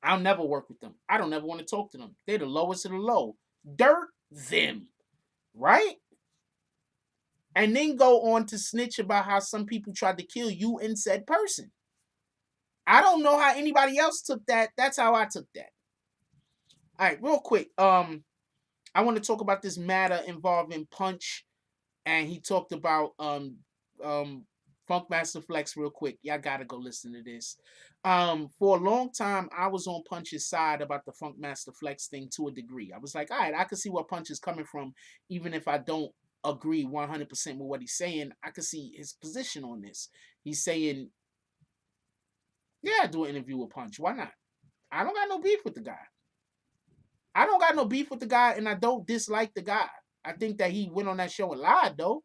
A: I'll never work with them. I don't ever want to talk to them. They're the lowest of the low. Dirt them, right? And then go on to snitch about how some people tried to kill you and said person. I don't know how anybody else took that. That's how I took that. All right, real quick. I want to talk about this matter involving Punch, and he talked about Funkmaster Flex real quick. Y'all gotta go listen to this. For a long time, I was on Punch's side about the Funkmaster Flex thing to a degree. I was like, all right, I can see where Punch is coming from, even if I don't agree 100% with what he's saying. I can see his position on this. He's saying, yeah, do an interview with Punch. Why not? I don't got no beef with the guy. I don't got no beef with the guy, and I don't dislike the guy. I think that he went on that show and lied, though.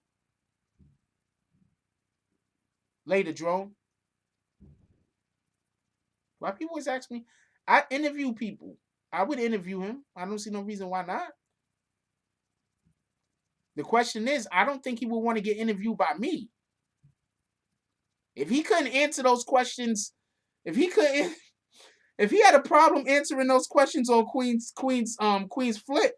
A: Later, Drone. Why people always ask me? I interview people. I would interview him. I don't see no reason why not. The question is, I don't think he would want to get interviewed by me. If he couldn't answer those questions, if he couldn't, if he had a problem answering those questions on QueenzFlip,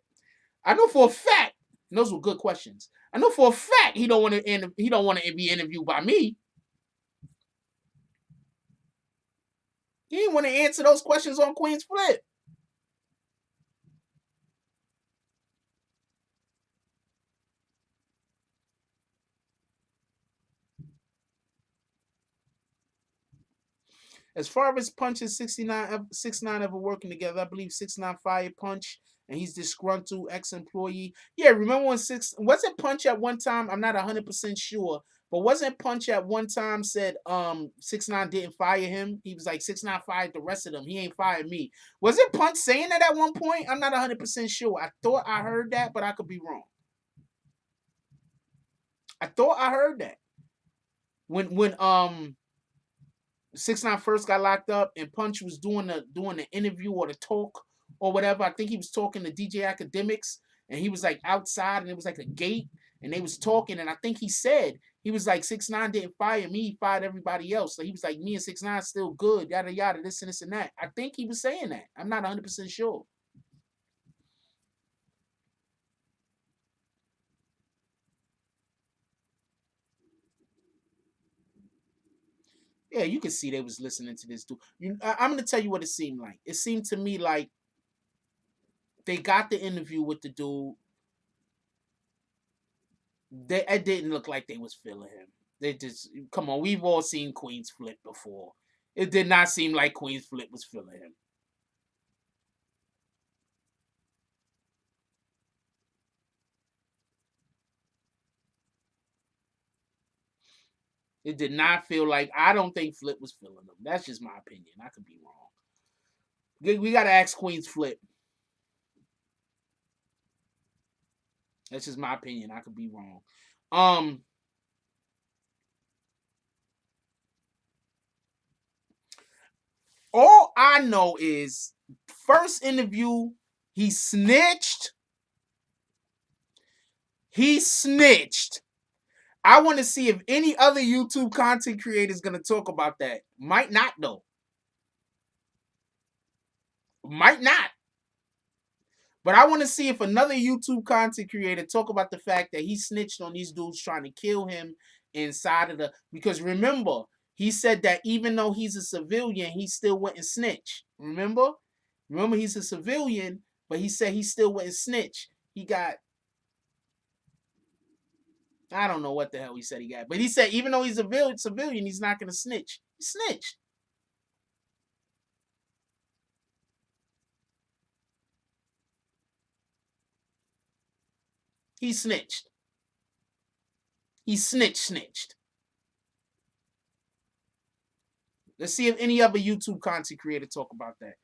A: I know for a fact, and those were good questions. I know for a fact he don't want to be interviewed by me. He didn't want to answer those questions on QueenzFlip. As far as Punch and 6ix9ine ever working together, I believe 6ix9ine fired Punch and he's disgruntled ex-employee. Yeah, remember when wasn't Punch at one time? I'm not 100% sure, but wasn't Punch at one time said 6ix9ine didn't fire him? He was like 6ix9ine fired the rest of them. He ain't fired me. Was it Punch saying that at one point? I'm not 100% sure. I thought I heard that, but I could be wrong. I thought I heard that. When 6ix9ine first got locked up and Punch was doing the interview or the talk or whatever. I think he was talking to DJ Academics and he was like outside and it was like a gate and they was talking and I think he said he was like 6ix9ine didn't fire me, he fired everybody else. So he was like me and 6ix9ine still good, yada yada, this and this and that. I think he was saying that. I'm not 100% sure. Yeah, you can see they was listening to this dude. I'm gonna tell you what it seemed like. It seemed to me like they got the interview with the dude. It didn't look like they was feeling him. They just come on. We've all seen QueenzFlip before. It did not seem like QueenzFlip was feeling him. It did not feel like. I don't think Flip was feeling him. That's just my opinion. I could be wrong. We gotta ask QueenzFlip. That's just my opinion. I could be wrong. All I know is first interview, he snitched. He snitched. I want to see if any other YouTube content creator is going to talk about that. Might not, though. Might not. But I want to see if another YouTube content creator talk about the fact that he snitched on these dudes trying to kill him inside of the. Because remember, he said that even though he's a civilian, he still wouldn't snitch. Remember, he's a civilian, but he said he still wouldn't snitch. He got. I don't know what the hell he said he got, but he said even though he's a civilian, he's not gonna snitch. He snitched. He snitched. He snitched. Let's see if any other YouTube content creator talk about that.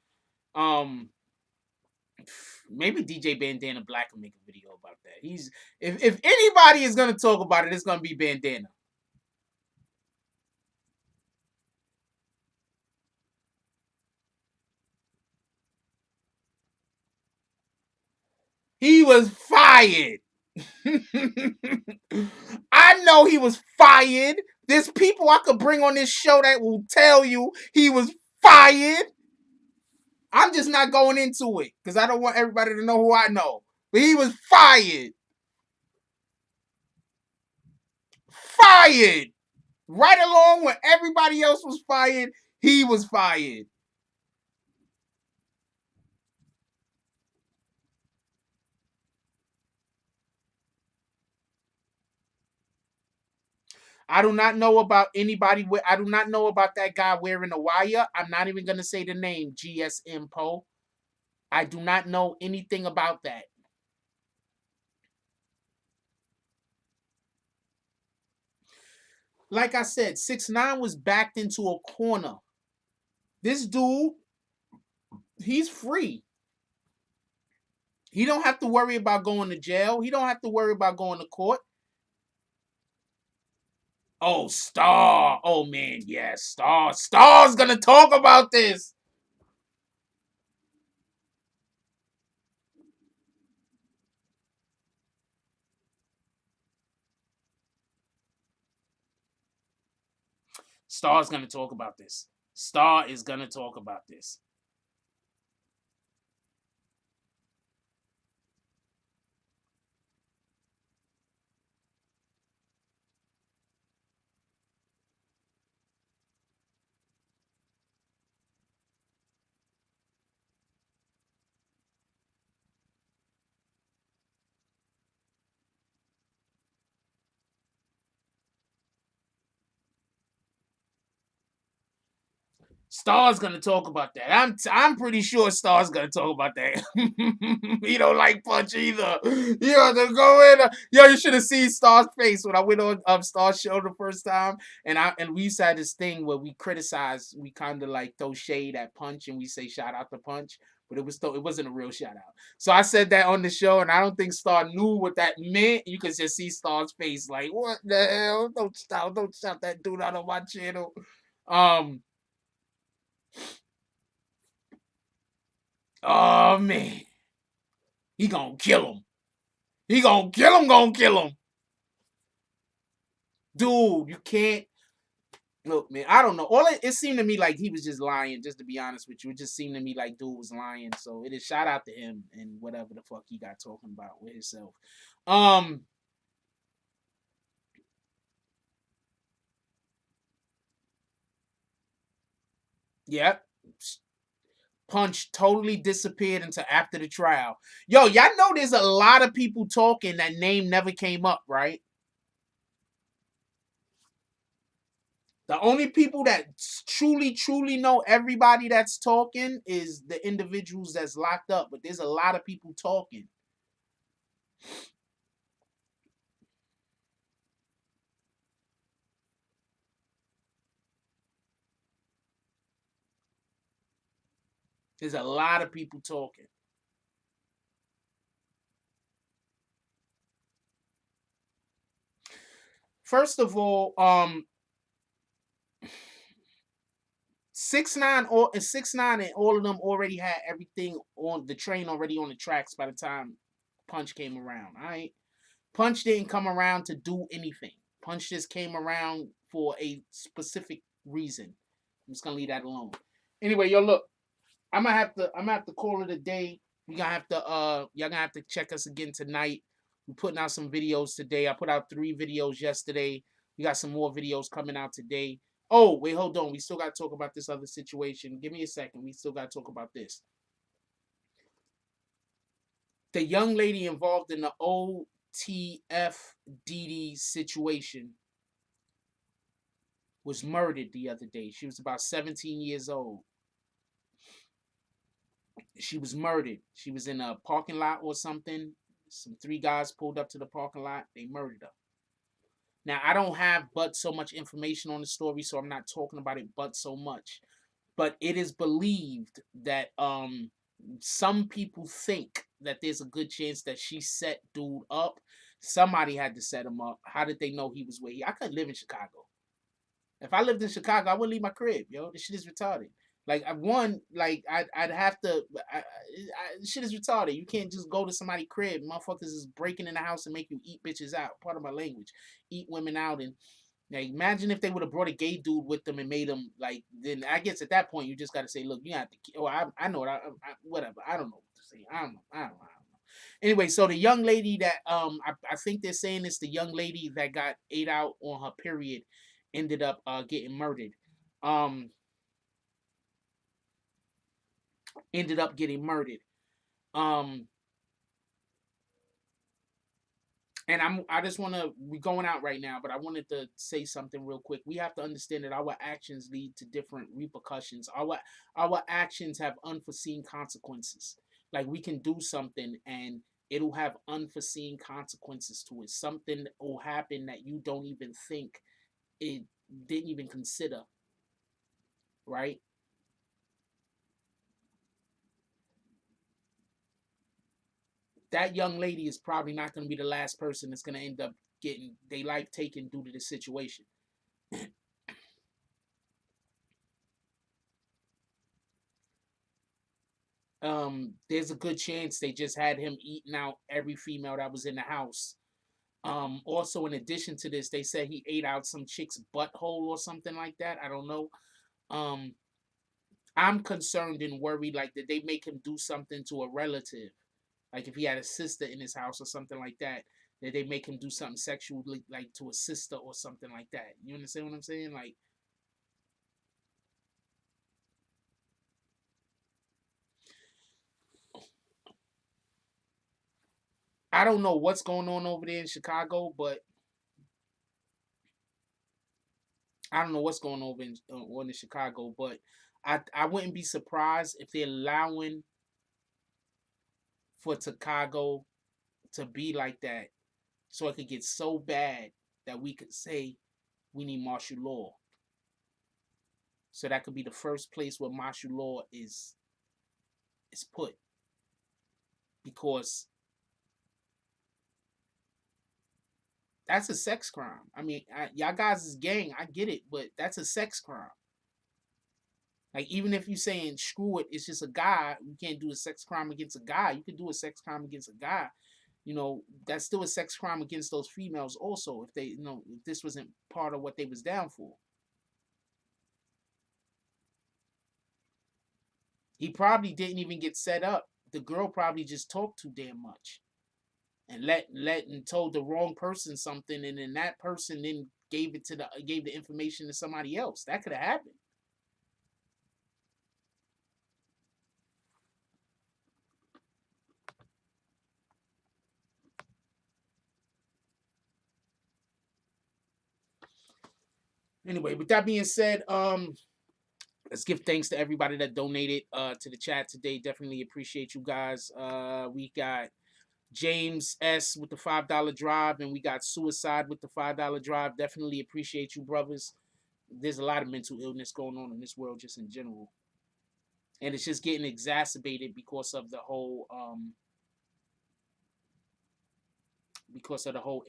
A: Maybe DJ Bandana Black will make a video about that. He's if anybody is gonna talk about it, it's gonna be Bandana. He was fired. I know he was fired. There's people I could bring on this show that will tell you he was fired. I'm just not going into it because I don't want everybody to know who I know. But he was fired. Fired. Right along when everybody else was fired, he was fired. I do not know about anybody. I do not know about that guy wearing a wire. I'm not even going to say the name, GSM Poe. I do not know anything about that. Like I said, 6ix9ine was backed into a corner. This dude, he's free. He don't have to worry about going to jail. He don't have to worry about going to court. Oh, Star. Oh, man, yes, Star. Star's going to talk about this. Star's going to talk about this. Star is going to talk about this. Star's gonna talk about that. I'm pretty sure Star's gonna talk about that. He don't like Punch either. You have to go in. Yo, you should have seen Star's face when I went on Star's show the first time, and we used to have this thing where we criticize, we kind of like throw shade at Punch, and we say shout out to Punch, but it wasn't a real shout out. So I said that on the show, and I don't think Star knew what that meant. You could just see Star's face, like what the hell? Don't shout that dude out on my channel. Oh man, he gonna kill him. He gonna kill him. Dude, you can't. Look, man, I don't know. It seemed to me like he was just lying. Just to be honest with you, it just seemed to me like dude was lying. So it is shout out to him and whatever the fuck he got talking about with himself. Um, yeah. Punch totally disappeared until after the trial. Yo, y'all know there's a lot of people talking that name never came up, right? The only people that truly know everybody that's talking is the individuals that's locked up. But there's a lot of people talking. There's a lot of people talking. First of all, 6ix9ine and all of them already had everything on the train already on the tracks by the time Punch came around. All right. Punch didn't come around to do anything. Punch just came around for a specific reason. I'm just gonna leave that alone. Anyway, yo, look, I'm gonna have to call it a day. We gonna have to y'all gonna have to check us again tonight. We're putting out some videos today. I put out 3 videos yesterday. We got some more videos coming out today. Oh, wait, hold on. We still gotta talk about this other situation. Give me a second. We still gotta talk about this. The young lady involved in the OTFDD situation was murdered the other day. She was about 17 years old. She was murdered. She was in a parking lot or something. Some 3 guys pulled up to the parking lot. They murdered her. Now, I don't have but so much information on the story, so I'm not talking about it but so much. But it is believed that some people think that there's a good chance that she set dude up. Somebody had to set him up. How did they know he was where I couldn't live in Chicago. If I lived in Chicago, I wouldn't leave my crib, yo. This shit is retarded. Like I'd have to. Shit is retarded. You can't just go to somebody's crib. Motherfuckers is breaking in the house and make you eat bitches out. Part of my language, eat women out. And like, imagine if they would have brought a gay dude with them and made him like. Then I guess at that point you just got to say, look, you have to. Oh, I know it. Whatever. I don't know what to say. I don't know. I don't know. Anyway, so the young lady that I think they're saying it's the young lady that got ate out on her period ended up getting murdered. Um, ended up getting murdered. Um, and I just want to, we're going out right now, but I wanted to say something real quick. We have to understand that our actions lead to different repercussions. Our actions have unforeseen consequences. Like, we can do something and it'll have unforeseen consequences to it. Something will happen that you don't even think, it didn't even consider, right? That young lady is probably not going to be the last person that's going to end up getting their life taken due to this situation. There's a good chance they just had him eating out every female that was in the house. Also, in addition to this, they said he ate out some chick's butthole or something like that. I don't know. Um, I'm concerned and worried, like, did they make him do something to a relative? Like, if he had a sister in his house or something like that, did they make him do something sexually, like to a sister or something like that? You understand what I'm saying? Like, I don't know what's going on over there in Chicago, but I don't know what's going on in Chicago, but I wouldn't be surprised if they're allowing for Chicago to be like that, so it could get so bad that we could say we need martial law. So that could be the first place where martial law is put, because that's a sex crime. I mean, y'all guys is gang, I get it, but that's a sex crime. Like, even if you're saying screw it, it's just a guy. You can't do a sex crime against a guy. You could do a sex crime against a guy. That's still a sex crime against those females also, if they, if this wasn't part of what they was down for. He probably didn't even get set up. The girl probably just talked too damn much and and told the wrong person something, and then that person then gave the information to somebody else. That could have happened. Anyway, with that being said, let's give thanks to everybody that donated to the chat today. Definitely appreciate you guys. We got James S with the $5 drive, and we got Suicide with the $5 drive. Definitely appreciate you, brothers. There's a lot of mental illness going on in this world just in general, and it's just getting exacerbated because of the whole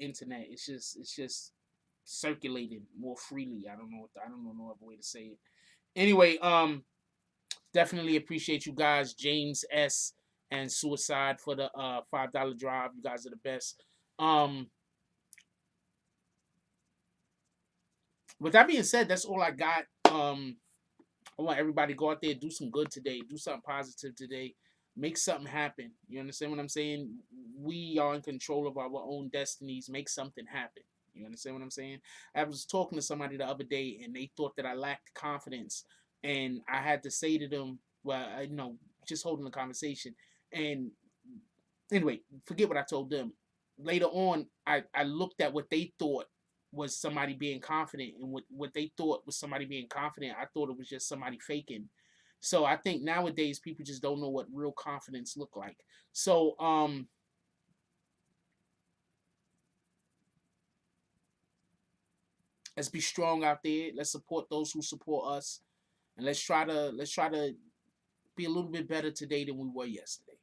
A: internet. It's just circulating more freely. I don't know no other way to say it. Anyway, definitely appreciate you guys, James S and Suicide, for the $5 drive. You guys are the best. With that being said, that's all I got. I want everybody to go out there, do some good today, do something positive today. Make something happen. You understand what I'm saying? We are in control of our own destinies. Make something happen. You understand what I'm saying? I was talking to somebody the other day, and they thought that I lacked confidence, and I had to say to them, well, just holding the conversation, and anyway, forget what I told them. Later on, I looked at what they thought was somebody being confident, and what they thought was somebody being confident, I thought it was just somebody faking. So I think nowadays people just don't know what real confidence look like. So let's be strong out there. Let's support those who support us, and let's try to be a little bit better today than we were yesterday.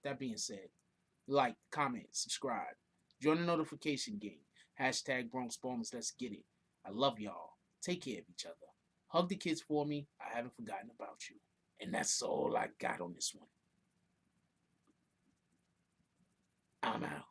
A: That being said, like, comment, subscribe, join the notification game. Hashtag Bronx Bombers. Let's get it. I love y'all. Take care of each other. Hug the kids for me. I haven't forgotten about you. And that's all I got on this one. I'm out.